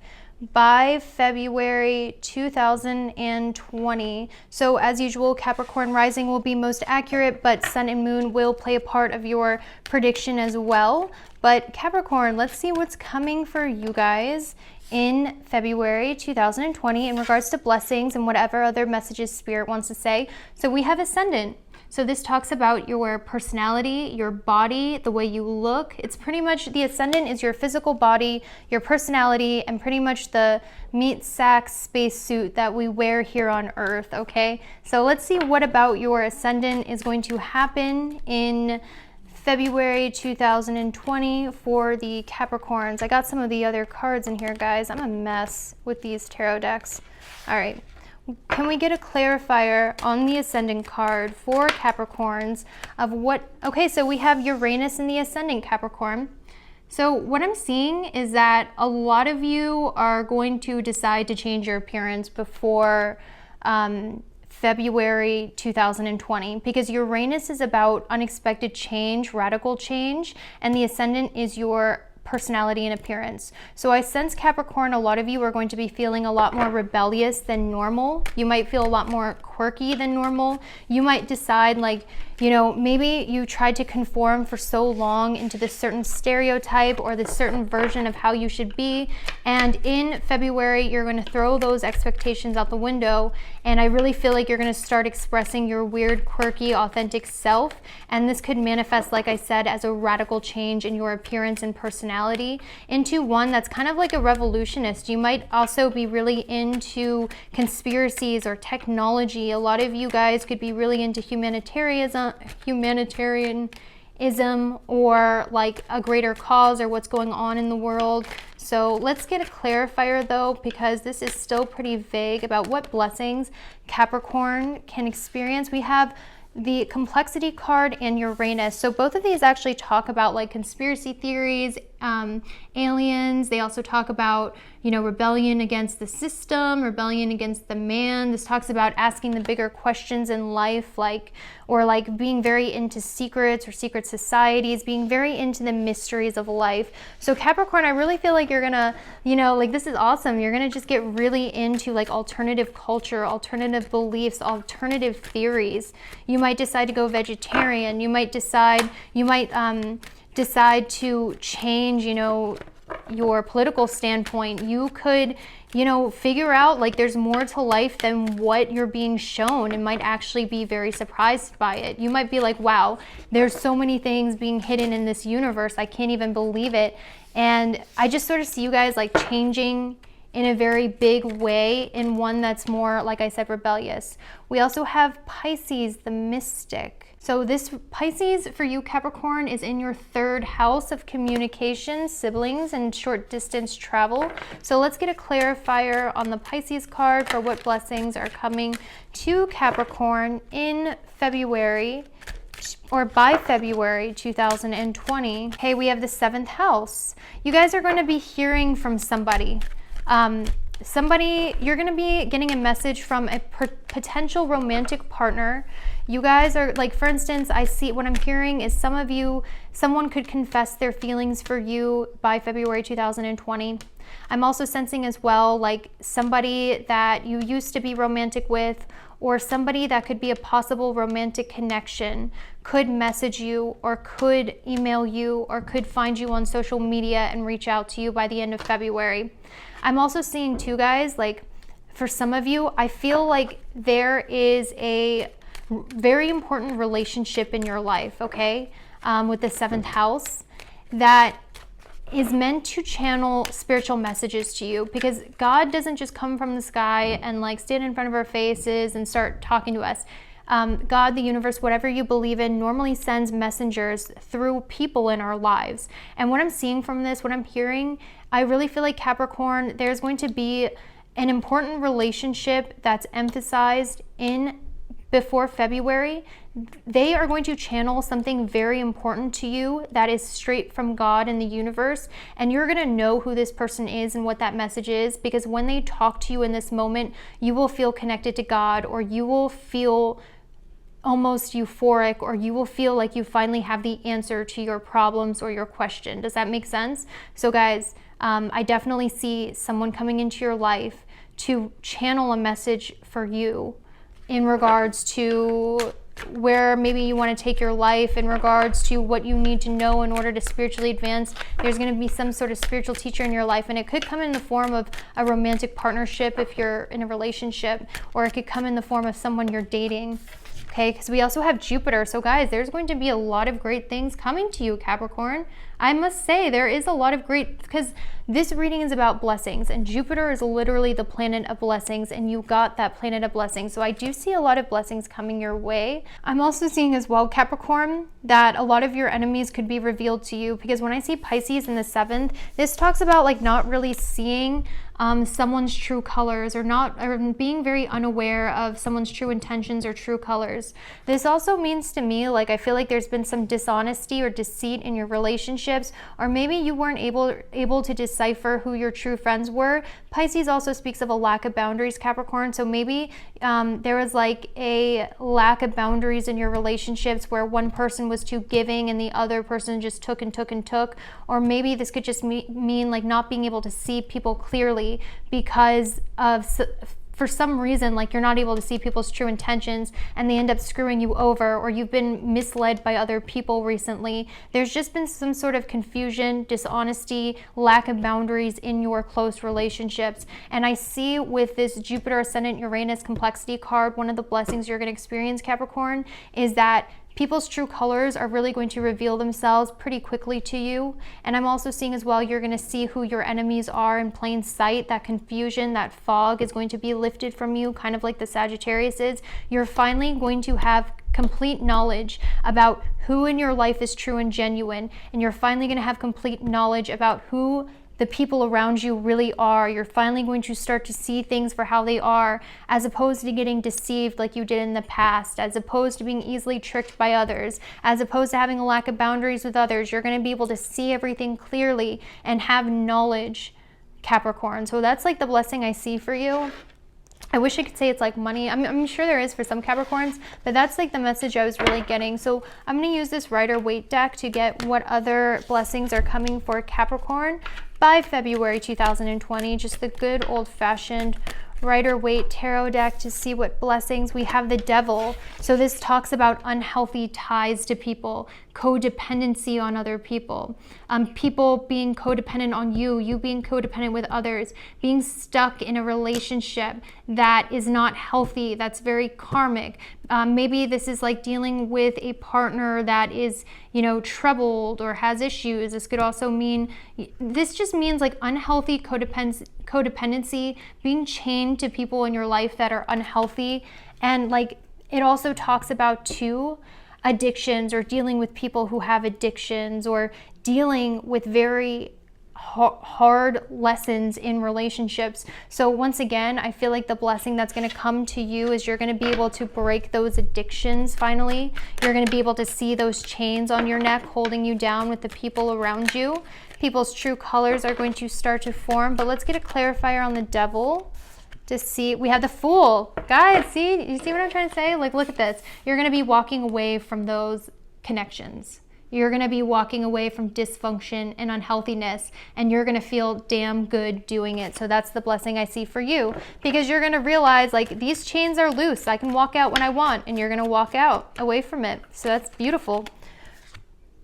by February 2020. So as usual, Capricorn rising will be most accurate, but Sun and Moon will play a part of your prediction as well. But Capricorn, let's see what's coming for you guys in February 2020 in regards to blessings and whatever other messages Spirit wants to say. So we have Ascendant. So this talks about your personality, your body, the way you look. It's pretty much, the Ascendant is your physical body, your personality, and pretty much the meat sack spacesuit that we wear here on Earth, okay? So let's see what about your Ascendant is going to happen in February 2020 for the Capricorns. I got some of the other cards in here, guys. I'm a mess with these tarot decks. All right. Can we get a clarifier on the Ascendant card for Capricorns of what... Okay, so we have Uranus in the Ascendant, Capricorn. So what I'm seeing is that a lot of you are going to decide to change your appearance before February 2020, because Uranus is about unexpected change, radical change, and the Ascendant is your personality and appearance. So I sense, Capricorn, a lot of you are going to be feeling a lot more rebellious than normal. You might feel a lot more quirky than normal. You might decide, like, you know, maybe you tried to conform for so long into this certain stereotype or this certain version of how you should be. And in February, you're going to throw those expectations out the window. And I really feel like you're going to start expressing your weird, quirky, authentic self. And this could manifest, like I said, as a radical change in your appearance and personality into one that's kind of like a revolutionist. You might also be really into conspiracies or technology. A lot of you guys could be really into humanitarianism or like a greater cause or what's going on in the world. So let's get a clarifier though, because this is still pretty vague about what blessings Capricorn can experience. We have the Complexity card and Uranus. So both of these actually talk about like conspiracy theories, aliens. They also talk about, you know, rebellion against the system, rebellion against the man. This talks about asking the bigger questions in life, like, or like being very into secrets or secret societies, being very into the mysteries of life. So Capricorn, I really feel like you're gonna, you know, like, this is awesome. You're gonna just get really into like alternative culture, alternative beliefs, alternative theories. You might decide to go vegetarian. You might decide to change, you know, your political standpoint. You could, you know, figure out like there's more to life than what you're being shown, and might actually be very surprised by it. You might be like, wow, there's so many things being hidden in this universe. I can't even believe it. And I just sort of see you guys like changing in a very big way, in one that's more, like I said, rebellious. We also have Pisces, the mystic. So this Pisces for you, Capricorn, is in your 3rd house of communication, siblings, and short distance travel. So let's get a clarifier on the Pisces card for what blessings are coming to Capricorn in February, or by February 2020. Okay, we have the 7th house. You guys are going to be hearing from somebody. You're going to be getting a message from a potential romantic partner. You guys are like, for instance, I see what I'm hearing is someone could confess their feelings for you by February 2020. I'm also sensing as well, like somebody that you used to be romantic with, or somebody that could be a possible romantic connection, could message you or could email you or could find you on social media and reach out to you by the end of February. I'm also seeing too, guys, like for some of you, I feel like there is a very important relationship in your life, okay, with the 7th house that is meant to channel spiritual messages to you, because God doesn't just come from the sky and like stand in front of our faces and start talking to us. God, the universe, whatever you believe in, normally sends messengers through people in our lives. And what I'm seeing from this, what I'm hearing, I really feel like Capricorn, there's going to be an important relationship that's emphasized before February. They are going to channel something very important to you that is straight from God and the universe, and you're going to know who this person is and what that message is, because when they talk to you in this moment, you will feel connected to God, or you will feel almost euphoric, or you will feel like you finally have the answer to your problems or your question. Does that make sense? So guys, I definitely see someone coming into your life to channel a message for you in regards to where maybe you want to take your life, in regards to what you need to know in order to spiritually advance. There's going to be some sort of spiritual teacher in your life, and it could come in the form of a romantic partnership if you're in a relationship, or it could come in the form of someone you're dating. Okay, because we also have Jupiter. So guys, there's going to be a lot of great things coming to you, Capricorn. I must say there is a lot of great, because this reading is about blessings, and Jupiter is literally the planet of blessings, and you got that planet of blessings. So I do see a lot of blessings coming your way. I'm also seeing as well, Capricorn, that a lot of your enemies could be revealed to you, because when I see Pisces in the 7th, this talks about like not really seeing someone's true colors, or being very unaware of someone's true intentions or true colors. This also means to me, like, I feel like there's been some dishonesty or deceit in your relationships, or maybe you weren't able to decipher who your true friends were. Pisces also speaks of a lack of boundaries, Capricorn. So maybe there was like a lack of boundaries in your relationships, where one person was too giving and the other person just took and took and took. Or maybe this could just mean like not being able to see people clearly, because of, for some reason, like you're not able to see people's true intentions and they end up screwing you over, or you've been misled by other people recently. There's just been some sort of confusion, dishonesty, lack of boundaries in your close relationships. And I see with this Jupiter Ascendant Uranus complexity card, one of the blessings you're going to experience, Capricorn, is that people's true colors are really going to reveal themselves pretty quickly to you. And I'm also seeing as well, you're going to see who your enemies are in plain sight. That confusion, that fog is going to be lifted from you, kind of like the Sagittarius is. You're finally going to have complete knowledge about who in your life is true and genuine. And you're finally going to have complete knowledge about who the people around you really are. You're finally going to start to see things for how they are, as opposed to getting deceived like you did in the past, as opposed to being easily tricked by others, as opposed to having a lack of boundaries with others. You're going to be able to see everything clearly and have knowledge, Capricorn. So that's like the blessing I see for you. I wish I could say it's like money. I'm sure there is for some Capricorns, but that's like the message I was really getting. So I'm going to use this Rider-Waite deck to get what other blessings are coming for Capricorn by February 2020. Just the good old-fashioned Rider-Waite tarot deck to see what blessings. We have the Devil. So this talks about unhealthy ties to people, codependency on other people, people being codependent on you, you being codependent with others, being stuck in a relationship that is not healthy, that's very karmic. Maybe this is like dealing with a partner that is, you know, troubled or has issues. This could also mean, this just means like unhealthy codependency, being chained to people in your life that are unhealthy. And like, it also talks about too, addictions, or dealing with people who have addictions, or dealing with very hard lessons in relationships. So once again, I feel like the blessing that's going to come to you is you're going to be able to break those addictions finally. You're going to be able to see those chains on your neck holding you down with the people around you. People's true colors are going to start to form. But let's get a clarifier on the Devil to see. We have the Fool. Guys, see, you see what I'm trying to say? Like, look at this. You're going to be walking away from those connections. You're going to be walking away from dysfunction and unhealthiness, and you're going to feel damn good doing it. So that's the blessing I see for you, because you're going to realize like these chains are loose. I can walk out when I want, and you're going to walk out away from it. So that's beautiful.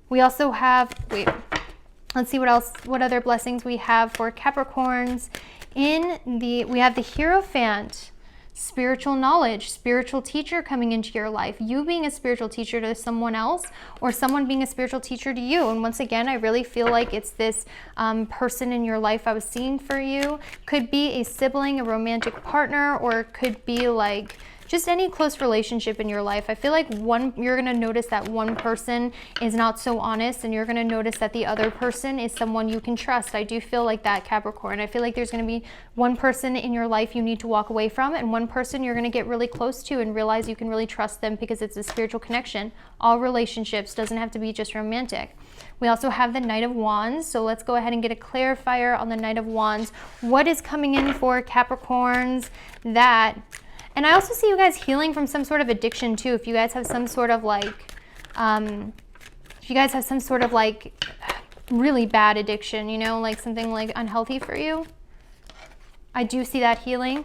We also have, wait, let's see what else, what other blessings we have for Capricorns. We have the Hierophant, spiritual knowledge, spiritual teacher coming into your life, you being a spiritual teacher to someone else, or someone being a spiritual teacher to you. And once again, I really feel like it's this person in your life I was seeing for you. Could be a sibling, a romantic partner, or it could be like just any close relationship in your life. I feel like you're going to notice that one person is not so honest, and you're going to notice that the other person is someone you can trust. I do feel like that, Capricorn. I feel like there's going to be one person in your life you need to walk away from, and one person you're going to get really close to and realize you can really trust them because it's a spiritual connection. All relationships, doesn't have to be just romantic. We also have the Knight of Wands. So let's go ahead and get a clarifier on the Knight of Wands. What is coming in for Capricorns that... And I also see you guys healing from some sort of addiction too. If you guys have some sort of like, really bad addiction, you know, like something like unhealthy for you. I do see that healing.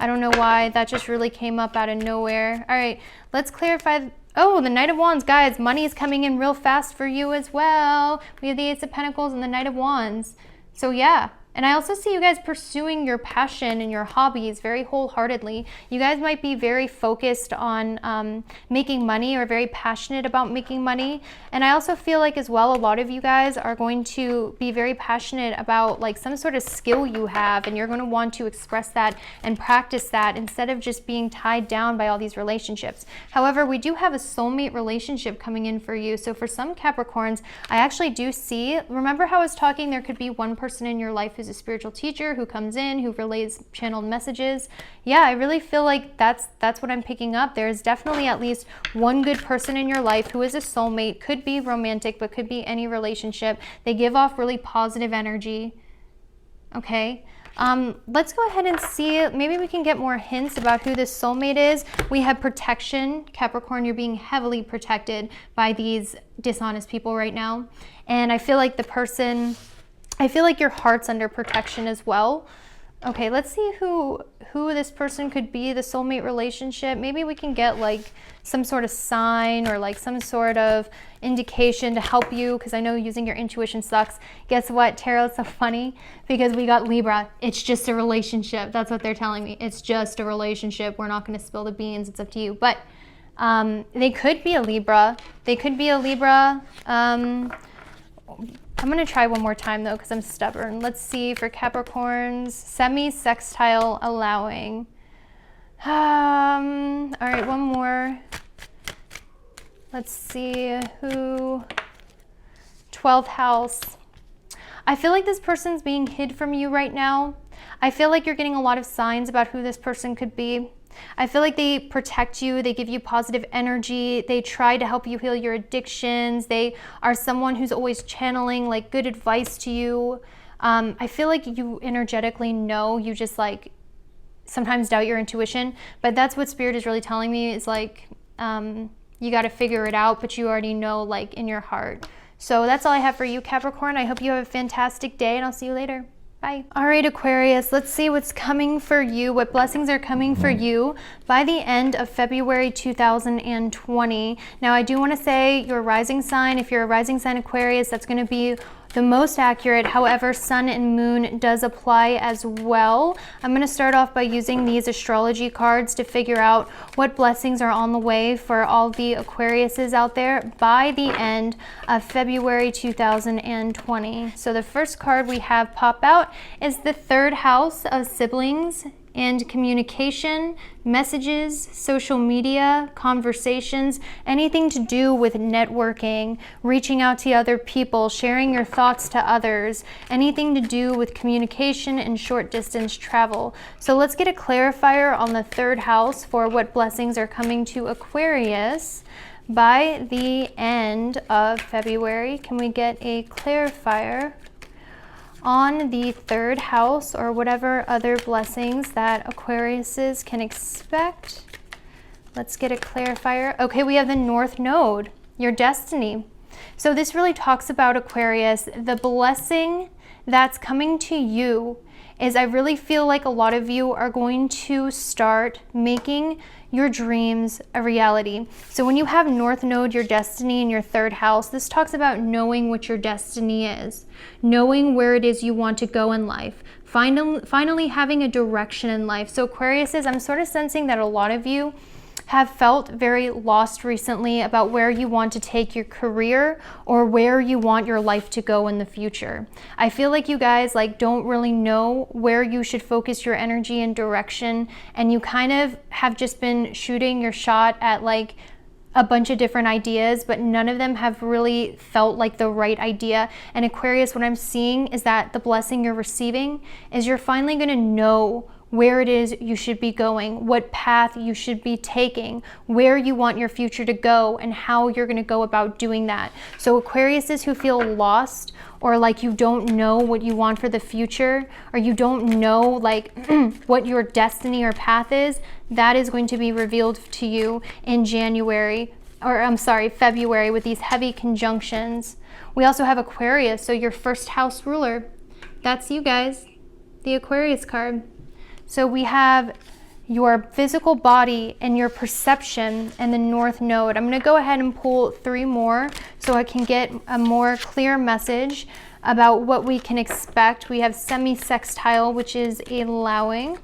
I don't know why, that just really came up out of nowhere. All right, let's clarify. Oh, the Knight of Wands, guys, money is coming in real fast for you as well. We have the Ace of Pentacles and the Knight of Wands. So yeah. And I also see you guys pursuing your passion and your hobbies very wholeheartedly. You guys might be very focused on making money, or very passionate about making money. And I also feel like as well, a lot of you guys are going to be very passionate about like some sort of skill you have, and you're going to want to express that and practice that instead of just being tied down by all these relationships. However, we do have a soulmate relationship coming in for you. So for some Capricorns, I actually do see, remember how I was talking, there could be one person in your life who's a spiritual teacher who comes in, who relays channeled messages. Yeah, I really feel like that's what I'm picking up. There's definitely at least one good person in your life who is a soulmate. Could be romantic, but could be any relationship. They give off really positive energy. Okay. Let's go ahead and see, maybe we can get more hints about who this soulmate is. We have protection. Capricorn, you're being heavily protected by these dishonest people right now. And I feel like I feel like your heart's under protection as well. Okay, let's see who this person could be, the soulmate relationship. Maybe we can get like some sort of sign or like some sort of indication to help you, because I know using your intuition sucks. Guess what, tarot, it's so funny because we got Libra. It's just a relationship. That's what they're telling me. It's just a relationship. We're not going to spill the beans. It's up to you. But they could be a Libra. They could be a Libra. I'm going to try one more time though, because I'm stubborn. Let's see for Capricorns, semi-sextile allowing. All right, one more. Let's see who, 12th house. I feel like this person's being hid from you right now. I feel like you're getting a lot of signs about who this person could be. I feel like they protect you, they give you positive energy, they try to help you heal your addictions, they are someone who's always channeling like good advice to you. I feel like you energetically know, you just like sometimes doubt your intuition, but that's what Spirit is really telling me is like, you got to figure it out, but you already know like in your heart. So that's all I have for you, Capricorn. I hope you have a fantastic day, and I'll see you later. Bye. All right, Aquarius, let's see what's coming for you, what blessings are coming for you by the end of February 2020. Now, I do want to say your rising sign, if you're a rising sign Aquarius, that's going to be the most accurate. However, sun and moon does apply as well. I'm going to start off by using these astrology cards to figure out what blessings are on the way for all the Aquariuses out there by the end of February 2020. So the first card we have pop out is the third house of siblings and communication, messages, social media, conversations, anything to do with networking, reaching out to other people, sharing your thoughts to others, anything to do with communication and short distance travel. So let's get a clarifier on the third house for what blessings are coming to Aquarius by the end of February. Can we get a clarifier on the third house or whatever other blessings that Aquariuses can expect? Let's get a clarifier. Okay, we have the North Node, your destiny. So this really talks about Aquarius. The blessing that's coming to you is I really feel like a lot of you are going to start making your dreams a reality. So when you have North Node, your destiny, in your third house, this talks about knowing what your destiny is, knowing where it is you want to go in life, finally having a direction in life. So Aquariuses, I'm sort of sensing that a lot of you have felt very lost recently about where you want to take your career or where you want your life to go in the future. I feel like you guys like don't really know where you should focus your energy and direction, and you kind of have just been shooting your shot at like a bunch of different ideas, but none of them have really felt like the right idea. And Aquarius, what I'm seeing is that the blessing you're receiving is you're finally going to know where it is you should be going, what path you should be taking, where you want your future to go, and how you're going to go about doing that. So Aquariuses who feel lost, or like you don't know what you want for the future, or you don't know like what your destiny or path is, that is going to be revealed to you in February with these heavy conjunctions. We also have Aquarius, so your first house ruler. That's you guys, the Aquarius card. So we have your physical body and your perception and the North Node. I'm going to go ahead and pull 3 more so I can get a more clear message about what we can expect. We have semi-sextile, which is allowing.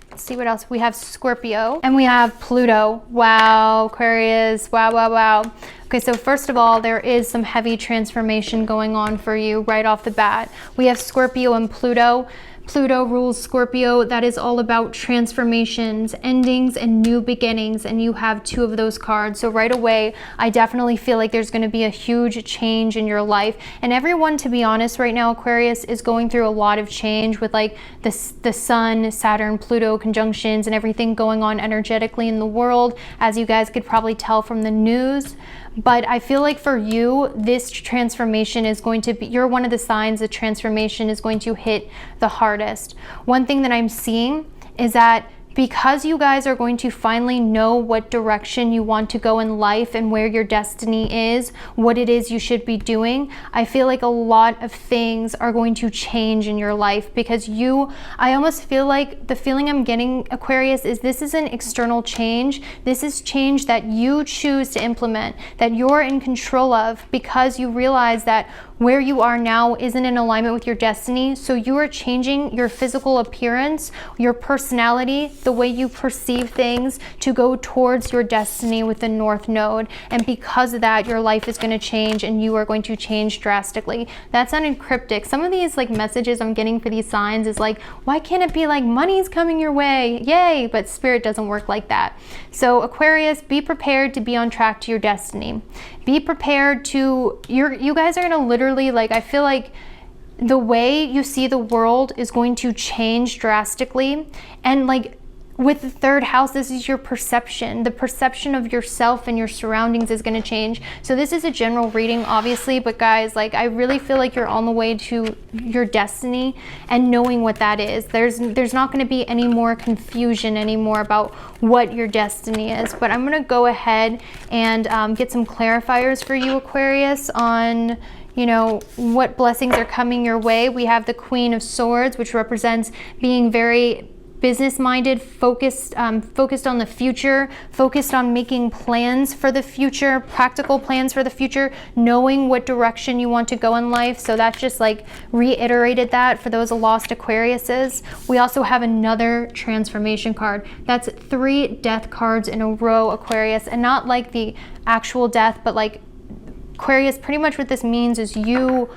Let's see what else. We have Scorpio and we have Pluto. Wow, Aquarius. Wow, wow, wow. Okay, so first of all, there is some heavy transformation going on for you right off the bat. We have Scorpio and Pluto. Pluto rules Scorpio. That is all about transformations, endings, and new beginnings, and you have 2 of those cards. So right away, I definitely feel like there's going to be a huge change in your life. And everyone, to be honest, right now, Aquarius is going through a lot of change with like the Sun, Saturn, Pluto conjunctions and everything going on energetically in the world, as you guys could probably tell from the news. But I feel like for you, this transformation is going to be, you're one of the signs that transformation is going to hit the hardest. One thing that I'm seeing is that because you guys are going to finally know what direction you want to go in life and where your destiny is, what it is you should be doing, I feel like a lot of things are going to change in your life because I almost feel like the feeling I'm getting, Aquarius, is this is an external change. This is change that you choose to implement, that you're in control of because you realize that where you are now isn't in alignment with your destiny. So you are changing your physical appearance, your personality, the way you perceive things to go towards your destiny with the North Node. And because of that, your life is going to change and you are going to change drastically. That sounded cryptic. Some of these like messages I'm getting for these signs is like, why can't it be like money's coming your way? Yay! But Spirit doesn't work like that. So Aquarius, be prepared to be on track to your destiny. Be prepared to, you guys are going to literally, like, I feel like the way you see the world is going to change drastically. And like with the third house, this is your perception. The perception of yourself and your surroundings is going to change. So this is a general reading, obviously, but guys, like, I really feel like you're on the way to your destiny and knowing what that is. There's not going to be any more confusion anymore about what your destiny is. But I'm going to go ahead and get some clarifiers for you, Aquarius, on, you know, what blessings are coming your way. We have the Queen of Swords, which represents being very business-minded, focused on the future, focused on making plans for the future, practical plans for the future, knowing what direction you want to go in life. So that's just like reiterated that for those lost Aquariuses. We also have another transformation card. That's 3 death cards in a row, Aquarius, and not like the actual death, but like Aquarius, pretty much what this means is you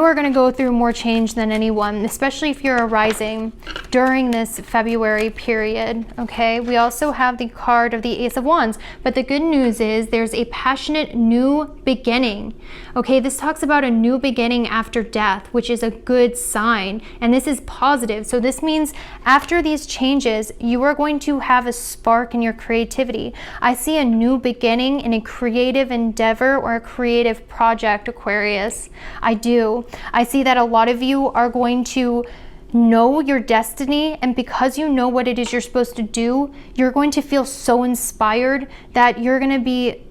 are going to go through more change than anyone, especially if you're a rising during this February period, okay? We also have the card of the Ace of Wands, but the good news is there's a passionate new beginning, okay? This talks about a new beginning after death, which is a good sign, and this is positive. So this means after these changes, you are going to have a spark in your creativity. I see a new beginning in a creative endeavor or a creative project, Aquarius. I do. I see that a lot of you are going to know your destiny, and because you know what it is you're supposed to do, you're going to feel so inspired that you're going to be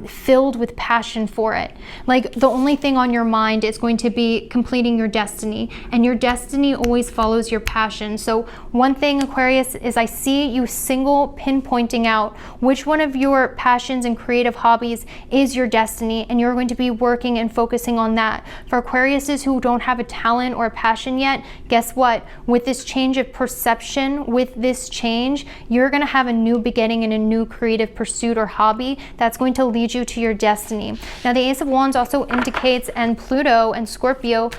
filled with passion for it. Like the only thing on your mind is going to be completing your destiny, and your destiny always follows your passion. So one thing, Aquarius, is I see you pinpointing out which one of your passions and creative hobbies is your destiny, and you're going to be working and focusing on that. For Aquariuses who don't have a talent or a passion yet, guess what? With this change of perception, with this change, you're going to have a new beginning in a new creative pursuit or hobby that's going to lead you to your destiny. Now, the Ace of Wands also indicates, and Pluto and Scorpio,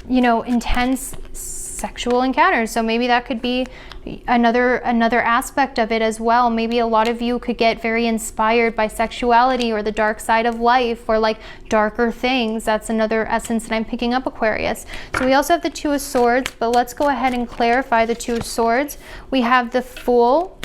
you know, intense sexual encounters. So maybe that could be another aspect of it as well. Maybe a lot of you could get very inspired by sexuality or the dark side of life, or like darker things. That's another essence that I'm picking up, Aquarius. So we also have the Two of Swords, but let's go ahead and clarify the Two of Swords. We have the Fool.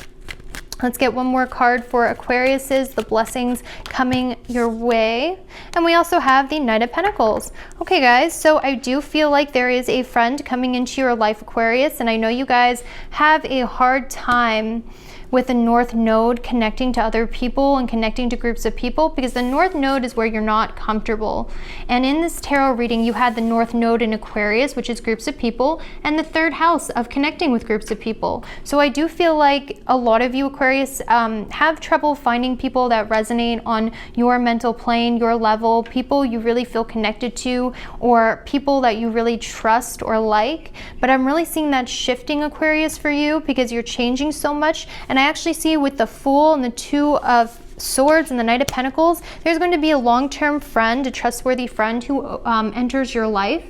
Let's get one more card for Aquariuses, the blessings coming your way. And we also have the Knight of Pentacles. Okay, guys, so I do feel like there is a friend coming into your life, Aquarius, and I know you guys have a hard time with the North Node connecting to other people and connecting to groups of people, because the North Node is where you're not comfortable. And in this tarot reading, you had the North Node in Aquarius, which is groups of people, and the third house of connecting with groups of people. So I do feel like a lot of you, Aquarius, have trouble finding people that resonate on your mental plane, your level, people you really feel connected to, or people that you really trust or like. But I'm really seeing that shifting, Aquarius, for you, because you're changing so much. And I actually see with the Fool and the Two of Swords and the Knight of Pentacles, there's going to be a long-term friend, a trustworthy friend who enters your life.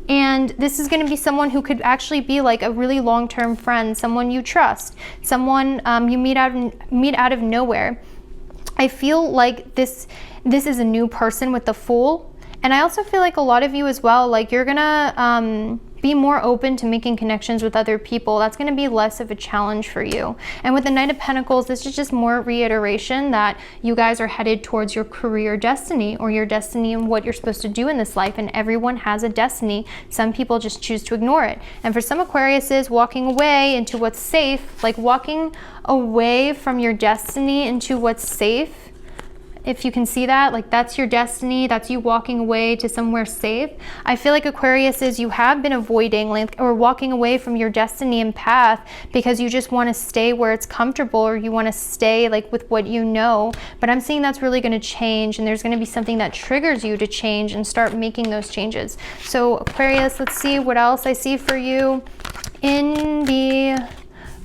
And this is going to be someone who could actually be like a really long-term friend, someone you trust, someone you meet out of nowhere. I feel like this is a new person with the Fool. And I also feel like a lot of you as well, like you're gonna be more open to making connections with other people. That's gonna be less of a challenge for you. And with the Knight of Pentacles, this is just more reiteration that you guys are headed towards your career destiny, or your destiny and what you're supposed to do in this life. And everyone has a destiny. Some people just choose to ignore it. And for some Aquariuses, walking away into what's safe, like walking away from your destiny into what's safe, if you can see that, like that's your destiny, that's you walking away to somewhere safe. I feel like Aquariuses, you have been avoiding or walking away from your destiny and path because you just want to stay where it's comfortable, or you want to stay like with what you know. But I'm seeing that's really going to change, and there's going to be something that triggers you to change and start making those changes. So Aquarius, let's see what else I see for you in the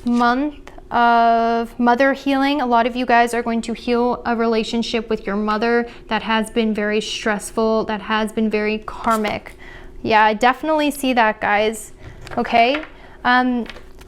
month of mother healing. A lot of you guys are going to heal a relationship with your mother that has been very stressful, that has been very karmic. Yeah, I definitely see that, guys. Okay.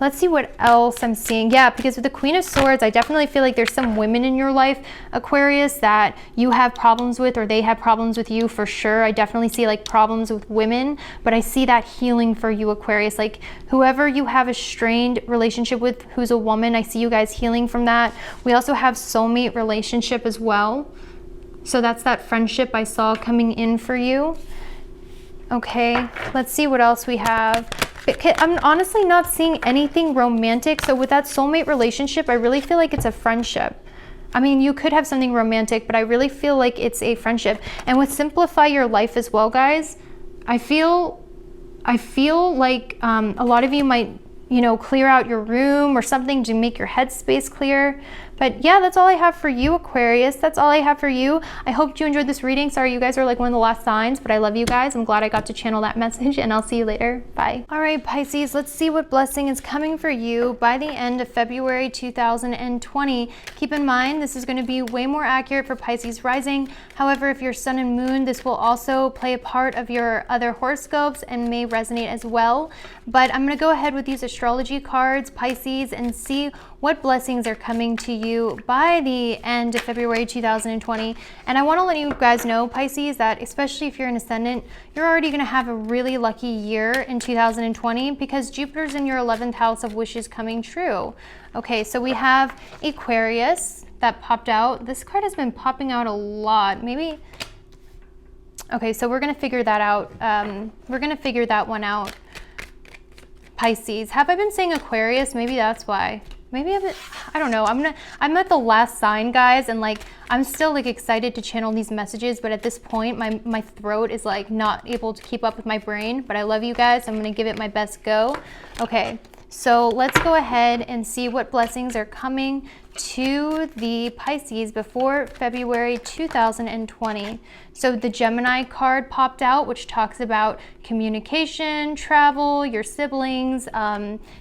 Let's see what else I'm seeing. Yeah, because with the Queen of Swords, I definitely feel like there's some women in your life, Aquarius, that you have problems with, or they have problems with you for sure. I definitely see like problems with women, but I see that healing for you, Aquarius. Like whoever you have a strained relationship with who's a woman, I see you guys healing from that. We also have soulmate relationship as well. So that's that friendship I saw coming in for you. Okay, let's see what else we have. I'm honestly not seeing anything romantic. So with that soulmate relationship, I really feel like it's a friendship. I mean, you could have something romantic, but I really feel like it's a friendship. And with simplify your life as well, guys, I feel like a lot of you might, you know, clear out your room or something to make your headspace clear. But yeah, that's all I have for you, Aquarius. That's all I have for you. I hope you enjoyed this reading. Sorry, you guys are like one of the last signs, but I love you guys. I'm glad I got to channel that message, and I'll see you later. Bye. All right, Pisces, let's see what blessing is coming for you by the end of February 2020. Keep in mind, this is going to be way more accurate for Pisces rising. However, if you're sun and moon, this will also play a part of your other horoscopes and may resonate as well. But I'm going to go ahead with these astrology cards, Pisces, and see what blessings are coming to you by the end of February 2020. And I want to let you guys know, Pisces, that especially if you're an ascendant, you're already going to have a really lucky year in 2020 because Jupiter's in your 11th house of wishes coming true. Okay, so we have Aquarius that popped out. This card has been popping out a lot. Maybe... Okay, so we're going to figure that out. We're going to figure that one out. Pisces. Have I been saying Aquarius? Maybe that's why. Maybe I don't know. I'm at the last sign, guys, and like I'm still like excited to channel these messages, but at this point my throat is like not able to keep up with my brain. But I love you guys. I'm gonna give it my best go. Okay, so let's go ahead and see what blessings are coming to the Pisces before February 2020. So the Gemini card popped out, which talks about communication, travel, your siblings,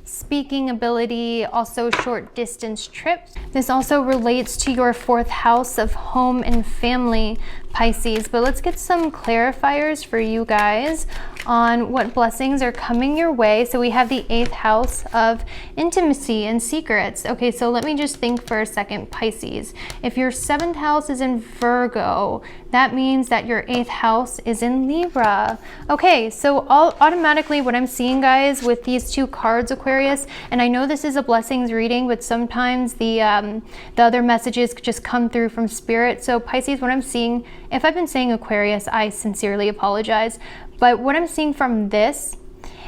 speaking ability, also short distance trips. This also relates to your 4th house of home and family, Pisces. But let's get some clarifiers for you guys on what blessings are coming your way. So we have the 8th house of intimacy and secrets. Okay, so let me just think for a second, Pisces. If your 7th house is in Virgo, that means that your 8th house is in Libra. Okay, so automatically what I'm seeing, guys, with these two cards, Aquarius, and I know this is a blessings reading, but sometimes the other messages just come through from spirit. So Pisces, what I'm seeing, if I've been saying Aquarius, I sincerely apologize. But what I'm seeing from this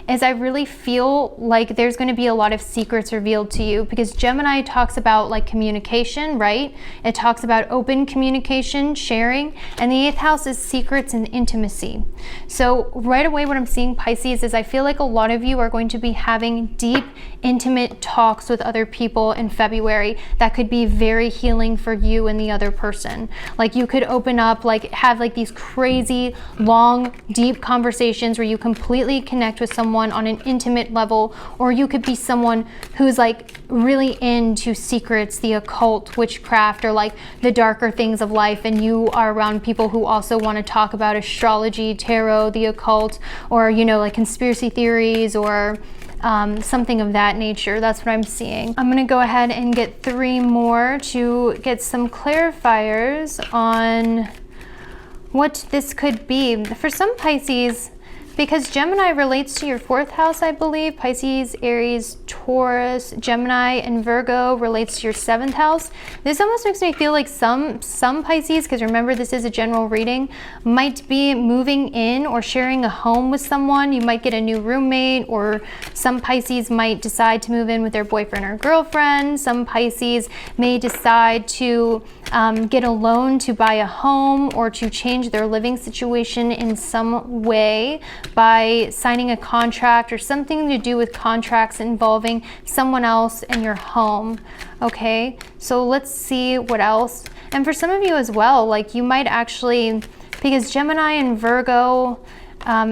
is I really feel like there's going to be a lot of secrets revealed to you, because Gemini talks about like communication, right? It talks about open communication, sharing, and the 8th house is secrets and intimacy. So right away what I'm seeing, Pisces, is I feel like a lot of you are going to be having deep, intimate talks with other people in February that could be very healing for you and the other person. Like you could open up, like have like these crazy, long, deep conversations where you completely connect with someone on an intimate level, or you could be someone who's like really into secrets, the occult, witchcraft, or like the darker things of life, and you are around people who also want to talk about astrology, tarot, the occult, or you know, like conspiracy theories, or something of that nature. That's what I'm seeing. I'm gonna go ahead and get 3 more to get some clarifiers on what this could be. For some Pisces, because Gemini relates to your 4th house, I believe. Pisces, Aries, Taurus, Gemini, and Virgo relates to your 7th house. This almost makes me feel like some Pisces, because remember this is a general reading, might be moving in or sharing a home with someone. You might get a new roommate, or some Pisces might decide to move in with their boyfriend or girlfriend. Some Pisces may decide to get a loan to buy a home or to change their living situation in some way by signing a contract or something to do with contracts involving someone else in your home. Okay, so let's see what else. And for some of you as well, like you might actually, because Gemini and Virgo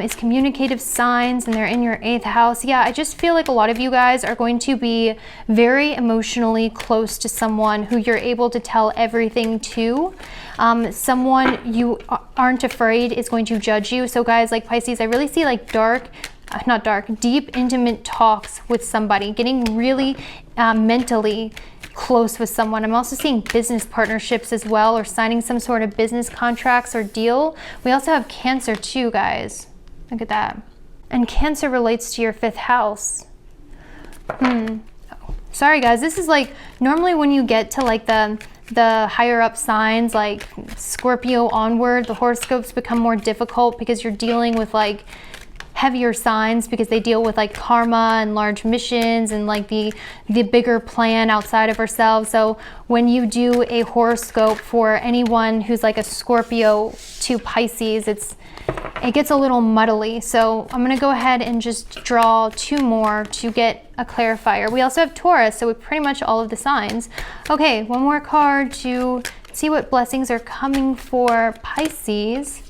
is communicative signs and they're in your 8th house. Yeah, I just feel like a lot of you guys are going to be very emotionally close to someone who you're able to tell everything to. Someone you aren't afraid is going to judge you. So guys, like Pisces, I really see like dark deep, intimate talks with somebody, getting really mentally close with someone. I'm also seeing business partnerships as well, or signing some sort of business contracts or deal. We also have Cancer too, guys. Look at that. And Cancer relates to your 5th house. Sorry guys, this is like, normally when you get to like the higher up signs, like Scorpio onward, the horoscopes become more difficult because you're dealing with like heavier signs, because they deal with like karma and large missions and like the bigger plan outside of ourselves. So when you do a horoscope for anyone who's like a Scorpio to Pisces, it gets a little muddly. So I'm going to go ahead and just draw 2 more to get a clarifier. We also have Taurus, so pretty much all of the signs. Okay, 1 more card to see what blessings are coming for Pisces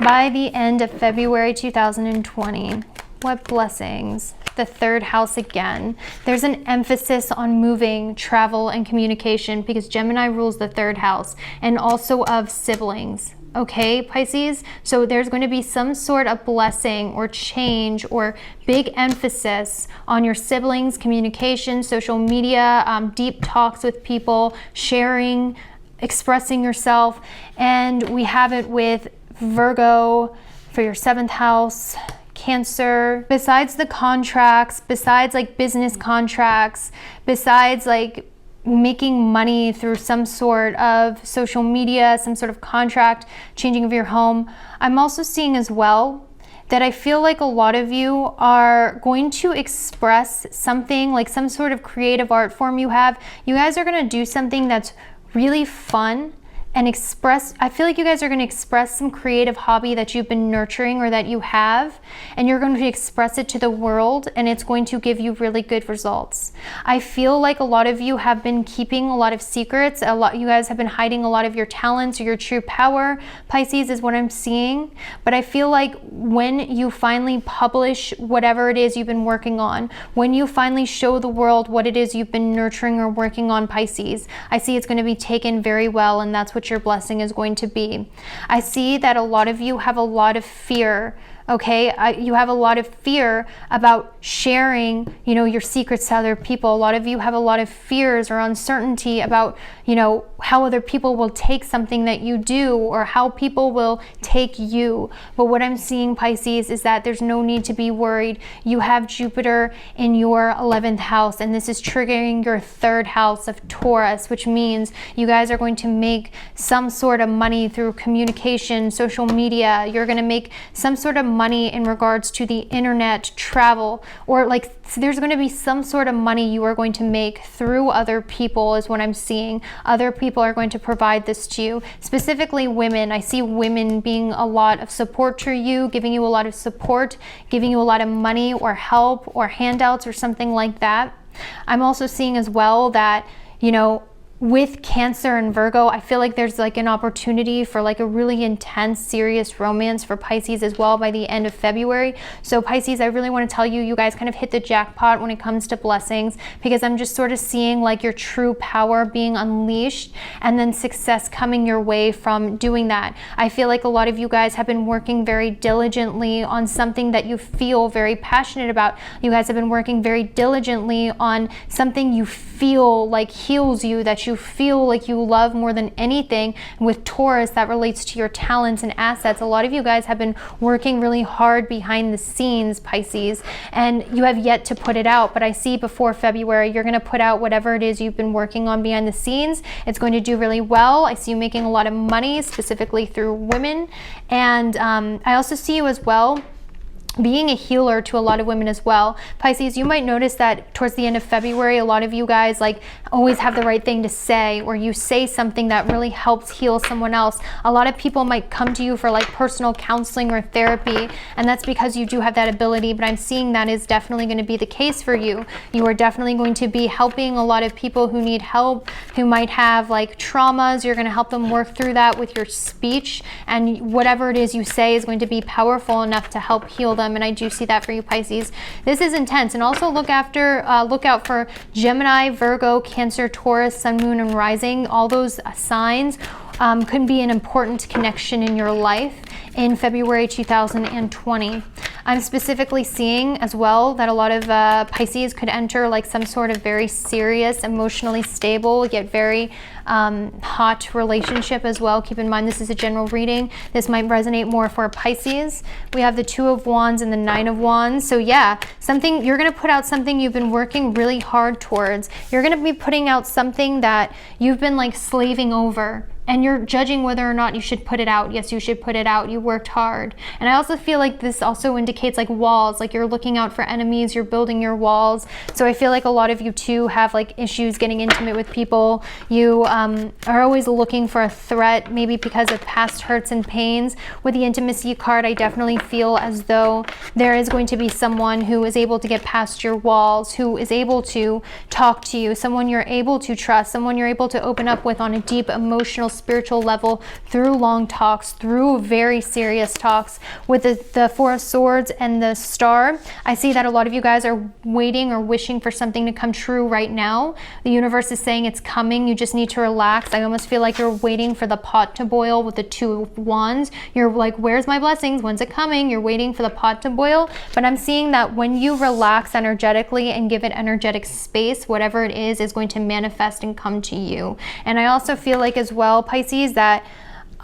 by the end of February 2020. What blessings? The 3rd house again. There's an emphasis on moving, travel, and communication, because Gemini rules the 3rd house, and also of siblings. Okay, Pisces? So there's going to be some sort of blessing or change or big emphasis on your siblings, communication, social media, deep talks with people, sharing, expressing yourself. And we have it with Virgo for your 7th house, Cancer. Besides the contracts, besides like business contracts, besides like making money through some sort of social media, some sort of contract, changing of your home, I'm also seeing as well that I feel like a lot of you are going to express something, like some sort of creative art form you have. You guys are going to do something that's really fun and express. I feel like you guys are going to express some creative hobby that you've been nurturing or that you have, and you're going to express it to the world, and it's going to give you really good results. I feel like a lot of you have been keeping a lot of secrets. You guys have been hiding a lot of your talents or your true power, Pisces, is what I'm seeing. But I feel like when you finally publish whatever it is you've been working on, when you finally show the world what it is you've been nurturing or working on, Pisces, I see it's going to be taken very well, and that's what your blessing is going to be. I see that a lot of you have a lot of fear. Okay, you have a lot of fear about sharing, your secrets to other people. A lot of you have a lot of fears or uncertainty about, how other people will take something that you do, or how people will take you. But what I'm seeing, Pisces, is that there's no need to be worried. You have Jupiter in your 11th house, and this is triggering your 3rd house of Taurus, which means you guys are going to make some sort of money through communication, social media. You're going to make some sort of money in regards to the internet, travel, or there's going to be some sort of money you are going to make through other people, is what I'm seeing. Other people are going to provide this to you, specifically women. I see women being a lot of support to you, giving you a lot of support, giving you a lot of money or help or handouts or something like that. I'm also seeing as well that, with Cancer and Virgo, I feel like there's like an opportunity for like a really intense, serious romance for Pisces as well by the end of February. So Pisces, I really want to tell you, you guys kind of hit the jackpot when it comes to blessings, because I'm just sort of seeing like your true power being unleashed and then success coming your way from doing that. I feel like a lot of you guys have been working very diligently on something that you feel very passionate about. You guys have been working very diligently on something you feel like heals you, that you feel like you love more than anything. And with Taurus, that relates to your talents and assets. A lot of you guys have been working really hard behind the scenes, Pisces, and you have yet to put it out. But I see before February, you're going to put out whatever it is you've been working on behind the scenes. It's going to do really well. I see you making a lot of money, specifically through women. And I also see you as well being a healer to a lot of women as well. Pisces, you might notice that towards the end of February, a lot of you guys always have the right thing to say, or you say something that really helps heal someone else. A lot of people might come to you for personal counseling or therapy, and that's because you do have that ability. But I'm seeing that is definitely going to be the case for you. You are definitely going to be helping a lot of people who need help, who might have traumas. You're going to help them work through that with your speech, and whatever it is you say is going to be powerful enough to help heal them. And I do see that for you, Pisces. This is intense. And also look out for Gemini, Virgo, Cancer, Taurus, Sun, Moon, and Rising. All those signs could be an important connection in your life in February 2020. I'm specifically seeing as well that a lot of Pisces could enter like some sort of very serious, emotionally stable, yet very hot relationship as well. Keep in mind, this is a general reading. This might resonate more for Pisces. We have the Two of Wands and the Nine of Wands. So yeah, something, you're going to put out something you've been working really hard towards. You're going to be putting out something that you've been like slaving over, and you're judging whether or not you should put it out. Yes, you should put it out. You worked hard. And I also feel like this also indicates like walls, like you're looking out for enemies, you're building your walls. So I feel like a lot of you too have like issues getting intimate with people. You are always looking for a threat, maybe because of past hurts and pains. With the intimacy card, I definitely feel as though there is going to be someone who is able to get past your walls, who is able to talk to you, someone you're able to trust, someone you're able to open up with on a deep emotional, spiritual level through long talks, through very serious talks. With the Four of Swords and the Star, I see that a lot of you guys are waiting or wishing for something to come true right now. The universe is saying it's coming. You just need to relax. I almost feel like you're waiting for the pot to boil with the Two of Wands. You're like, where's my blessings? When's it coming? You're waiting for the pot to boil. But I'm seeing that when you relax energetically and give it energetic space, whatever it is going to manifest and come to you. And I also feel like as well, Pisces, that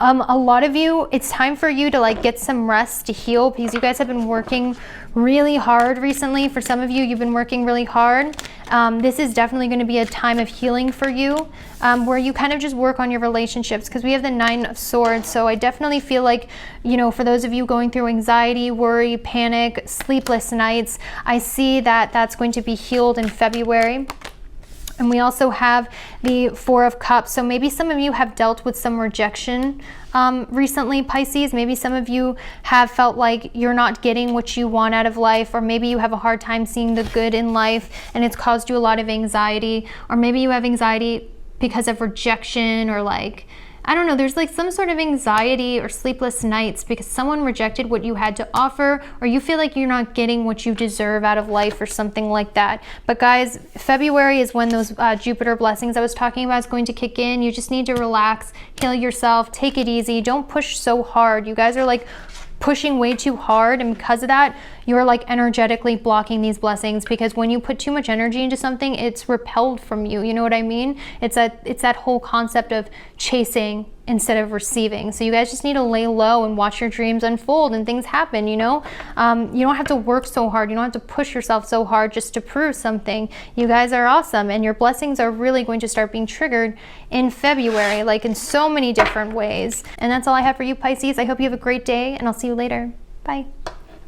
a lot of you, it's time for you to like get some rest, to heal, because you guys have been working really hard recently. For some of you, you've been working really hard. This is definitely going to be a time of healing for you, where you kind of just work on your relationships, because we have the Nine of Swords. So I definitely feel like, you know, for those of you going through anxiety, worry, panic, sleepless nights, I see that that's going to be healed in February. And we also have the Four of Cups. So maybe some of you have dealt with some rejection recently, Pisces. Maybe some of you have felt like you're not getting what you want out of life, or maybe you have a hard time seeing the good in life and it's caused you a lot of anxiety. Or maybe you have anxiety because of rejection, or like, I don't know, there's like some sort of anxiety or sleepless nights because someone rejected what you had to offer, or you feel like you're not getting what you deserve out of life or something like that. But guys, February is when those Jupiter blessings I was talking about is going to kick in. You just need to relax, heal yourself, take it easy. Don't push so hard. You guys are like pushing way too hard, and because of that, you're like energetically blocking these blessings, because when you put too much energy into something, it's repelled from you. You know what I mean? It's that whole concept of chasing instead of receiving. So you guys just need to lay low and watch your dreams unfold, and things happen, you know? You don't have to work so hard. You don't have to push yourself so hard just to prove something. You guys are awesome, and your blessings are really going to start being triggered in February, like in so many different ways. And that's all I have for you, Pisces. I hope you have a great day, and I'll see you later. Bye.